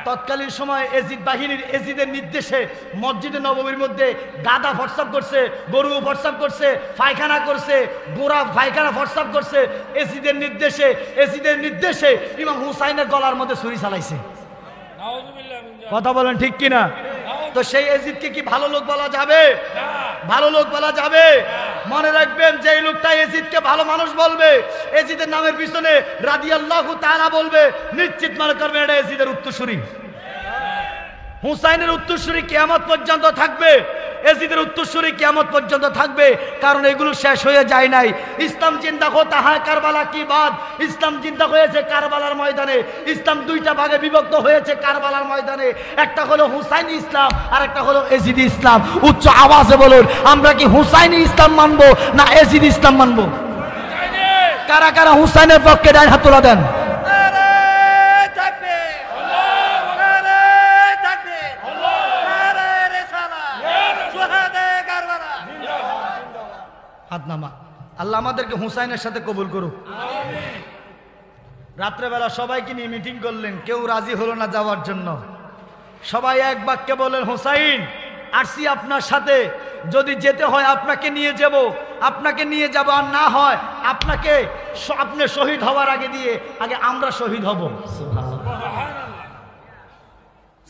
তৎকালীন সময় এজিদ বাহিনীর এজিদের নির্দেশে মসজিদে নববীর মধ্যে গাদা ফটসাপ করছে, গরু ফটসাপ করছে, পায়খানা করছে, গোড়া পায়খানা ফটসাপ করছে। এজিদের নির্দেশে ইমাম হুসাইনের গলার মধ্যে ছুরি চালাইছে। কথা বলেন ঠিক কিনা? তো সেই এজিদকে কি ভালো লোক বলা যাবে? ভালো লোক বলা যাবে? মনে রাখবেন, যে লোকটা এজিদকে ভালো মানুষ বলবে, এজিদের নামের পিছনে রাদিয়াল্লাহু তাআলা বলবে, নিশ্চিত মনে করবেন এটা এজিদের উত্তরসূরি। হুসাইনের উত্তরসূরি কিয়ামত পর্যন্ত থাকবে, এজিদের উত্তরসূরি কিয়ামত পর্যন্ত থাকবে। কারণ এগুলো শেষ হয়ে যায় নাই। ইসলাম জিন্দা হতা হ্যাঁ কারবালা কি বাদ। ইসলাম জিন্দা হয়েছে কারবালার ময়দানে। ইসলাম দুইটা ভাগে বিভক্ত হয়েছে কারবালার ময়দানে। একটা হলো হুসাইনি ইসলাম আর একটা হলো এজিদি ইসলাম। উচ্চ আওয়াজে বলুন, আমরা কি হুসাইনি ইসলাম মানবো না এজিদি ইসলাম মানবো? কারা কারা হুসাইনের পক্ষে ডান হাত তোলা দেন? আল্লাহ আমাদেরকে হুসাইনের সাথে কবুল করুক। রাত্রেবেলা সবাইকে নিয়ে মিটিং করলেন, কেউ রাজি হলো না যাওয়ার জন্য। সবাই এক বাক্যে বললেন, হুসাইন আসছি আপনার সাথে, যদি যেতে হয় আপনাকে নিয়ে যাব, আপনাকে নিয়ে যাব, আর না হয় আপনাকে আপনি শহীদ হওয়ার আগে আমরা শহীদ হব।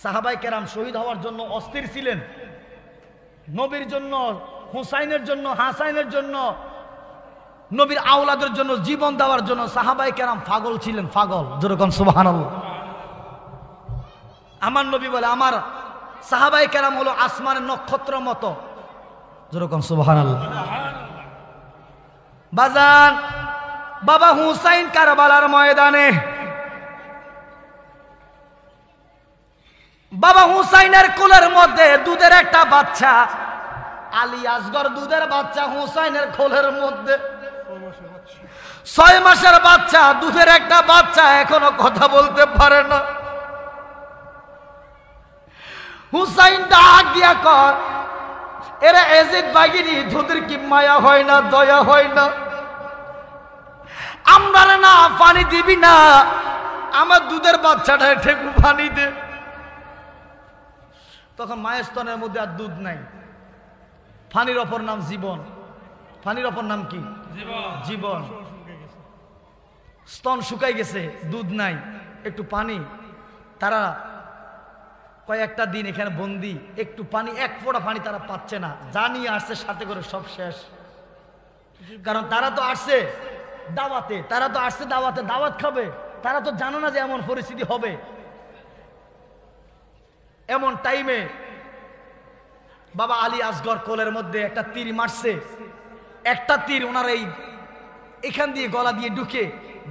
সাহাবায়ে কেরাম শহীদ হওয়ার জন্য অস্থির ছিলেন। নবীর জন্য, হুসাইনের জন্য, হাসাইনের জন্য, নবীর আওলাদের জন্য জীবন দেওয়ার জন্য সাহাবায়ে কেরাম পাগল ছিলেন, পাগল। যেরকম সুবহানাল্লাহ। আমার নবী বলে, আমার সাহাবায়ে কেরাম হলো আসমানের নক্ষত্র মতো। যেরকম সুবহানাল্লাহ। বাজান, বাবা হুসাইন কারবালার ময়দানে, বাবা হুসাইনের কোলের মধ্যে দুধের একটা বাচ্চা, আলী আসগর দুধের বাচ্চা হুসাইনের কোলের মধ্যে, 6 মাসের বাচ্চা, দুধের একটা বাচ্চা, এখনো কথা বলতে পারে না। হুসাইন ডাক দিয়া কর, এরা এজিদ বাহিনী, তোদের কি মায়া হয় না, দয়া হয় না? আমরা না পানি দিবি না, আমার দুধের বাচ্চাটা ঠেকু পানি দে। তখন মায়ের স্তনের মধ্যে আর দুধ নাই। পানির অপর নাম জীবন। পানির অপর নাম কি? জীবন। স্তন শুকাই গেছে, দুধ নাই, একটু পানি। তারা কয়েকটা দিন এখানে বন্দি, একটু পানি, এক ফোঁটা পানি তারা পাচ্ছে না। জানিয়ে আসছে সাথে করে সব শেষ। কারণ তারা তো আসছে দাওয়াতে, দাওয়াত খাবে। তারা তো জানো না যে এমন পরিস্থিতি হবে। এমন টাইমে বাবা আলী আসগর কোলের মধ্যে একটা তীর মারছে। একটা তীর ওনার এখান দিয়ে গলা দিয়ে ঢুকে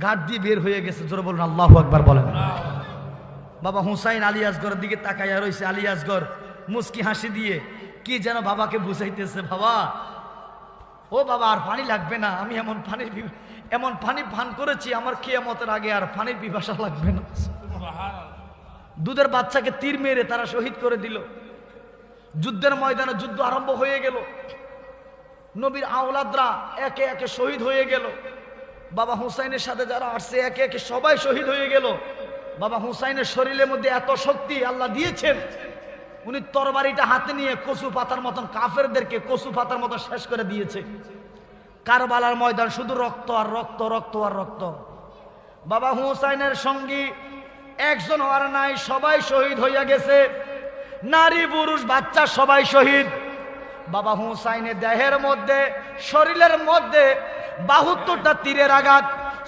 ঘাট দিয়ে বের হয়ে গেছে। জোরে বলুন আল্লাহু আকবার বলেন। বাবা হুসাইন আলী আসগরের দিকে তাকাইয়া রয়েছে। আলী আসগর মুস্কি হাসি দিয়ে কি যেন বাবাকে বুঝাইতেছে, বাবা, ও বাবা, আর পানি লাগবে না, আমি এমন পানি পান করেছি, আমার কিয়ামতের আগে আর পানির পিপাসা লাগবে না। দুধের বাচ্চাকে তীর মেরে তারা শহীদ করে দিল। যুদ্ধের ময়দানে যুদ্ধ আরম্ভ হয়ে গেল। নবীর আওলাদরা একে একে শহীদ হয়ে গেল। বাবা হুসাইনের সাথে যারা আসছে একে একে সবাই শহীদ হয়ে গেল। বাবা হুসাইনের শরীরের মধ্যে এত শক্তি আল্লাহ দিয়েছেন, উনি তরবারিটা হাতে নিয়ে কচু পাতার মতন কাফেরদেরকে কচু পাতার মতন শেষ করে দিয়েছে। কারবালার ময়দান শুধু রক্ত আর রক্ত, রক্ত আর রক্ত। বাবা হুসাইনের সঙ্গী একজন আর নাই, সবাই শহীদ হইয়া গেছে। নারী পুরুষ বাচ্চা সবাই শহীদ। বাবা হুসাইনের দেহের মধ্যে, শরীরের মধ্যে 72টা তীরের আঘাত,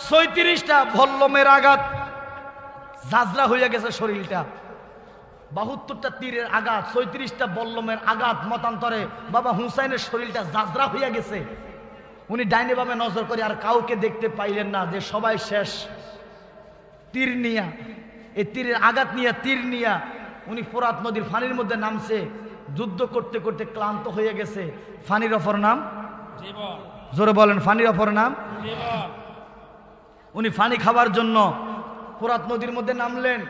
36টা ভল্লমের আঘাত, জাজরা হইয়া গেছে শরীরটা। 72টা তীরের আঘাত, 36টা বল্লমের আঘাত, মতান্তরে বাবা হুসাইনের শরীরটা জাজরা হইয়া গেছে। উনি ডাইনে বামে নজর করে আর কাউকে দেখতে পাইলেন না, যে সবাই শেষ। তীর নিয়া, এই তীরের আঘাত নিয়া, তীর নিয়া উনি ফোরাত নদীর পানির মধ্যে নামছে। যুদ্ধ করতে করতে ক্লান্ত হয়ে গেছে। পানির অপর নাম জীবন। জোরে বলেন, পানির অপর নাম জীবন। উনি পানি খাবার জন্য ফোরাত নদীর মধ্যে নামলেন।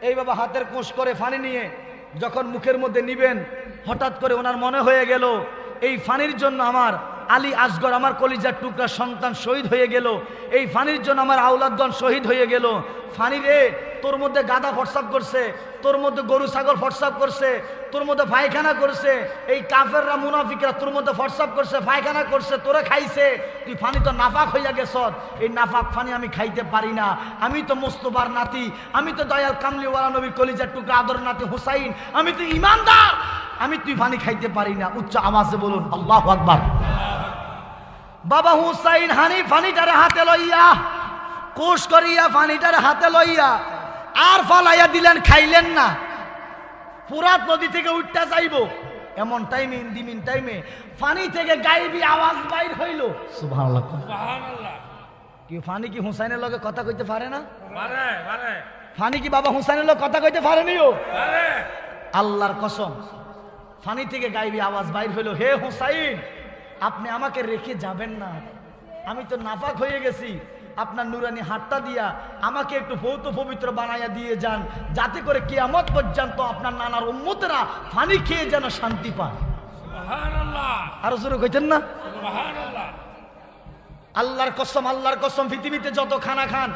এইভাবে হাতের কোষ করে পানি নিয়ে যখন মুখের মধ্যে নিবেন, হঠাৎ করে ওনার মনে হয়ে গেল এই পানির জন্য আমার আলী আসগর, আমার কলিজার টুকরা সন্তান শহীদ হয়ে গেল, এই পানির জন্য আমার আওলাদগণ শহীদ হয়ে গেল। ফানি রে, তোর মধ্যে গাধা ফটসাপ করছে, তোর মধ্যে গরু ছাগল ফটসাপ করছে, তোর মধ্যে পায়খানা করছে, এই কাফেররা মুনাফিকরা তোর মধ্যে ফটসাপ করছে, পায়খানা করছে, তোরে খাইছে, তুই ফানি তো নাফাক হইয়া গেছ। এই নাফাক ফানি আমি খাইতে পারি না, আমি তো মোস্তফার নাতি, আমি তো দয়াল কামলিওয়ালা নবীর কলিজার টুকরা আদর নাতি হুসাইন, আমি তো ইমানদার, আমি তুই পানি খাইতে পারি না। উচ্চ আওয়াজে বলুন আল্লাহু আকবার। বাবা হুসাইন হানি পানিটারে হাতে লইয়া, কোষ করিয়া পানিটারে হাতে লইয়া আর ফালাইয়া দিলেন, খাইলেন না। ফোরাত নদী থেকে উঠতে যাইব এমন টাইমে, ইন্দিমিন টাইমে পানি থেকে গায়েবী আওয়াজ বাইর হইল, সুবহানাল্লাহ সুবহানাল্লাহ। কি ফানি কি হুসাইনের লগে কথা কইতে পারে না? পারে পারে। ফানি কি বাবা হুসাইনের লগে কথা কইতে পারেনিও? পারে। আল্লাহর কসম, ফানি থেকে গায়েবী আওয়াজ বাইর হইল, হে হুসাইন, আপনি আমাকে রেখে যাবেন না, আমি তো নাফাক হয়ে গেছি, আপনার নুরানি হাতটা দিয়া আমাকে একটু ভৌত পবিত্র বানাইয়া দিয়ে যান, যাতে করে কিয়ামত পর্যন্ত আপনার নানার উম্মতেরা পানি খেয়ে যেন শান্তি পায়। সুবহানাল্লাহ। আরো জোরে কইতেন না? সুবহানাল্লাহ। আল্লাহর কসম, আল্লাহর কসম, পৃথিবীতে যত খানা খান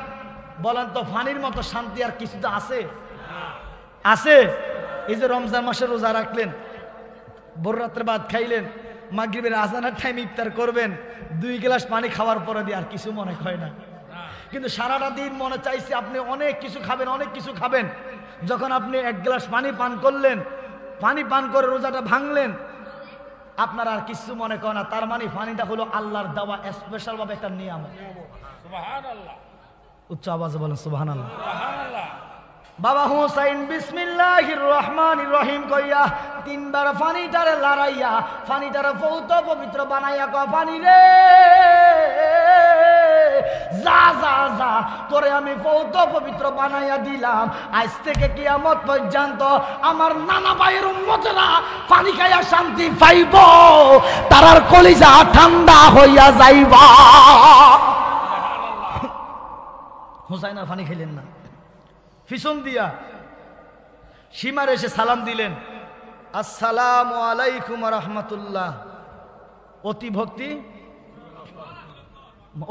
বলেন তো পানির মতো শান্তি আর কিছু তো আছে? আছে? এই যে রমজান মাসে রোজা রাখলেন, ভোর রাত্রে ভাত খাইলেন, মাগরিবের আজানের টাইম ইফতার করবেন, 2 গ্লাস পানি খাওয়ার পরে দিয়ে আর কিছু মনে হয় না। কিন্তু সারাটা দিন মনে চাইছে আপনি অনেক কিছু খাবেন, অনেক কিছু খাবেন। যখন আপনি 1 গ্লাস পানি পান করলেন, পানি পান করে রোজাটা ভাঙলেন, আপনার আর কিছু মনে করে না। তার মানে পানিটা হলো আল্লাহর দেওয়া স্পেশাল ভাবে একটা নিয়ামত। সুবহানাল্লাহ। উচ্চ আওয়াজে বলেন সুবহানাল্লাহ। সুবহানাল্লাহ। বাবা হুসাইন বিসমিল্লাহির রহমানির রহিম কইয়া 3 বার পানিটারে লড়াইয়া পানিটারে পৌত পবিত্র বানাইয়া ক, পানি রে যা যা যা, তোরে আমি পৌত পবিত্র বানাইয়া দিলাম, আজ থেকে কিয়ামত পর্যন্ত আমার নানা ভাইয়ের উম্মতেরা পানি খাইয়া শান্তি পাইব, তারার কলিজা ঠান্ডা হইয়া যাইবা। হুসাইন আর পানি খাইলেন না, পিছন দিয়া সীমার এসে সালাম দিলেন, আসসালামু আলাইকুম রাহমাতুল্লাহ। অতি ভক্তি,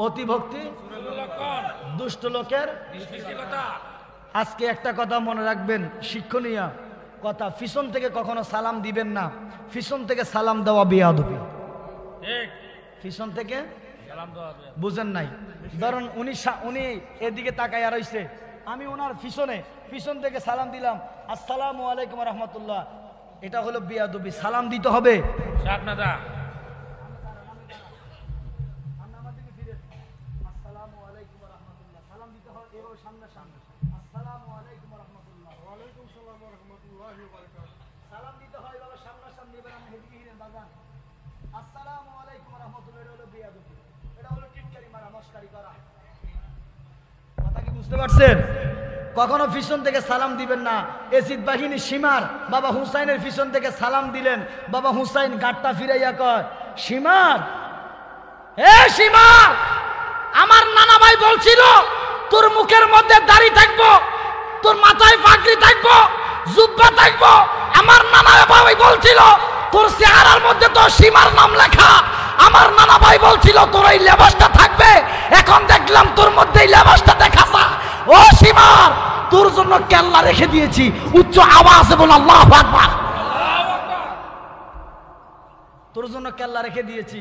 অতি ভক্তি দুষ্ট লোকের। আজকে একটা কথা মনে রাখবেন, শিক্ষণীয় কথা, পিছন থেকে কখনো সালাম দিবেন না, পিছন থেকে সালাম দেওয়া বেয়াদবি। পিছন থেকে বুঝেন নাই? ধরুন উনি এদিকে তাকাইয়া রইছে, আমি ওনার পিছন থেকে সালাম দিলাম, আসসালামু আলাইকুম রাহমাতুল্লাহ, এটা হলো বেয়াদবি। সালাম দিতে হবে বুঝতে পারছেন? কখনো পিছন থেকে সালাম দিবেন না। এজিদ বাহিনী সীমার বাবা হুসাইনের পিছন থেকে সালাম দিলেন, বাবা হুসাইন গাটটা ফিরাইয়া কয়, সীমার, এ সীমার, আমার নানা ভাই বলছিল তোর মুখের মধ্যে দাড়ি থাকবো, তোর মাথায় পাগড়ি থাকবো, জুব্বা থাকবো। আমার নানা ভাই বলছিল তোর চেহারার মধ্যে তো সীমার নাম লেখা। আমার নানা ভাই বলছিল তোর এই লেবাসটা থাকবে, এখন দেখলাম তোর মধ্যে এই লেবাসটা দেখাছা। ও সীমার, তোর জন্য কেল্লা রেখে দিয়েছি। উচ্চ আওয়াজে বল আল্লাহু আকবার। তোর জন্য কেল্লা রেখে দিয়েছি।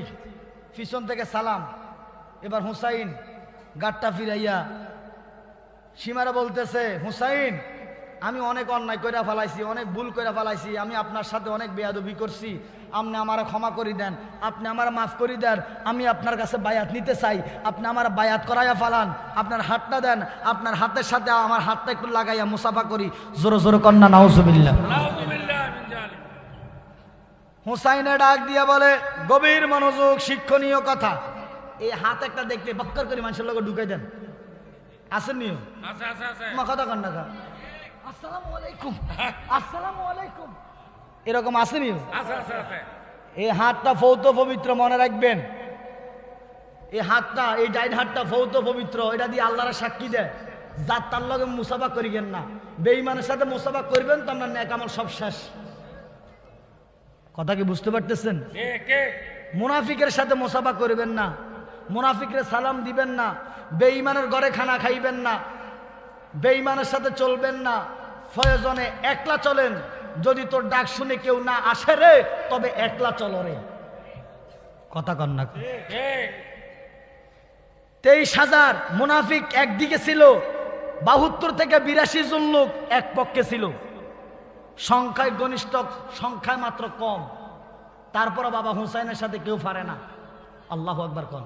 পিছন থেকে সালাম। এবার হুসাইন গাটটা ফিরাইয়া সীমারা বলতেছে, হুসাইন, আমি অনেক অন্যায় কইরা ফেলাইছি, অনেক ভুল কইরা ফেলাইছি, আমি আপনার সাথে অনেক বেয়াদবি করছি, আপনি আমারে ক্ষমা করে দেন, আপনি আমার মাফ করে দেন, আমি আপনার কাছে বায়াত নিতে চাই, আপনি আমার বায়াত করাইয়া ফেলান, আপনার হাতটা দেন, আপনার হাতের সাথে আমার হাতটা একটু লাগাইয়া মুসাফা করি। জোরে জোরে কন্যা নাউজুবিল্লাহ। হুসাইনে ডাক দিয়া বলে, গভীর মনোযোগ, শিক্ষণীয় কথা। এই হাত একটা দেখতে বক্কর করে মানুষের লোক ঢুকাই দেন, আসেননি? কথা কন্যা কা আসসালামু আলাইকুম, আসসালামু আলাইকুম, এরকম আসেনি? এই হাতটা ফৌত পবিত্র, মনে রাখবেন। এই হাতটা, এই ডাইন হাতটা ভৌত পবিত্র, এটা দিয়ে আল্লাহর সাক্ষী দেয়, যার তার লগে মুসাফা করিবেন না। বেঈমানের সাথে মুসাফা করবেন তো আপনার নেক আমল সব শেষ। কথা কি বুঝতে পারতেছেন? মুনাফিকের সাথে মুসাফা করবেন না, মুনাফিকের সালাম দিবেন না, বেঈমানের ঘরে খানা খাইবেন না, বেঈমানের সাথে চলবেন না। প্রয়োজনে একলা চলেন, যদি তোর ডাক শুনে কেউ না আসে রে, তবে একলা চলো রে। কথা কন না? 23,000 মুনাফিক একদিকে ছিল, 72 থেকে 82 জন লোক এক পক্ষে ছিল। সংখ্যায় ঘনিষ্ঠ, সংখ্যায় মাত্র কম। তারপরে বাবা হুসাইনের সাথে কেউ পারে না। আল্লাহু আকবার কোন।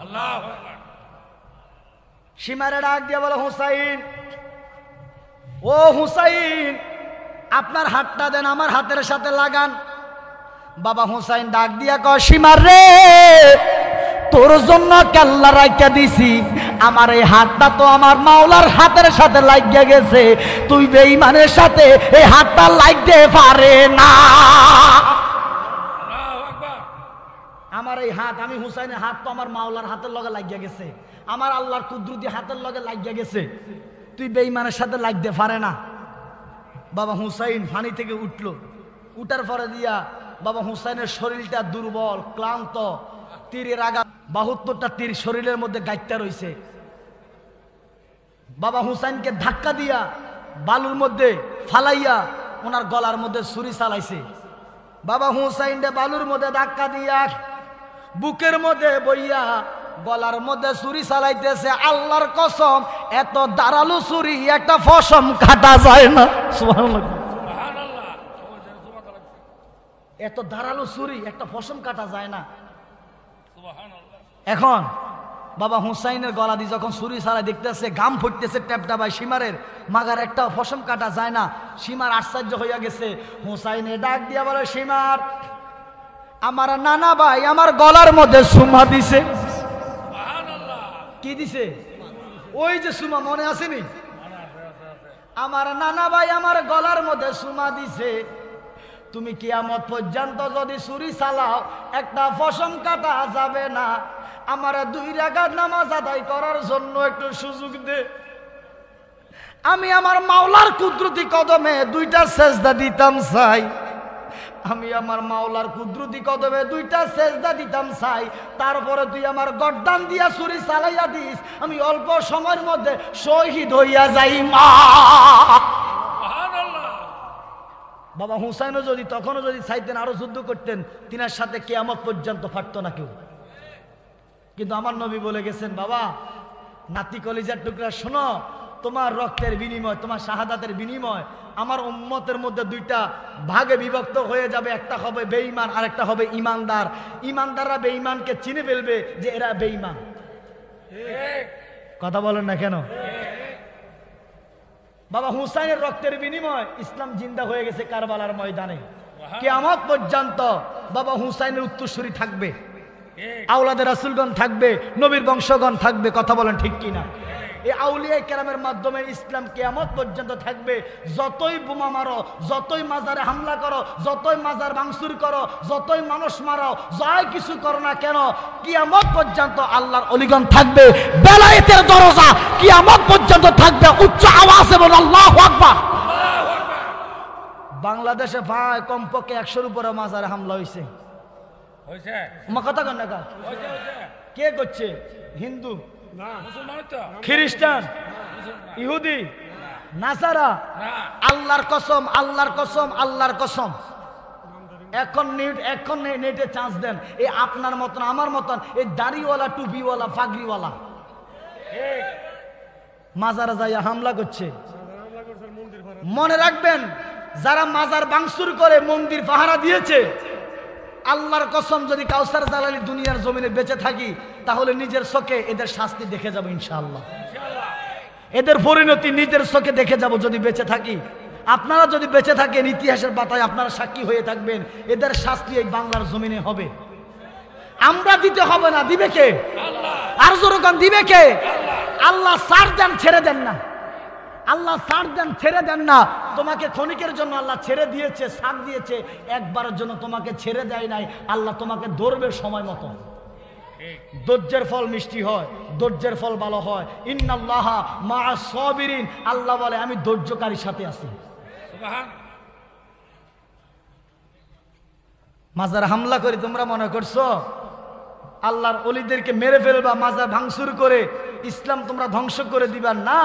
সীমারে ডাক দিয়ে বলে, হুসাইন, ও হুসাইন, আপনার হাতটা দেন, আমার হাতের সাথে লাগান। বাবা হুসাইন ডাক দিয়া কয়, সীমার রে, তোর জন্য কেল্লা রাখিয়া দিছি, আমার এই হাতটা তো আমার মাওলার হাতের সাথে লাগিয়া গেছে, তুই বেঈমানের সাথে এই হাতটা লাগতে পারে না। আমার এই হাত, আমি হুসাইনের হাত তো আমার মাওলার হাতের লগে লাগিয়া গেছে, আমার আল্লাহর কুদরতি হাতের লগে লাগিয়া গেছে, তুই বেঈমানের সাথে লাগতে পারে না। বাবা হুসাইন পানি থেকে উঠল, উঠার পরে দিয়া বাবা হুসাইনের শরীরটা দুর্বল, ক্লান্ত, তীরের আঘাত, 72টা তীর শরীরের মধ্যে গাইত্যা রয়েছে। বাবা হুসাইনকে ধাক্কা দিয়া বালুর মধ্যে ফালাইয়া ওনার গলার মধ্যে ছুরি চালাইছে। বাবা হুসাইনকে বালুর মধ্যে ধাক্কা দিয়া বুকের মধ্যে বইয়া গলার মধ্যে ছুরি চালাইতেছে। আল্লাহর কসম, এত ধারালো ছুরি একটা ফসম কাটা যায় না। সুবহানাল্লাহ। এত ধারালো ছুরি একটা ফসম কাটা যায় না। এখন বাবা হুসাইনের গলা দিয়ে যখন ছুরি ছাড়া দেখতেছে, গাম ফুটতেছে ট্যাপটা ভাই সীমারের মাগার, একটা ফসম কাটা যায় না। সীমার আশ্চর্য হইয়া গেছে। হুসাইনে ডাক দিয়া বলে, সীমার, আমার নানা ভাই আমার গলার মধ্যে সুমা দিছে। কি দিছে? ওই যে সুমা, মনে আসেনি? আমার নানা ভাই আমার গলার মধ্যে সুমা দিছে। তুমি কিয়ামত পর্যন্ত যদি ছুরি চালাও, একটা ফসম কাটা যাবে না। আমার 2 রাকাত নামাজ আদায় করার জন্য একটু সুযোগ দে। আমি আমার মাওলার কুদরতি কদমে 2টা সেজদা দিতাম চাই। আমি আমার মাওলার কুদরতি কদমে 2টা সেজদা দিতাম চাই। তারপরে তুই আমার গর্দান দিয়া ছুরি চালাইয়া দিস, আমি অল্প সময়ের মধ্যে শহীদ হইয়া যাই মা। বাবা হুসাইনও যদি তখনও যদি চাইতেন আরো যুদ্ধ করতেন, তিনার সাথে কিয়ামত পর্যন্ত ফাটতো না কেউ। কিন্তু আমার নবী বলে গেছেন, বাবা নাতি কলিজার টুকরা, শোনো, তোমার রক্তের বিনিময়, তোমার শাহাদাতের বিনিময় আমার উম্মতের মধ্যে 2টা ভাগে বিভক্ত হয়ে যাবে। একটা হবে বেঈমান আর একটা হবে ইমানদার। ইমানদাররা বেঈমানকে চিনে ফেলবে যে এরা বেঈমান। কথা বলেন না কেন? বাবা হুসাইনের রক্তের বিনিময় ইসলাম জিন্দা হয়ে গেছে কারবালার ময়দানে। কিয়ামত পর্যন্ত বাবা হুসাইনের উত্তরসূরি থাকবে, আওলাদের রাসূলগণ থাকবে, নবীর বংশগণ থাকবে। কথা বলেন ঠিক কিনা? এই আউলিয়া কেরামের মাধ্যমে ইসলাম কিয়ামত পর্যন্ত থাকবে। যতই বোমা মারো, যতই মাজারে হামলা করো, যতই মাজার ভাঙচুর করো, যতই মানুষ মারো, যাই কিছু করো না কেন, কিয়ামত পর্যন্ত আল্লাহর ওলিগণ থাকবে। বেলায়েতের দরজা কিয়ামত পর্যন্ত থাকবে। উচ্চ আওয়াজে বলো আল্লাহু আকবার। বাংলাদেশে ভাই কমপক্ষে 100-র উপরে মাজারে হামলা হয়েছে। কথা কন না, কে করছে? হিন্দু, খ্রিস্টান, ইহুদি, নাসারা। আল্লাহর কসম, আল্লাহর কসম, আল্লাহর কসম, এখন নেটে চান্স দেন, এই আপনার মতন আমার মতন এই দাড়িওয়ালা, টুপিওয়ালা, পাগড়িওয়ালা মাজারে যাইয়া হামলা করছে। মনে রাখবেন, যারা মাজার ভাঙচুর করে মন্দির পাহারা দিয়েছে, আল্লাহর কসম, যদি কাউসার জালালি দুনিয়ার জমিনে বেঁচে থাকি, তাহলে নিজের চোখে এদের শাস্তি দেখে যাব ইনশাআল্লাহ। এদের পরিণতি নিজের চোখে দেখে যাব যদি বেঁচে থাকি। আপনারা যদি বেঁচে থাকেন, ইতিহাসের পাতায় আপনারা সাক্ষী হয়ে থাকবেন, এদের শাস্তি এই বাংলার জমিনে হবে। আমরা দিতে হবে না, দিবে কে? আর জোরকান দিবে কে? আল্লাহ ছাড় দেন, ছেড়ে দেন না। আল্লাহ ছাড় দেন, ছেড়ে দেন না। তোমাকে ক্ষণিকের জন্য আল্লাহ ছেড়ে দিয়েছে, ছাড় দিয়েছে, একবারের জন্য তোমাকে ছেড়ে দেয় নাই। আল্লাহ তোমাকে ধরবে সময় মতো। ধৈর্যের ফল মিষ্টি হয়, ধৈর্যের ফল ভালো হয়। ইন্নাল্লাহা মাআস সাবিরিন, আল্লাহ বলে আমি ধৈর্যকারীর সাথে আছি। মাজার হামলা করে তোমরা মনে করছো আল্লাহর ওলিদেরকে মেরে ফেলবা, মাজার ভাঙচুর করে ইসলাম তোমরা ধ্বংস করে দিবা? না,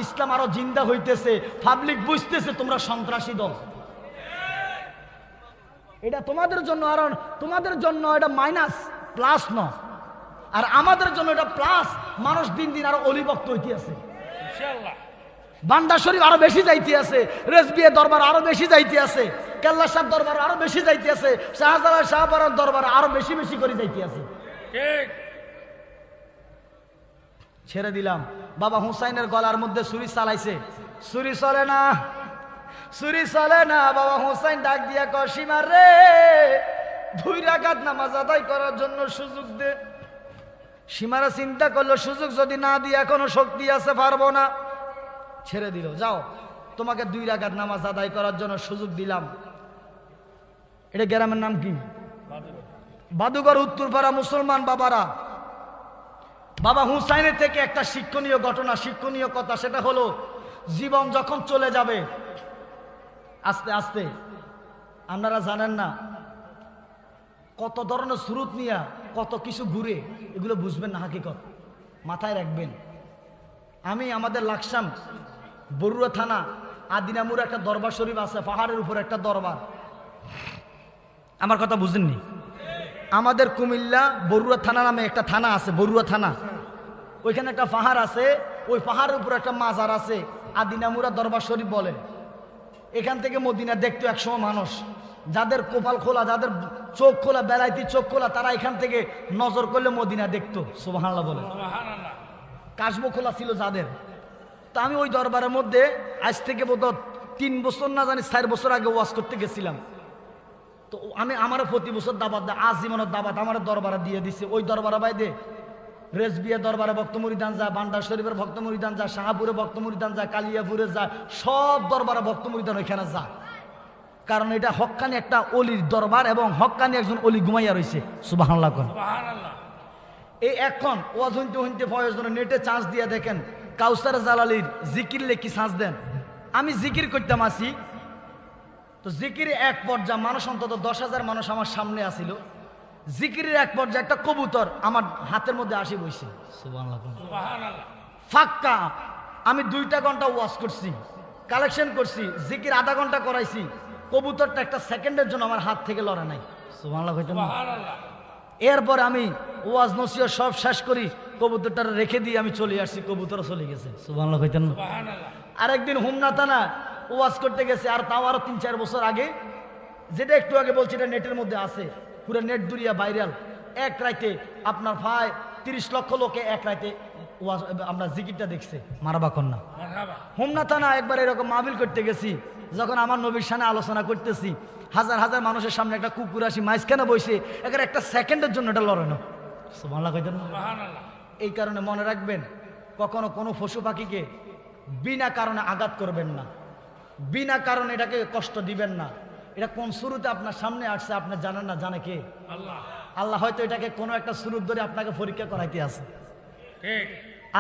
ইসলাম আরো জিন্দা হইতেছে, পাবলিক বুঝতেছে তোমরা সন্ত্রাসী দল। এটা তোমাদের জন্য, আর তোমাদের জন্য এটা মাইনাস, প্লাস ন, আর আমাদের জন্য এটা প্লাস। মানুষ দিন দিন আরো অলিভক্ত হইতে আছে, বান্ডা শরীফ আরো বেশি যাইতে আছে, রেজবিয়া দরবার আরো বেশি যাইতে আছে, কেল্লা শাহ দরবার আরো বেশি যাইতে আছে, শাহজালাল শাহপারার দরবার আরো বেশি বেশি করে যাইতে আছে। ছেড়ে দিলাম। বাবা হুসাইনের গলার মধ্যে ছুরি চালাইছে, ছুরি চলে না, ছুরি চলে না। বাবা হুসাইন ডাক দিয়া কয় সীমা রে, 2 রাকাত নামাজ আদায় করার জন্য সুযোগ দে। সীমারা চিন্তা করলো সুযোগ যদি না দিয়ে এখনো শক্তি আছে, পারবো না, ছেড়ে দিল। যাও, তোমাকে 2 রাকাত নামাজ আদায় করার জন্য সুযোগ দিলাম। এটা গ্রামের নাম কি? বাদুগড়, উত্তরপাড়া মুসলমান বাবারা। বাবা হুসাইনের থেকে একটা শিক্ষণীয় ঘটনা, শিক্ষণীয় কথা, সেটা হলো জীবন যখন চলে যাবে আস্তে আস্তে, আপনারা জানেন না কত ধরনের সুরুত নিয়া কত কিছু ঘুরে, এগুলো বুঝবেন না, হাকিকত মাথায় রাখবেন। আমি আমাদের লাকসাম বরুয়া থানা আদিনামুর একটা দরবার শরীফ আছে, পাহাড়ের উপর একটা দরবার। আমার কথা বুঝেননি? আমাদের কুমিল্লা বরুয়া থানা নামে একটা থানা আছে, বরুয়া থানা, ওইখানে একটা পাহাড় আছে, ওই পাহাড়ের উপর একটা মাজার আছে, আদিনামুরা দরবার শরীফ বলে। এখান থেকে মদিনা দেখতো একসময় মানুষ, যাদের কপাল খোলা, যাদের চোখ খোলা, বেলাইতি চোখ খোলা, তারা এখান থেকে নজর করলে মদিনা দেখতো। সুবহানাল্লাহ বলে। কাশবো খোলা ছিল যাদের। তা আমি ওই দরবারের মধ্যে আজ থেকে বোধহয় 3 বছর না জানি 4 বছর আগে ওয়াজ করতে গেছিলাম। তো আমি আমারও প্রতি বছর দাবাত দেয়, আজীবনের দাবাত আমার দরবারে দিয়ে দিছে। ওই দরবারে বাইদে রেজবিয়া দরবারে ভক্ত মুরিদান যায়, বান্ডার শরীফের ভক্ত মুরিদান যায়, শাহপুরে ভক্ত মুরিদান যায়, কালিয়াপুরে যায়, সব দরবারে ভক্ত মুরিদান ওইখানে যায়। কারণ এটা হক্কানি একটা অলির দরবার এবং হক্কানি একজন অলি ঘুমাইয়া রয়েছে। সুবহানাল্লাহ। এই এখন ওয়াজ হইতে হইতে প্রয়োজনে নেটে চান্স দিয়ে দেখেন, কাউসার জালালির জিকির লেখি চান্স দেন। আমি জিকির করতাম আসি, তো জিকিরে এক পর্যায়ে মানুষ অন্তত 10,000 মানুষ আমার সামনে আসিল। জিকিরের এক পর্যায়ে একটা কবুতর আমার হাতের মধ্যে আসি বইছে। সুবহানাল্লাহ। ফাক্কা আমি 2টা ঘন্টা ওয়াজ করছি, কালেকশন করছি, জিকির আধা ঘন্টা করাইছি, কবুতরটা একটা সেকেন্ডের জন্য আমার হাত থেকে লড়ে নাই। সুবহানাল্লাহ। এরপর আমি ওয়াজ নসিহত সব শেষ করি, কবুতরটা রেখে দিয়ে আমি চলে আসছি, কবুতর চলে গেছে। সুবহানাল্লাহ কইতেন না? আরেকদিন হুমনা থানা ওয়াজ করতে গেছে, আর তাও আরো 3-4 বছর আগে, যেটা একটু আগে বলছি এটা নেটের মধ্যে আছে, পুরো নেট দুরিয়া ভাইরাল। এক রাইতে আপনার ভাই 30 লক্ষ লোকে এক রাইতে ওয়াজ আমরা জিকিরটা দেখছে। মারবা কন্যা। হুমনা থানা একবার এরকম মাহফিল করতে গেছি, যখন আমার নবীর সামনে আলোচনা করতেছি, হাজার হাজার মানুষের সামনে একটা কুকুর আসি মাঝখানে বসে একের একটা সেকেন্ডের জন্য এটা লড়ে না। সুবহানাল্লাহ কইতেন না? এই কারণে মনে রাখবেন, কখনো কোনো পশু পাখিকে বিনা কারণে আঘাত করবেন না, বিনা কারণে এটাকে কষ্ট দিবেন না। এটা কোন শুরুতে আপনার সামনে আসছে আপনি জানেন না, জানে কে? আল্লাহ। আল্লাহ হয়তো এটাকে কোনো একটা শুরুর ধরে আপনাকে পরীক্ষা করাইতে আছে।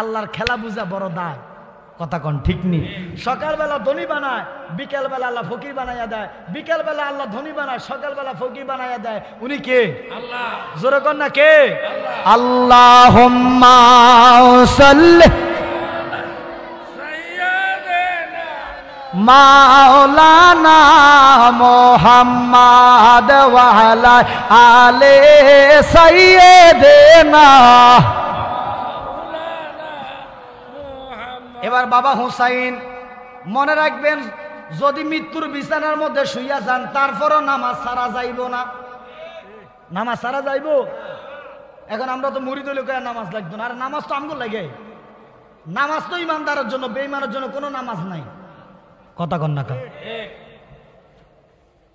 আল্লাহর খেলা বুঝা বড় দায়। কথা কন ঠিক নি? সকালবেলা ধনী বানায়, বিকেলবেলা আল্লাহ ফকির বানাইয়া দেয়, বিকেলবেলা আল্লাহ ধনী বানায়, সকালবেলা ফকির বানাইয়া দেয়। উনি কে? আল্লাহ। জোরে কন না কে? আল্লাহুম্মা সাল্লি মাওলানা মুহাম্মদ ওয়া আলা আলে সাইয়্যিদিনা। এবার বাবা হুসাইন মনে রাখবেন, যদি মৃত্যুর বিছানার মধ্যে শুইয়া যান তারপরও নামাজ সারা যাইব না। নামাজ সারা যাইব? এখন আমরা তো মুরিদ হইলে নামাজ লাগতো না, আর নামাজ তো আমগো লাগে। নামাজ তো ইমানদারের জন্য, বেঈমানের জন্য কোনো নামাজ নাই। কথা কন না?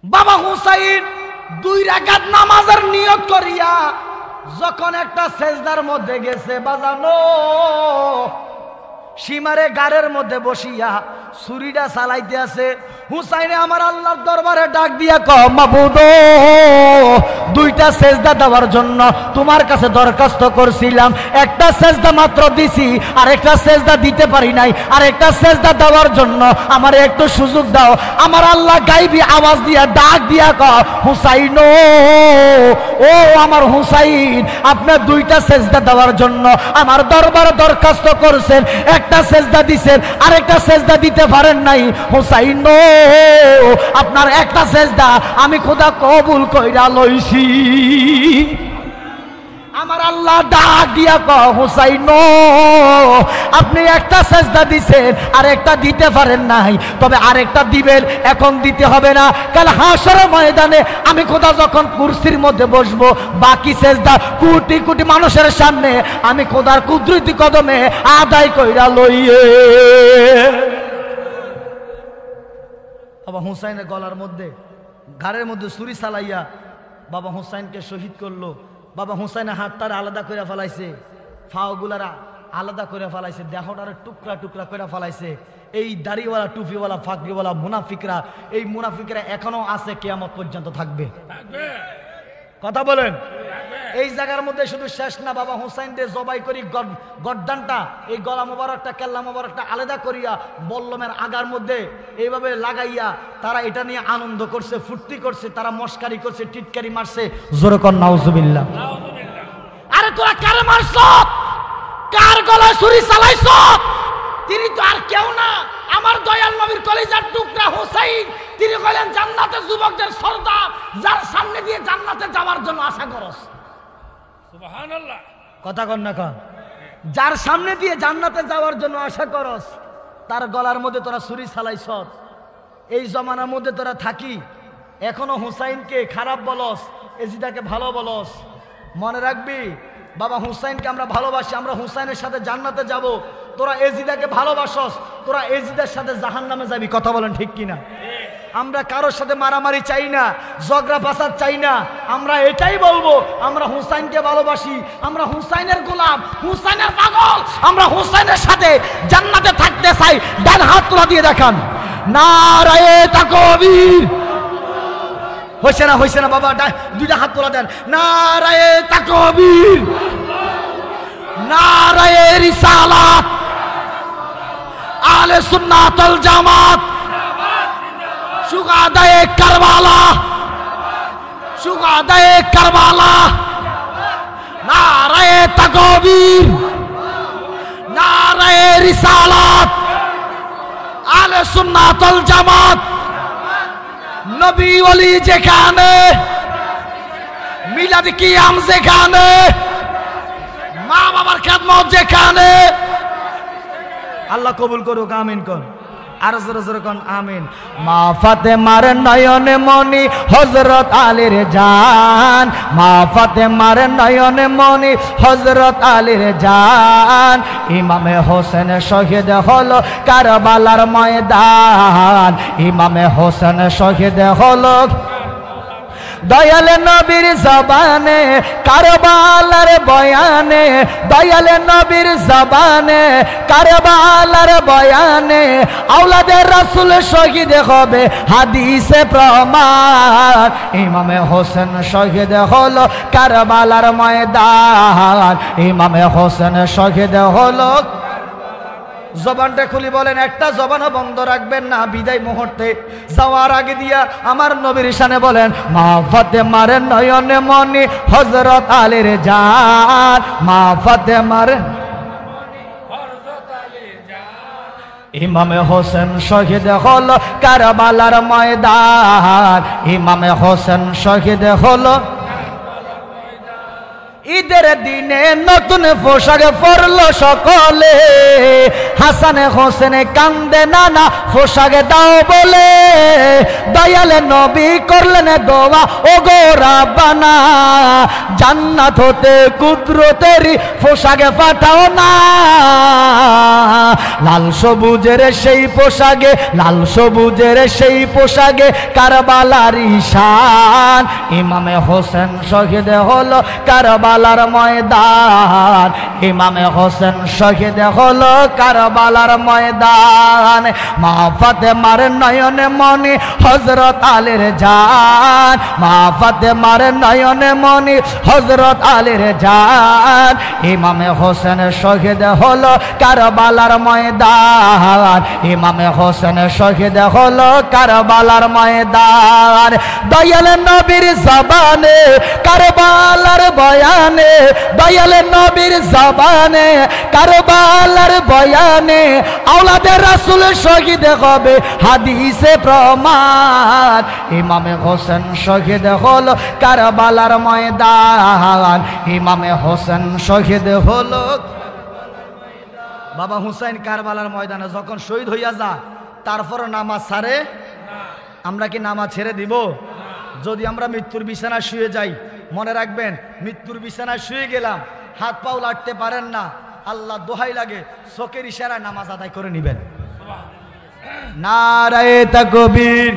বাবা হুসাইন 2 রাকাত নামাজের নিয়ত করিয়া যখন একটা সেজদার মধ্যে গেছে, বাজানো সীমারে গাড়ের মধ্যে বসিয়া ছুরিটা চালাইতে আছে। হুসাইনে আমার আল্লাহর দরবারে ডাক দিয়া কয়, মাবুদ দুইটা সেজদা দেওয়ার জন্য তোমার কাছে দরখাস্ত করছিলাম, একটা সেজদা মাত্র দিছি, আর একটা সেজদা দিতে পারি নাই, আর একটা সেজদা দেওয়ার জন্য আমার একটু সুযোগ দাও। আমার আল্লাহ গাইবি আওয়াজ দিয়া ডাক দিয়া কয়, হুসাইন ও আমার হুসাইন, আপনার দুইটা সেজদা দেওয়ার জন্য আমার দরবারে দরখাস্ত করছেন, একটা সেজদা দিছেন, আরেকটা সেজদা দিতে পারেন নাই। হুসাইন আপনার একটা সেজদা আমি খোদা কবুল কইরা লইছি। আমার আল্লাহ ডাক দিয়া কয়, হুসাইন আপনি একটা সেজদা দিছেন, আরেকটা দিতে পারেন নাই, তবে আরেকটা দিবেন, এখন দিতে হবে না। কাল হাশরের ময়দানে আমি খোদা যখন কুরসির মধ্যে বসবো, বাকি সেজদা কোটি কোটি মানুষের সামনে আমি খোদার কুদরতি কদমে আদায় কইরা লইয়ে। বাবা হুসাইনের গলার মধ্যে ঘাড়ের মধ্যে ছুরি চালাইয়া বাবা হুসাইনকে শহীদ করলো। বাবা হুসাইনের হাতটার আলাদা করে ফেলাইছে, ফাওগুলারা আলাদা করে ফেলাইছে, দেহটার টুকরা টুকরা করে ফেলাইছে। এই দাড়িওয়ালা টুপিওয়ালা ফাঁকরিওয়ালা মুনাফিকরা, এই মুনাফিকরা এখনো আছে, কিয়ামত পর্যন্ত থাকবে। কথা বলেন। এই জায়গার মধ্যে শুধু শেষ না, বাবা হুসাইনকে জবাই করি গর্দানটা, এই গলা মোবারকটা কেল্লা মোবারকটা আলাদা করিয়া বল্লমের আগার মধ্যে এইভাবে লাগাইয়া তারা এটা নিয়ে আনন্দ করছে, ফুর্তি করছে, তারা মস্কারি করছে, টিটকারি মারছে। জোরে কর নাউজুবিল্লাহ। আরে তোরা কারে মারছ? কার গলায় ছুরি চালাইছ? তিনি তো আর কেউ না, আমার দয়াল নবীর কলিজার টুকরা হুসাইন। তিনি কইলেন জান্নাতের যুবকদের সর্দার, যার সামনে দিয়ে জান্নাতে যাওয়ার জন্য আশা করস। সুবহানাল্লাহ। কথা কন না কন। যার সামনে দিয়ে জান্নাতে যাওয়ার জন্য আশা করস, তার গলার মধ্যে তোরা ছুরি চালাইছ। এই জমানার মধ্যে তোরা থাকি, এখনো হুসাইনকে খারাপ বলস, এজিদাকে ভালো বলস। মনে রাখবি, বাবা হুসাইনকে আমরা ভালোবাসি, আমরা হুসাইনের সাথে জান্নাতে যাব। তোরা এজিদাকে ভালোবাসস, তোরা এজিদের সাথে জাহান্নামে যাবি। কথা বলেন ঠিক কিনা? আমরা কারোর সাথে মারামারি চাই না, ঝগড়া ফাসাদ চাই না। আমরা এটাই বলবো, আমরা হুসাইনকে ভালোবাসি, আমরা হুসাইনের গোলাম, হুসাইনের পাগল, আমরা হুসাইনের সাথে জান্নাতে থাকতে চাই। ডান হাত তোলা দিয়ে দেখান, নারায়ে তাকবীর। হইছে না বাবা, দুইটা হাত তোলা দেন, নারায়ে তাকবীর, নারায়ে রিসালাত, আহলে সুন্নাত ওয়াল জামাত, শুহাদায়ে কারবালা, শুহাদায়ে কারবালা, নারায়ে তাকবীর, নারায়ে রিসালাত, আহলে সুন্নাত ওয়াল জামাত। নবী ওলি যেখানে, মিলাদ কিয়াম যেখানে, মা বাবার খেদমত যেখানে, আল্লাহ কবুল করুক। আমিন কোন। আর জোরে জোরে কোন আমিন। মা ফাতেমার নয়নে মনি হযরত আলীর জান, মা ফাতেমার নয়নে মনি হযরত আলীর জান। ইমামে হোসেন শহীদ হলো কারবালার ময়দান, ইমামে হোসেন শহীদ হলো দয়াল নবীর জবানে কারবালার বয়ানে, দয়াল নবীর জবানে কারবালার বয়ানে। আওলাদে রাসূল শহীদ হবে হাদিসে প্রমাণ, ইমামে হোসেন শহীদ হলো কারবালার ময়দান, ইমামে হোসেন শহীদ হলো। জবানটা খুলি বলেন, একটা জবানও বন্ধ রাখবেন না। বিদায় মুহূর্তে যাওয়ার আগে দিয়া আমার নবীর শানে বলেন, মা ফাতেমার নয়নে মনি হযরত আলীর জান, মা ফাতেমার ইমামে হোসেন শহীদ হলো কারবালার ময়দান, ইমামে হোসেন শহীদ হলো। ঈদের দিনে নতুন পোশাক পরলো সকলে, হাসানে হোসেনে কান্দে নানা পোশাক দাও বলে। দয়ালে নবী করলেন দোয়া, ও গো রাব্বানা জান্নাত হতে কুদরতেরই পোশাক পাঠাও না। লাল সবুজের সেই পোশাকে, লাল সবুজের সেই পোশাকে কারবালার ঈশান, ইমামে হোসেন শহীদ হলো কারবালা কারবালার ময়দান ইমামে হোসেন শহীদ হলো কারবালার ময়দান মা ফাতেমার নয়নে মনি হযরত আলীর জান মা ফাতেমার নয়নে মনি হযরত আলীর জান ইমামে হোসেন শহীদ হলো কারবালার ময়দান ইমামে হোসেন শহীদ হলো কারবালার ময়দান দয়াল নবীর জবানে কারবালার বয়ানে দয়াল নবীর জবানে কারবালার বয়ানে আওলাদে রাসূল শহীদ হবে হাদিসে প্রমাণ ইমামে হোসেন শহীদ হলো কারবালার ময়দান ইমামে হোসেন শহীদ হলো বাবা হুসাইন কারবালার ময়দানে যখন শহীদ হইয়া যায় তারপর নামাজ ছাড়ে আমরা কি নামাজ ছেড়ে দিব যদি আমরা মৃত্যুর বিছানায় শুয়ে যাই মনে রাখবেন মৃত্যুর বিছানায় শুয়ে গেলাম হাত পাও লাটতে পারেন না আল্লাহ দোহাই লাগে চোখের ইশারায় নামাজ আদায় করে নেবেন নারায়ে তাকবীর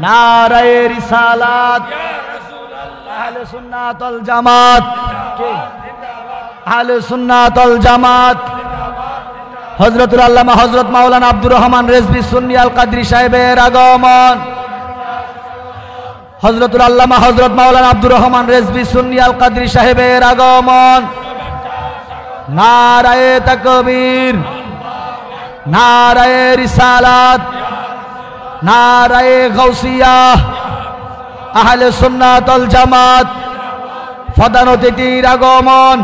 নারায়ে রিসালাত আহলে সুন্নাত ওয়াল জামাত আহলে সুন্নাত ওয়াল জামাত হযরতুল আল্লামা হযরত মাওলানা আব্দুর রহমান রেজভী সুন্নি আল কাদরি সাহেবের আগমন হযরতুল আল্লামা হযরত মাওলানা আব্দুর রহমান রেজভী সুন্নি আল কাদরি সাহেবের আগমন নারায়ে তাকবীর নারায়ে রিসালাত নারায়ে গাউসিয়া আহলে সুন্নাত ওয়াল জামাত প্রধান অতিথির আগমন